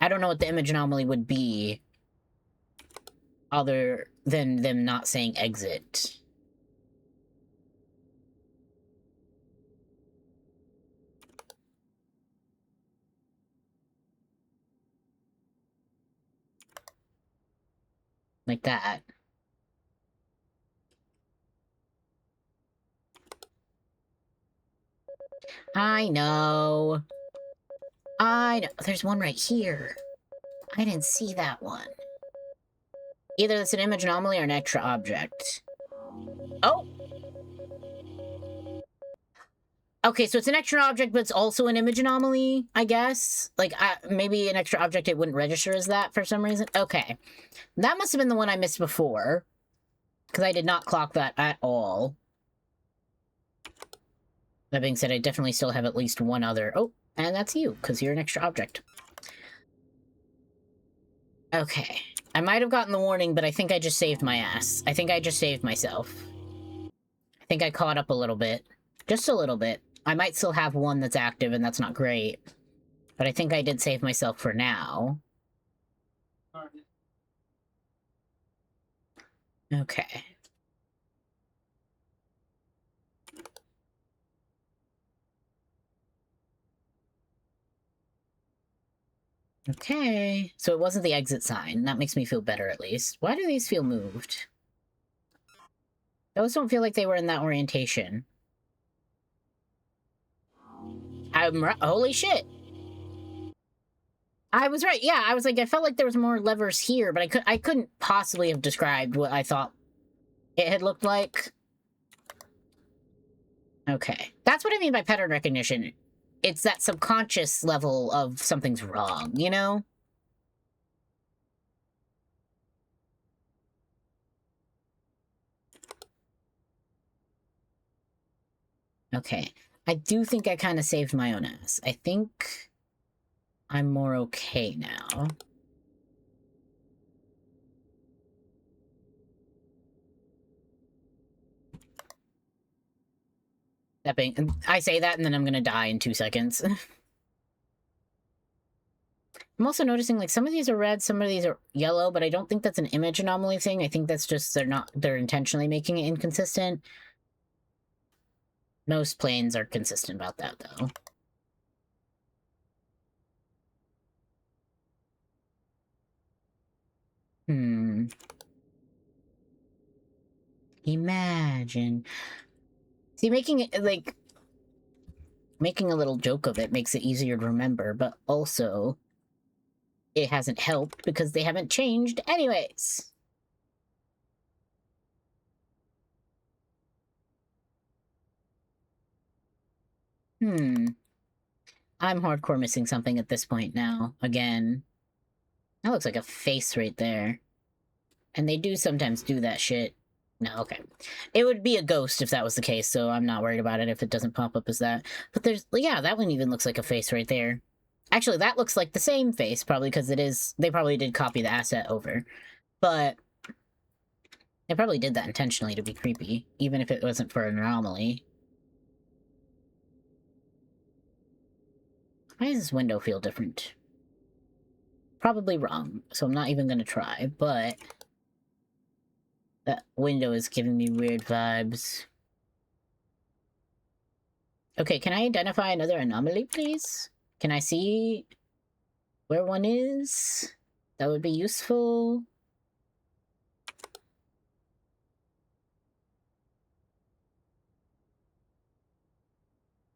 I don't know what the image anomaly would be other than them not saying exit. Like that. I know. There's one right here. I didn't see that one. Either it's an image anomaly or an extra object. Oh! Okay, so it's an extra object, but it's also an image anomaly, I guess. Like, maybe an extra object, it wouldn't register as that for some reason. Okay. That must have been the one I missed before, because I did not clock that at all. That being said, I definitely still have at least one other. Oh, and that's you, because you're an extra object. Okay. I might have gotten the warning, but I think I just saved my ass. I think I just saved myself. I think I caught up a little bit. Just a little bit. I might still have one that's active, and that's not great. But I think I did save myself for now. Okay. Okay. So it wasn't the exit sign. That makes me feel better, at least. Why do these feel moved? Those don't feel like they were in that orientation. Holy shit! I was right. Yeah, I was like, I felt like there was more levers here, but I couldn't possibly have described what I thought it had looked like. Okay. That's what I mean by pattern recognition. It's that subconscious level of something's wrong, you know? Okay. I do think I kind of saved my own ass. I think I'm more okay now. That being, I say that and then I'm gonna die in 2 seconds. I'm also noticing, like, some of these are red, some of these are yellow, but I don't think that's an image anomaly thing. I think that's just they're intentionally making it inconsistent. Most planes are consistent about that, though. Hmm. Imagine. See, making it, like, making a little joke of it makes it easier to remember, but also it hasn't helped because they haven't changed anyways. Hmm. I'm hardcore missing something at this point now. Again. That looks like a face right there. And they do sometimes do that shit. No, okay. It would be a ghost if that was the case, so I'm not worried about it if it doesn't pop up as that. But there's, yeah, that one even looks like a face right there. Actually, that looks like the same face, probably because it is, they probably did copy the asset over. But they probably did that intentionally to be creepy, even if it wasn't for an anomaly. Why does this window feel different? Probably wrong, so I'm not even gonna try, but that window is giving me weird vibes. Okay, can I identify another anomaly, please? Can I see where one is? That would be useful.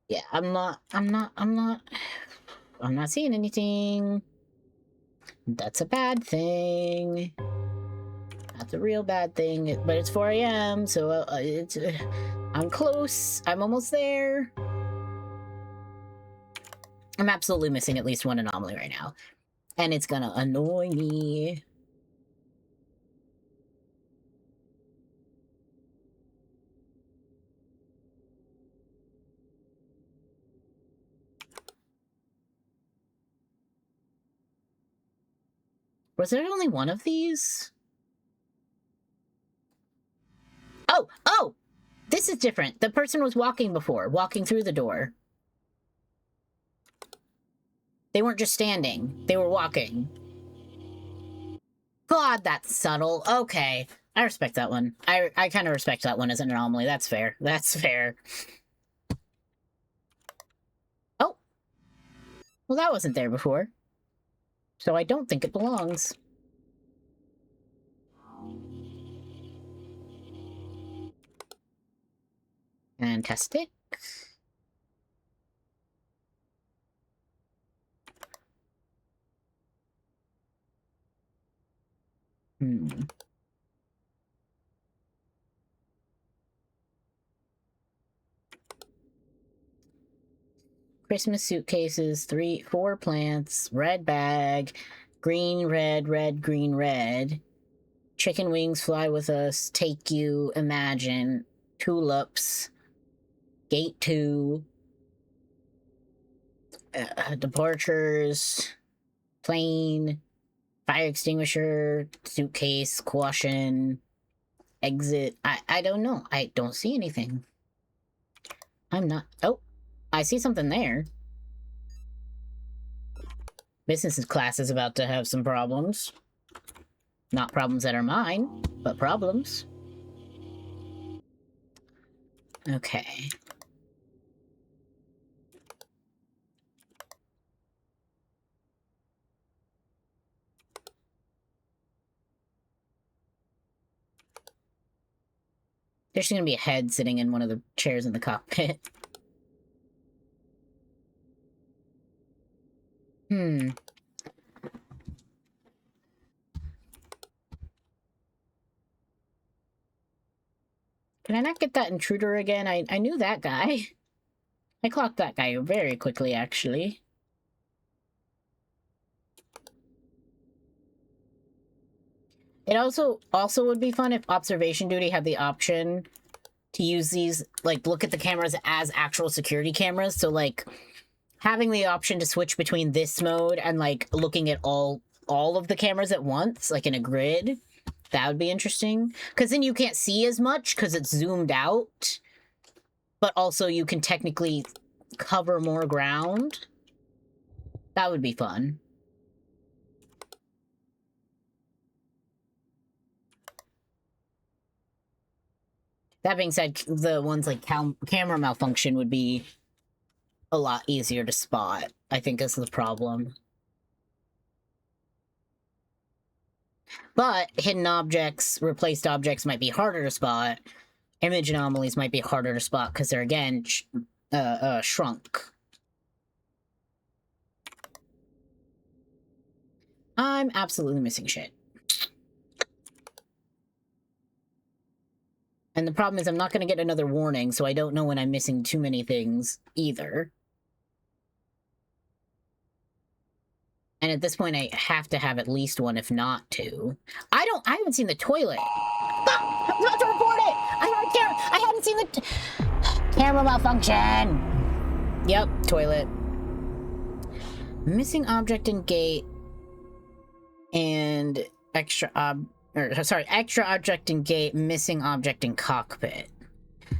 Yeah, I'm not seeing anything. That's a bad thing. That's a real bad thing, but it's 4 a.m., so I'm close. I'm almost there. I'm absolutely missing at least one anomaly right now. And it's gonna annoy me. Was there only one of these? Oh! Oh! This is different. The person was walking before, walking through the door. They weren't just standing. They were walking. God, that's subtle. Okay. I respect that one. I kind of respect that one as an anomaly. That's fair. That's fair. Oh. Well, that wasn't there before. So I don't think it belongs. Fantastic. Hmm. Christmas suitcases, 4 plants, red bag, green, red, red, green, red. Chicken wings, fly with us, take you, imagine, tulips, gate 2, departures, plane, fire extinguisher, suitcase, caution, exit. I don't know. I don't see anything. I'm not... Oh, I see something there. Business class is about to have some problems. Not problems that are mine, but problems. Okay. There's gonna be a head sitting in one of the chairs in the cockpit. Hmm. Can I not get that intruder again? I knew that guy. I clocked that guy very quickly, actually. It also would be fun if observation duty had the option to use these, like, look at the cameras as actual security cameras. So, like, having the option to switch between this mode and, like, looking at all of the cameras at once, like in a grid, that would be interesting. Because then you can't see as much because it's zoomed out, but also you can technically cover more ground. That would be fun. That being said, the ones like camera malfunction would be a lot easier to spot, I think is the problem. But hidden objects, replaced objects might be harder to spot. Image anomalies might be harder to spot because they're, again, shrunk. I'm absolutely missing shit. And the problem is I'm not going to get another warning, so I don't know when I'm missing too many things either. And at this point, I have to have at least one, if not 2. I haven't seen the toilet. Ah, I was about to report it! I hadn't seen the camera malfunction! Yep, toilet. Missing object in gate and extra object in gate, missing object in cockpit.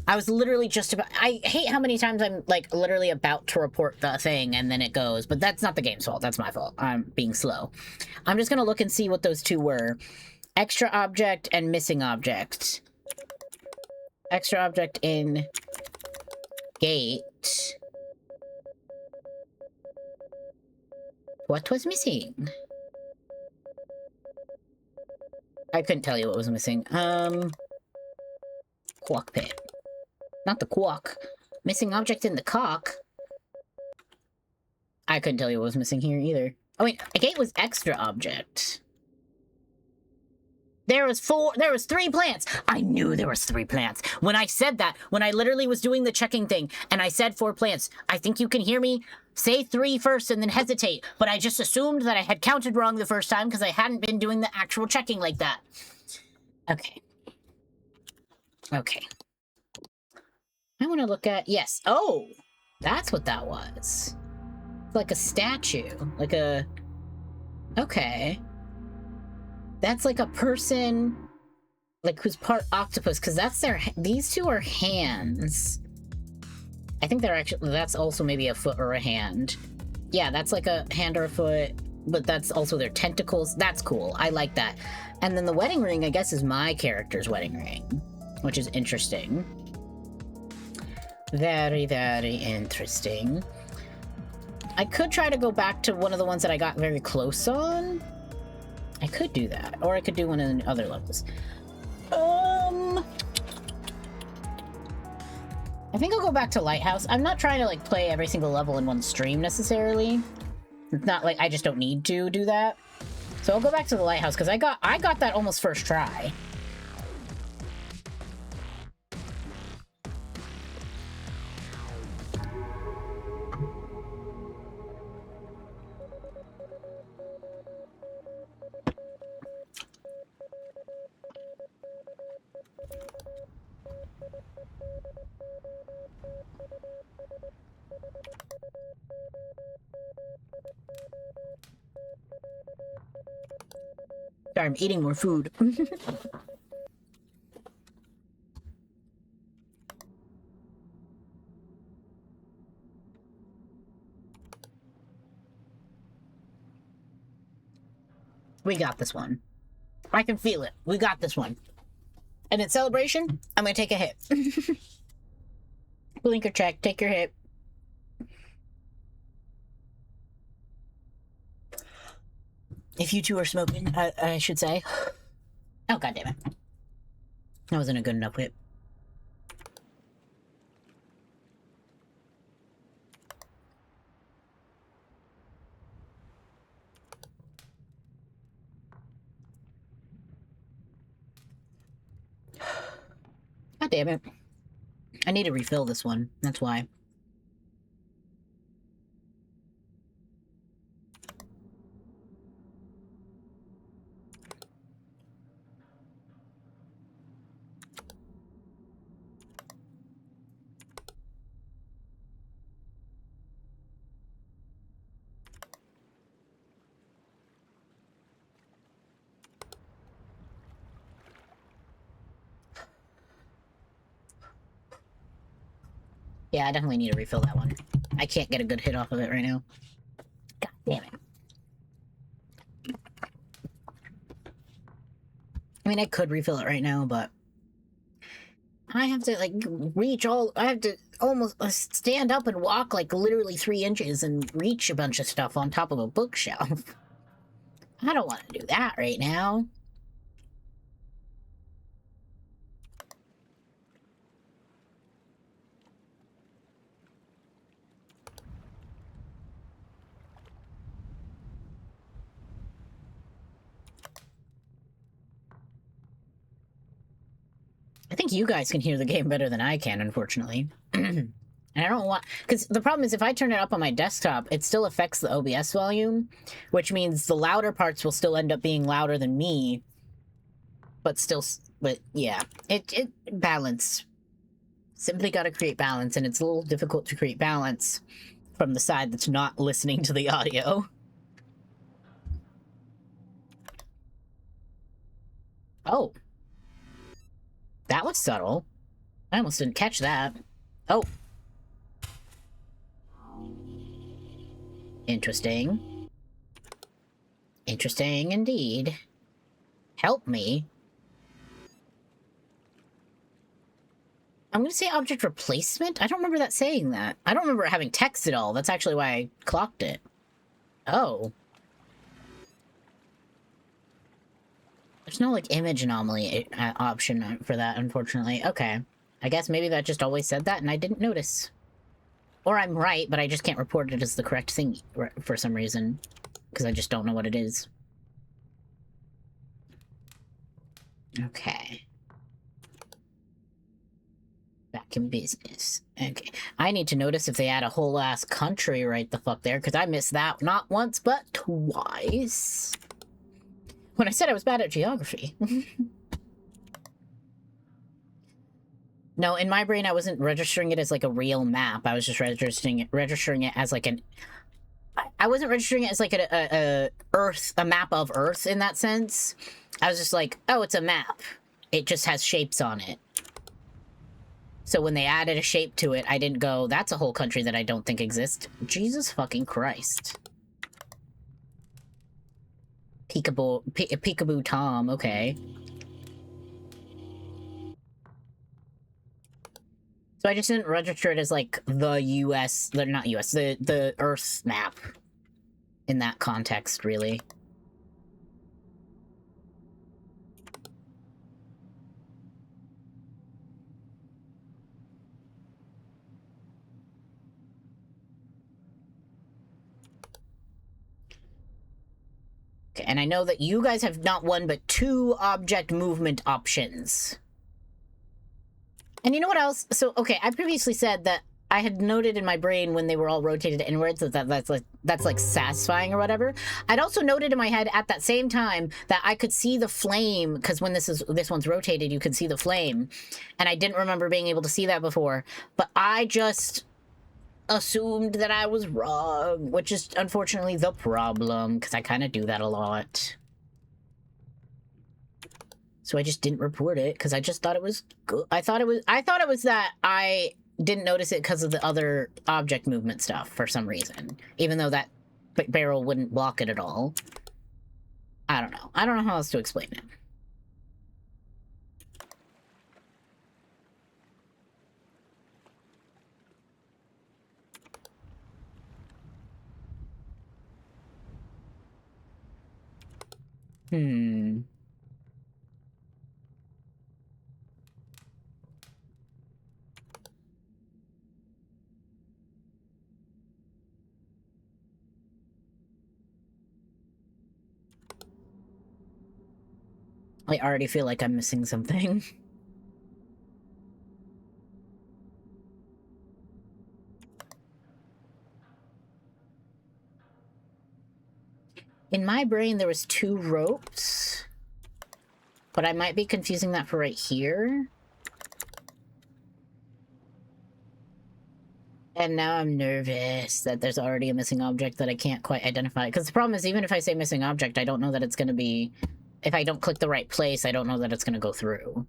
I was literally just about... I hate how many times I'm, like, literally about to report the thing and then it goes, but that's not the game's fault. That's my fault. I'm being slow. I'm just gonna look and see what those 2 were. Extra object and missing object. Extra object in gate. What was missing? I couldn't tell you what was missing. Cockpit. Not the quack. Missing object in the cock. I couldn't tell you what was missing here either. Oh wait, a gate was extra object. There was 3 plants! I knew there was 3 plants. When I said that, when I literally was doing the checking thing, and I said 4 plants, I think you can hear me say 3 first and then hesitate, but I just assumed that I had counted wrong the first time because I hadn't been doing the actual checking like that. Okay. Okay. I want to look at... Yes. Oh! That's what that was. Like a statue. Like a... Okay. That's like a person... Like, who's part octopus, because that's their... These 2 are hands. I think they're actually... That's also maybe a foot or a hand. Yeah, that's like a hand or a foot, but that's also their tentacles. That's cool. I like that. And then the wedding ring, I guess, is my character's wedding ring, which is interesting. Very, very interesting. I could try to go back to one of the ones that I got very close on. I could do that. Or I could do one of the other levels. I think I'll go back to Lighthouse. I'm not trying to, like, play every single level in one stream, necessarily. It's not like I just don't need to do that. So I'll go back to the Lighthouse, because I got that almost first try. Sorry, I'm eating more food. We got this one. I can feel it. We got this one. And in celebration, I'm gonna take a hit. Blinker check, take your hit. If you two are smoking, I should say. Oh, god damn it. That wasn't a good enough hit. God damn it. I need to refill this one. That's why. Yeah, I definitely need to refill that one. I can't get a good hit off of it right now. God damn it. I mean, I could refill it right now, but I have to, like, reach all... I have to almost stand up and walk, like, literally 3 inches and reach a bunch of stuff on top of a bookshelf. I don't want to do that right now. I think you guys can hear the game better than I can, unfortunately. And I don't want... Because the problem is, if I turn it up on my desktop, it still affects the OBS volume, which means the louder parts will still end up being louder than me. But still... But, yeah. It balance. Simply gotta create balance, and it's a little difficult to create balance from the side that's not listening to the audio. Oh. That was subtle. I almost didn't catch that. Oh. Interesting. Interesting indeed. Help me. I'm gonna say object replacement? I don't remember that saying that. I don't remember having text at all. That's actually why I clocked it. Oh. There's no, like, image anomaly option for that, unfortunately. Okay. I guess maybe that just always said that and I didn't notice. Or I'm right, but I just can't report it as the correct thing for some reason. Because I just don't know what it is. Okay. Back in business. Okay. I need to notice if they add a whole ass country right the fuck there, because I missed that not once, but twice. When I said I was bad at geography. No, in my brain I wasn't registering it as like a real map. I was just registering it as like an... I wasn't registering it as like a map of Earth in that sense. I was just like, oh, it's a map. It just has shapes on it. So when they added a shape to it, I didn't go, that's a whole country that I don't think exists. Jesus fucking Christ. Peekaboo Tom, okay. So I just didn't register it as, like, the US... Not US, the Earth map. In that context, really. Okay, and I know that you guys have not one but 2 object movement options. And you know what else? So, okay, I previously said that I had noted in my brain when they were all rotated inwards that's like satisfying or whatever. I'd also noted in my head at that same time that I could see the flame, because when this one's rotated, you can see the flame. And I didn't remember being able to see that before. But I just assumed that I was wrong, which is unfortunately the problem, because I kind of do that a lot. So I just didn't report it because I just thought it was good. I thought it was that I didn't notice it because of the other object movement stuff for some reason. Even though that barrel wouldn't block it at all. I don't know. I don't know how else to explain it. I already feel like I'm missing something. In my brain, there was 2 ropes. But I might be confusing that for right here. And now I'm nervous that there's already a missing object that I can't quite identify. Because the problem is, even if I say missing object, I don't know that it's going to be... If I don't click the right place, I don't know that it's going to go through.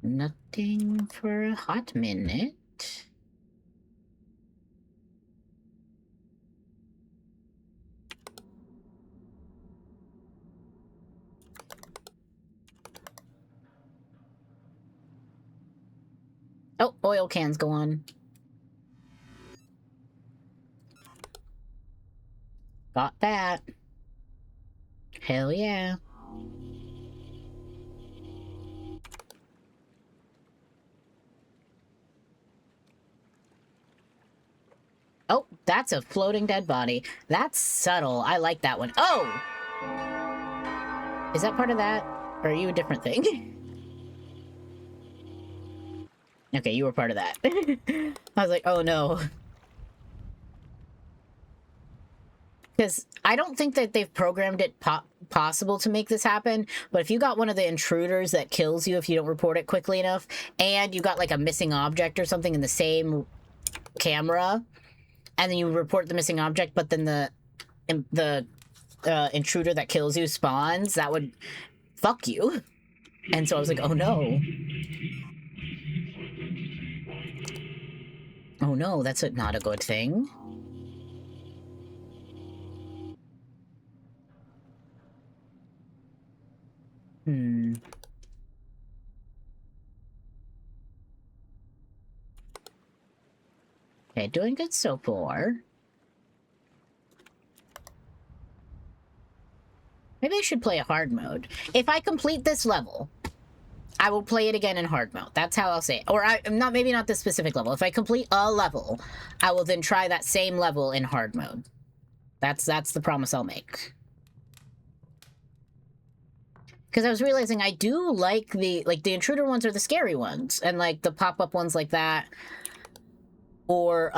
Nothing for a hot minute. Oh, oil cans go on. Got that. Hell yeah. Oh, that's a floating dead body. That's subtle. I like that one. Oh! Is that part of that? Or are you a different thing? Okay, you were part of that. I was like, oh no. Because I don't think that they've programmed it possible to make this happen, but if you got one of the intruders that kills you if you don't report it quickly enough, and you got like a missing object or something in the same camera, and then you report the missing object, but then the intruder that kills you spawns, that would fuck you. And so I was like, oh no. Oh no, that's not a good thing. Okay, doing good so far. Maybe I should play a hard mode. If I complete this level, I will play it again in hard mode. That's how I'll say it. Or maybe not this specific level. If I complete a level, I will then try that same level in hard mode. That's the promise I'll make. Because I was realizing I do like the intruder ones are the scary ones. And like the pop-up ones like that. Or,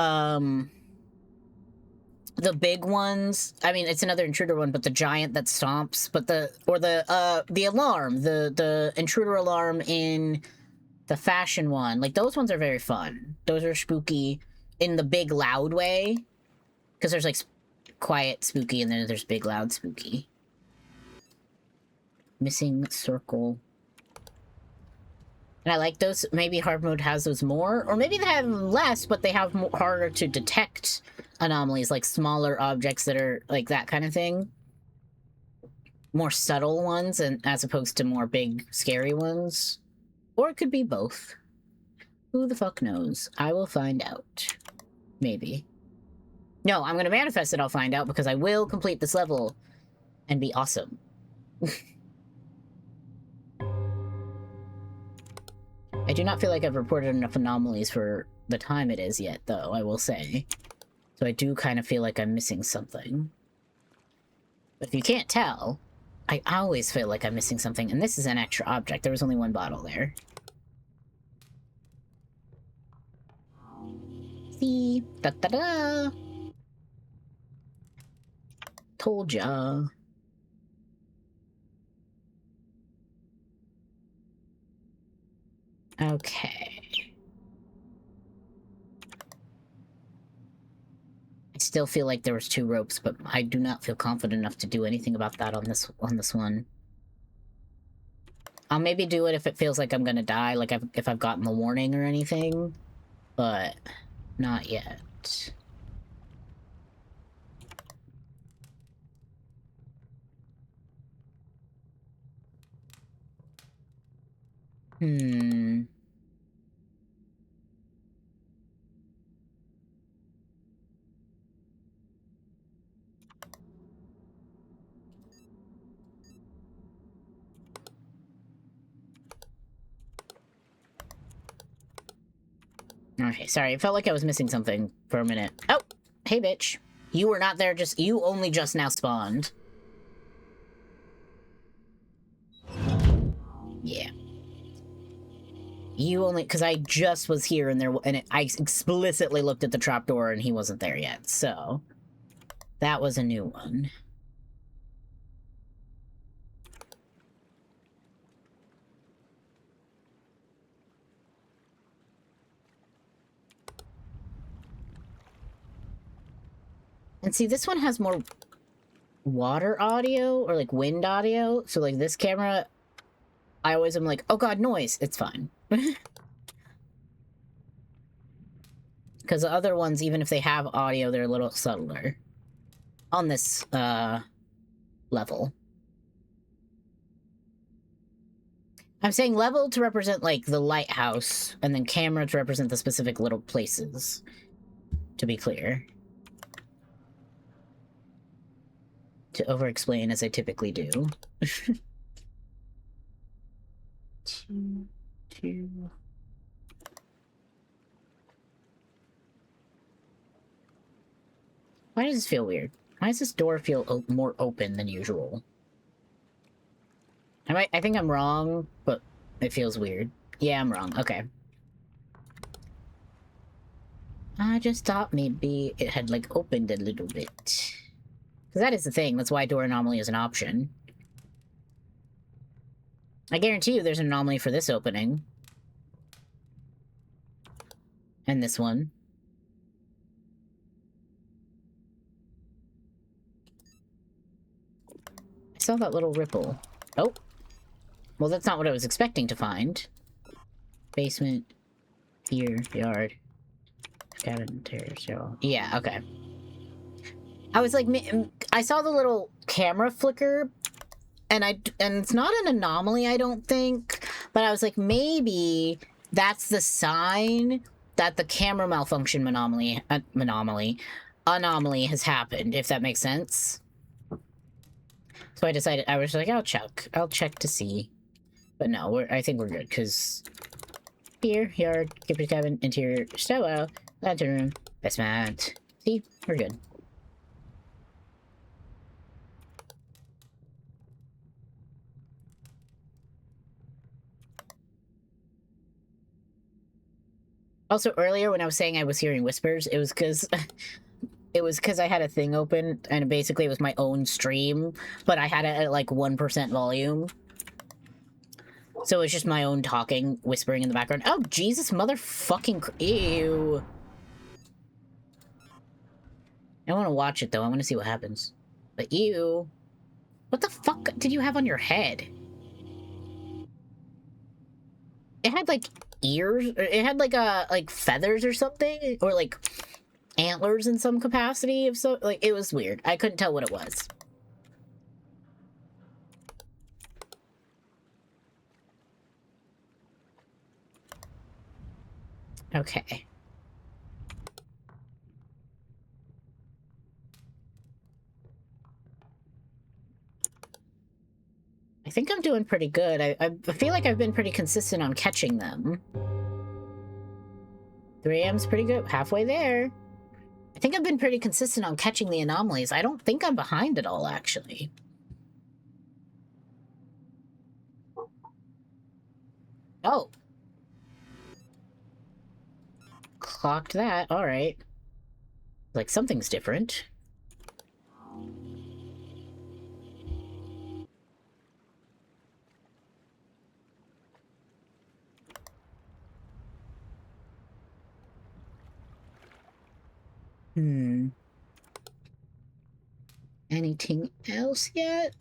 the big ones. I mean, it's another intruder one, but the giant that stomps. But the alarm. The intruder alarm in the fashion one. Like, those ones are very fun. Those are spooky in the big, loud way. Because there's, like, quiet spooky, and then there's big, loud spooky. Missing circle. And I like those. Maybe hard mode has those more. Or maybe they have less, but they have harder to detect anomalies, like smaller objects that are like that kind of thing. More subtle ones, and as opposed to more big, scary ones. Or it could be both. Who the fuck knows? I will find out. Maybe. No, I'm gonna manifest it I'll find out, because I will complete this level and be awesome. I do not feel like I've reported enough anomalies for the time it is yet, though, I will say. So I do kind of feel like I'm missing something. But if you can't tell, I always feel like I'm missing something, and this is an extra object. There was only one bottle there. See? Da-da-da! Told ya. Okay. I still feel like there was 2 ropes, but I do not feel confident enough to do anything about that on this one. I'll maybe do it if it feels like I'm gonna die, like if I've gotten the warning or anything, but not yet. Hmm. Okay, sorry. It felt like I was missing something for a minute. Oh! Hey, bitch. You were not there you only just now spawned. Yeah. You only, because I just was here and I explicitly looked at the trapdoor and he wasn't there yet, so. That was a new one. And see, this one has more water audio or like wind audio. So like this camera, I always am like, oh god, noise. It's fine. Because the other ones, even if they have audio, they're a little subtler. On this level. I'm saying level to represent like the lighthouse, and then camera to represent the specific little places. To be clear. To over-explain as I typically do. Two. Why does this feel weird? Why does this door feel more open than usual? I think I'm wrong, but it feels weird. Yeah, I'm wrong. Okay. I just thought maybe it had, like, opened a little bit. Because that is the thing. That's why door anomaly is an option. I guarantee you there's an anomaly for this opening. And this one. I saw that little ripple. Oh. Well, that's not what I was expecting to find. Basement. Here. Yard. Cabin. Terrace. Yeah, okay. I was like, I saw the little camera flicker, and it's not an anomaly, I don't think, but I was like, maybe that's the sign that the camera malfunction anomaly has happened, if that makes sense. So I decided, I was like, I'll check to see. But no, I think we're good, because here, yard, kitchen cabin, interior, stairwell, lantern room, basement. See, we're good. Also, earlier when I was saying I was hearing whispers, it was because I had a thing open, and basically it was my own stream, but I had it at like 1% volume. So it's just my own talking, whispering in the background. Oh, Jesus motherfucking... Ew. I want to watch it, though. I want to see what happens. But ew. What the fuck did you have on your head? It had, like, ears? It had, like, feathers or something? Or, like, antlers in some capacity? Like, it was weird. I couldn't tell what it was. Okay. I think I'm doing pretty good. I feel like I've been pretty consistent on catching them. 3 AM's pretty good. Halfway there. I think I've been pretty consistent on catching the anomalies. I don't think I'm behind at all, actually. Oh. clocked that. Alright. Like, something's different. Anything else yet?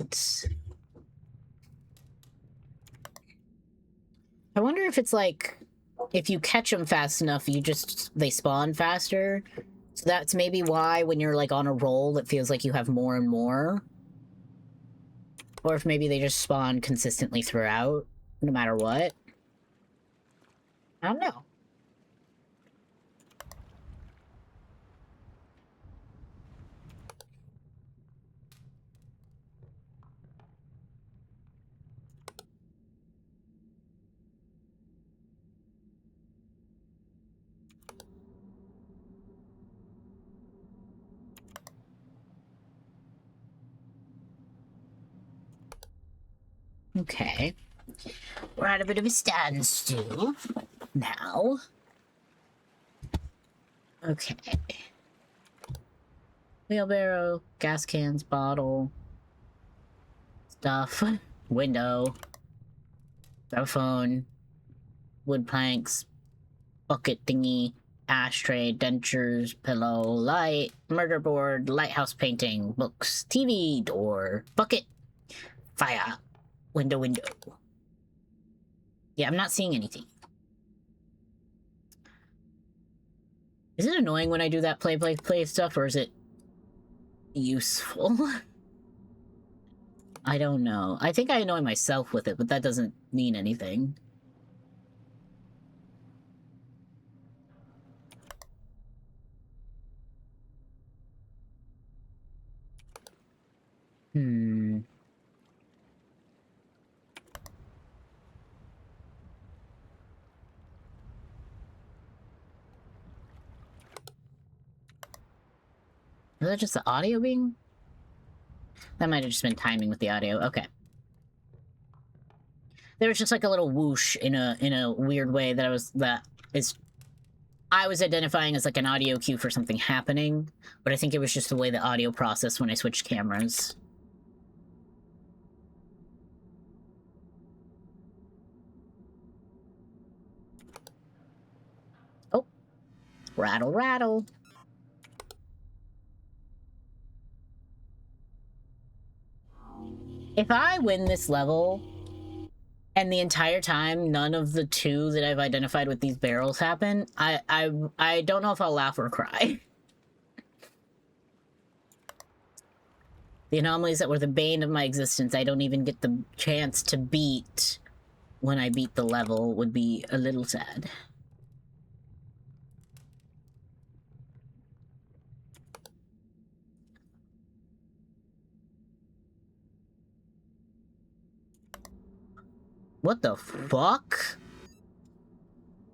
I wonder if it's like, if you catch them fast enough, they spawn faster. So that's maybe why when you're like on a roll, it feels like you have more and more. Or if maybe they just spawn consistently throughout, no matter what. I don't know. Okay. We're at a bit of a standstill now. Okay. Wheelbarrow, gas cans, bottle, stuff, window, phone, wood planks, bucket thingy, ashtray, dentures, pillow, light, murder board, lighthouse painting, books, TV, door, bucket, fire, window. Yeah, I'm not seeing anything. Is it annoying when I do that play stuff, or is it useful? I don't know. I think I annoy myself with it, but that doesn't mean anything. Is that just the audio being? That might have just been timing with the audio. Okay. There was just like a little whoosh in a weird way that I was identifying as like an audio cue for something happening, but I think it was just the way the audio processed when I switched cameras. Oh. Rattle, rattle. If I win this level, and the entire time none of the two that I've identified with these barrels happen, I don't know if I'll laugh or cry. The anomalies that were the bane of my existence, I don't even get the chance to beat when I beat the level, would be a little sad. What the fuck?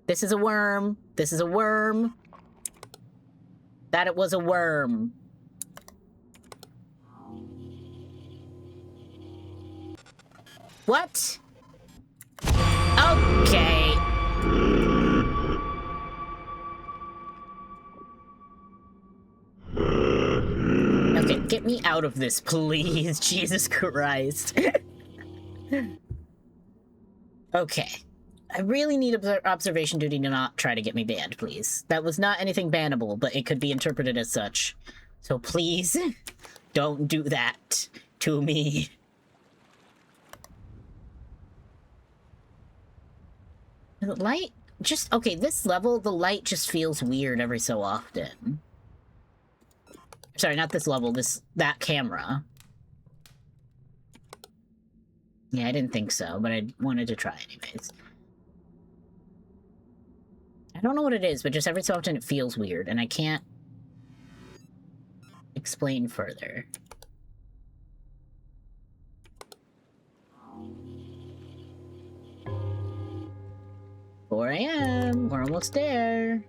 This is a worm. This is a worm. That it was a worm. What? Okay. Okay, get me out of this, please. Jesus Christ. Okay. I really need observation duty to not try to get me banned, please. That was not anything bannable, but it could be interpreted as such. So please, don't do that to me. The light just... Okay, this level, the light just feels weird every so often. Sorry, not this level, that camera. Yeah, I didn't think so, but I wanted to try anyways. I don't know what it is, but just every so often it feels weird, and I can't explain further. Four a.m. We're almost there.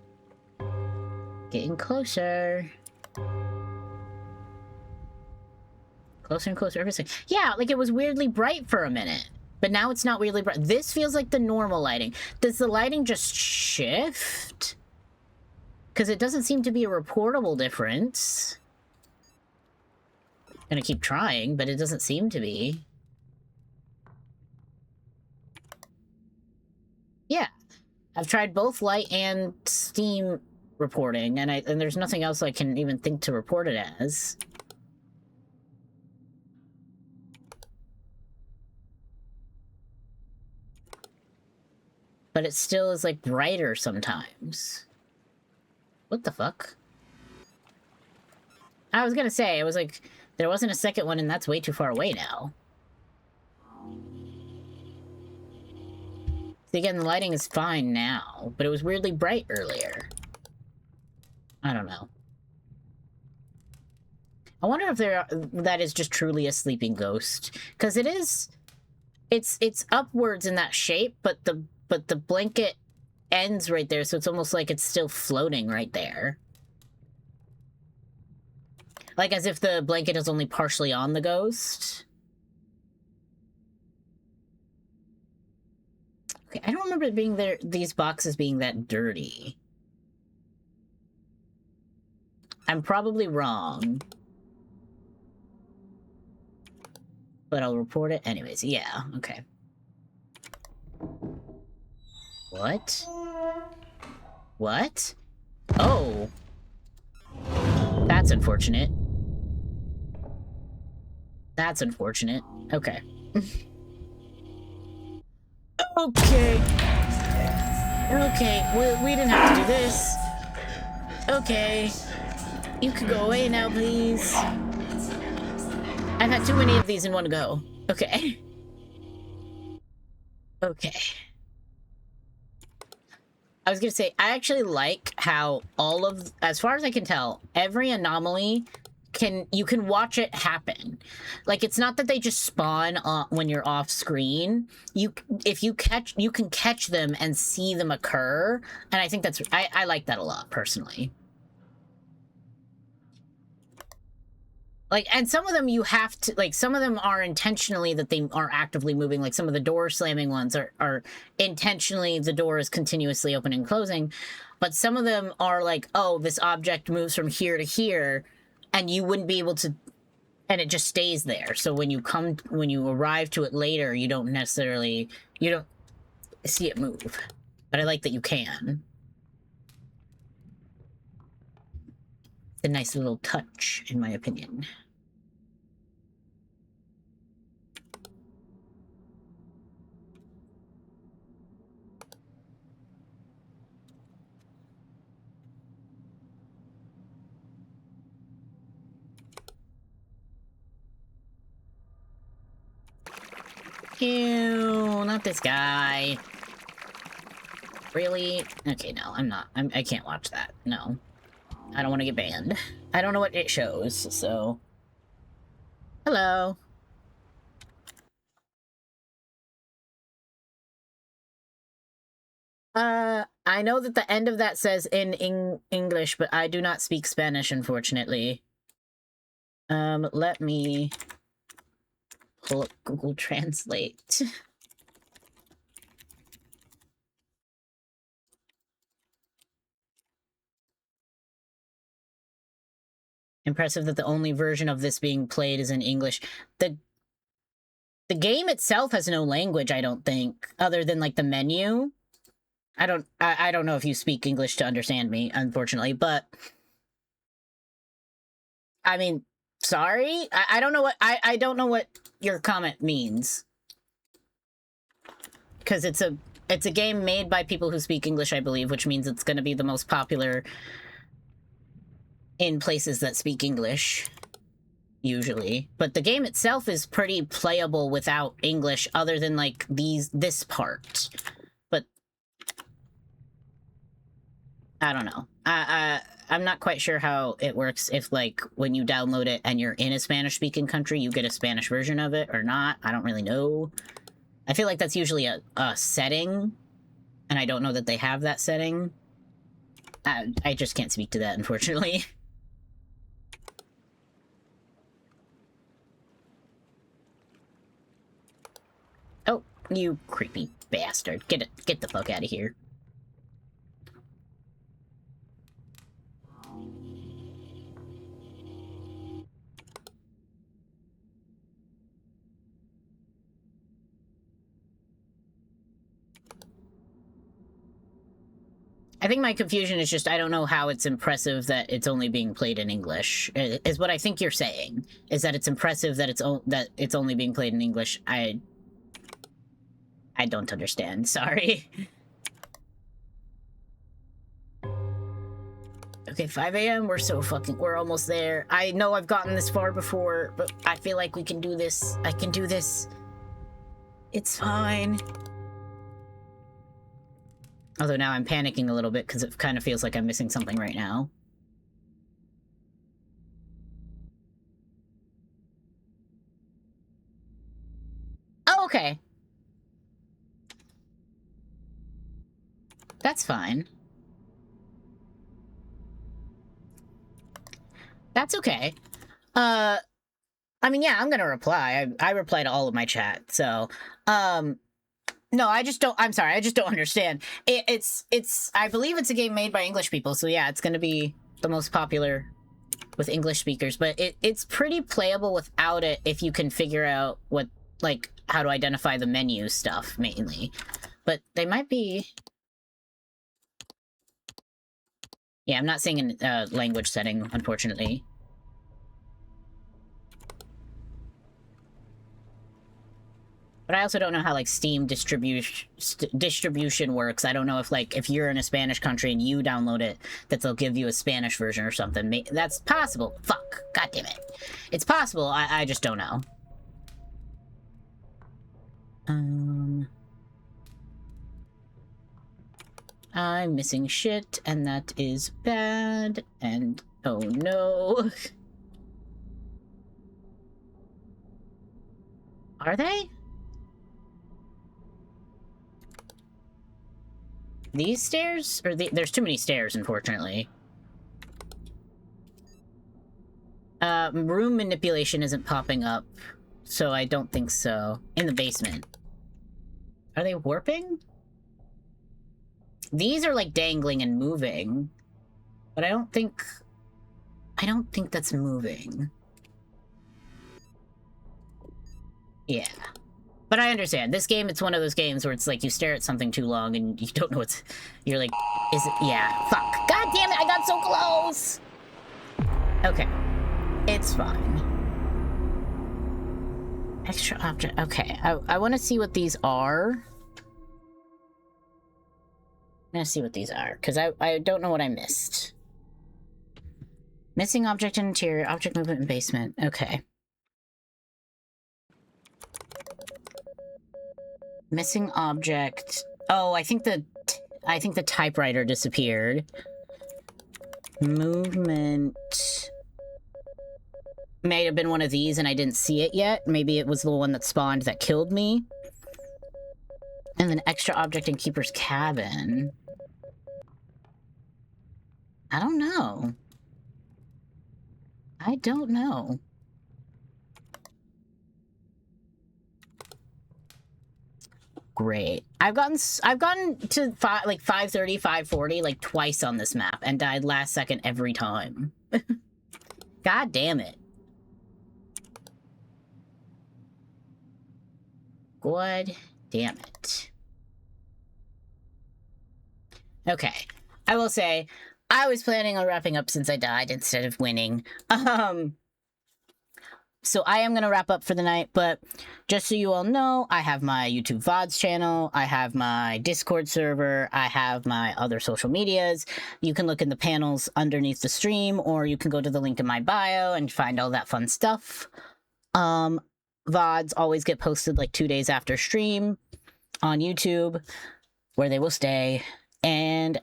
Getting closer. Closer and closer every second. Yeah, like it was weirdly bright for a minute. But now it's not weirdly bright. This feels like the normal lighting. Does the lighting just shift? Because it doesn't seem to be a reportable difference. Gonna keep trying, but it doesn't seem to be. Yeah. I've tried both light and Steam reporting, and there's nothing else I can even think to report it as. But it still is, like, brighter sometimes. What the fuck? I was gonna say, it was like, there wasn't a second one, and that's way too far away now. See, again, the lighting is fine now, but it was weirdly bright earlier. I don't know. I wonder if that is just truly a sleeping ghost. Because it is... It's upwards in that shape, but the blanket ends right there, so it's almost like it's still floating right there. Like as if the blanket is only partially on the ghost. Okay, I don't remember it being there, these boxes being that dirty. I'm probably wrong. But I'll report it anyways. Yeah, okay. What? What? Oh. That's unfortunate. That's unfortunate. Okay. Okay. Okay, we didn't have to do this. Okay. You can go away now, please. I've had too many of these in one go. Okay. Okay. I was gonna say, I actually like how all of, as far as I can tell, every anomaly you can watch it happen. Like, it's not that they just spawn when you're off screen. You can catch them and see them occur, and I think I like that a lot, personally. Like, and some of them you have to, like, some of them are intentionally that they are actively moving. Like, some of the door slamming ones are intentionally the door is continuously opening and closing. But some of them are like, oh, this object moves from here to here, and you wouldn't be able to, and it just stays there. So when you arrive to it later, you don't see it move. But I like that you can. It's a nice little touch, in my opinion. Ew, not this guy. Really? Okay, no, I'm not. I can't watch that. No. I don't want to get banned. I don't know what it shows, so... Hello. I know that the end of that says in English, but I do not speak Spanish, unfortunately. Let me pull up Google Translate. Impressive that the only version of this being played is in English. The game itself has no language, I don't think, other than, like, the menu. I don't know if you speak English to understand me, unfortunately, but... I mean, sorry? I don't know what... I don't know what your comment means. Because it's a game made by people who speak English, I believe, which means it's going to be the most popular in places that speak English, usually. But the game itself is pretty playable without English, other than, like, this part. But I don't know. I'm not quite sure how it works if, like, when you download it and you're in a Spanish-speaking country, you get a Spanish version of it or not. I don't really know. I feel like that's usually a setting, and I don't know that they have that setting. I just can't speak to that, unfortunately. Oh, you creepy bastard. Get the fuck out of here. I think my confusion is just I don't know how it's impressive that it's only being played in English. Is what I think you're saying. Is that it's impressive that it's only being played in English. I don't understand. Sorry. Okay, 5 a.m. We're almost there. I know I've gotten this far before, but I feel like we can do this. I can do this. It's fine. Although now I'm panicking a little bit because it kind of feels like I'm missing something right now. Oh, okay. That's fine. That's okay. I mean, yeah, I'm gonna reply. I reply to all of my chat, so, no, I just don't, I'm sorry, I just don't understand. I believe it's a game made by English people, so yeah, it's gonna be the most popular with English speakers, but it's pretty playable without it if you can figure out what, like, how to identify the menu stuff, mainly. But they might be... Yeah, I'm not seeing a language setting, unfortunately. But I also don't know how, like, Steam distribution works. I don't know if, like, if you're in a Spanish country and you download it, that they'll give you a Spanish version or something. That's possible. Fuck. God damn it. It's possible. I just don't know. I'm missing shit, and that is bad, and oh no. Are they? These stairs? Or there's too many stairs, unfortunately. Room manipulation isn't popping up, so I don't think so. In the basement. Are they warping? These are, like, dangling and moving. But I don't think that's moving. Yeah. But I understand. This game, it's one of those games where it's like you stare at something too long and you don't know what's... You're like, is it... Yeah, fuck. God damn it, I got so close! Okay. It's fine. Extra object... Okay, I want to see what these are. I'm gonna see what these are, because I don't know what I missed. Missing object in interior, object movement in basement. Okay. Missing object. Oh, I think the typewriter disappeared. Movement may have been one of these and I didn't see it yet. Maybe it was the one that spawned that killed me. And then extra object in keeper's cabin. I don't know. I don't know. Great. I've gotten to 5:30, 5:40 like twice on this map and died last second every time. God damn it. God damn it. Okay. I will say, I was planning on wrapping up since I died instead of winning. So I am going to wrap up for the night, but just so you all know, I have my YouTube VODs channel, I have my Discord server, I have my other social medias. You can look in the panels underneath the stream, or you can go to the link in my bio and find all that fun stuff. VODs always get posted like 2 days after stream on YouTube, where they will stay. And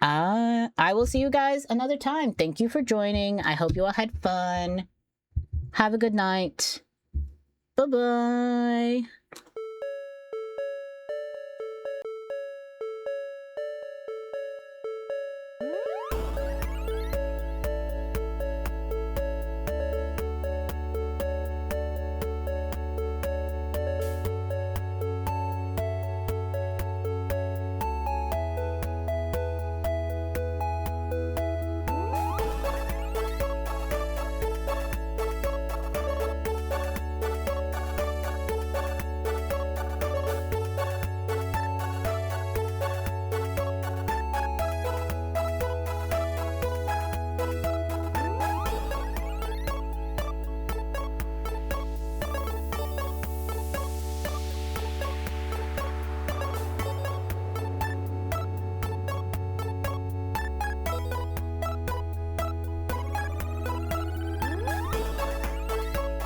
I will see you guys another time. Thank you for joining. I hope you all had fun. Have a good night. Bye-bye.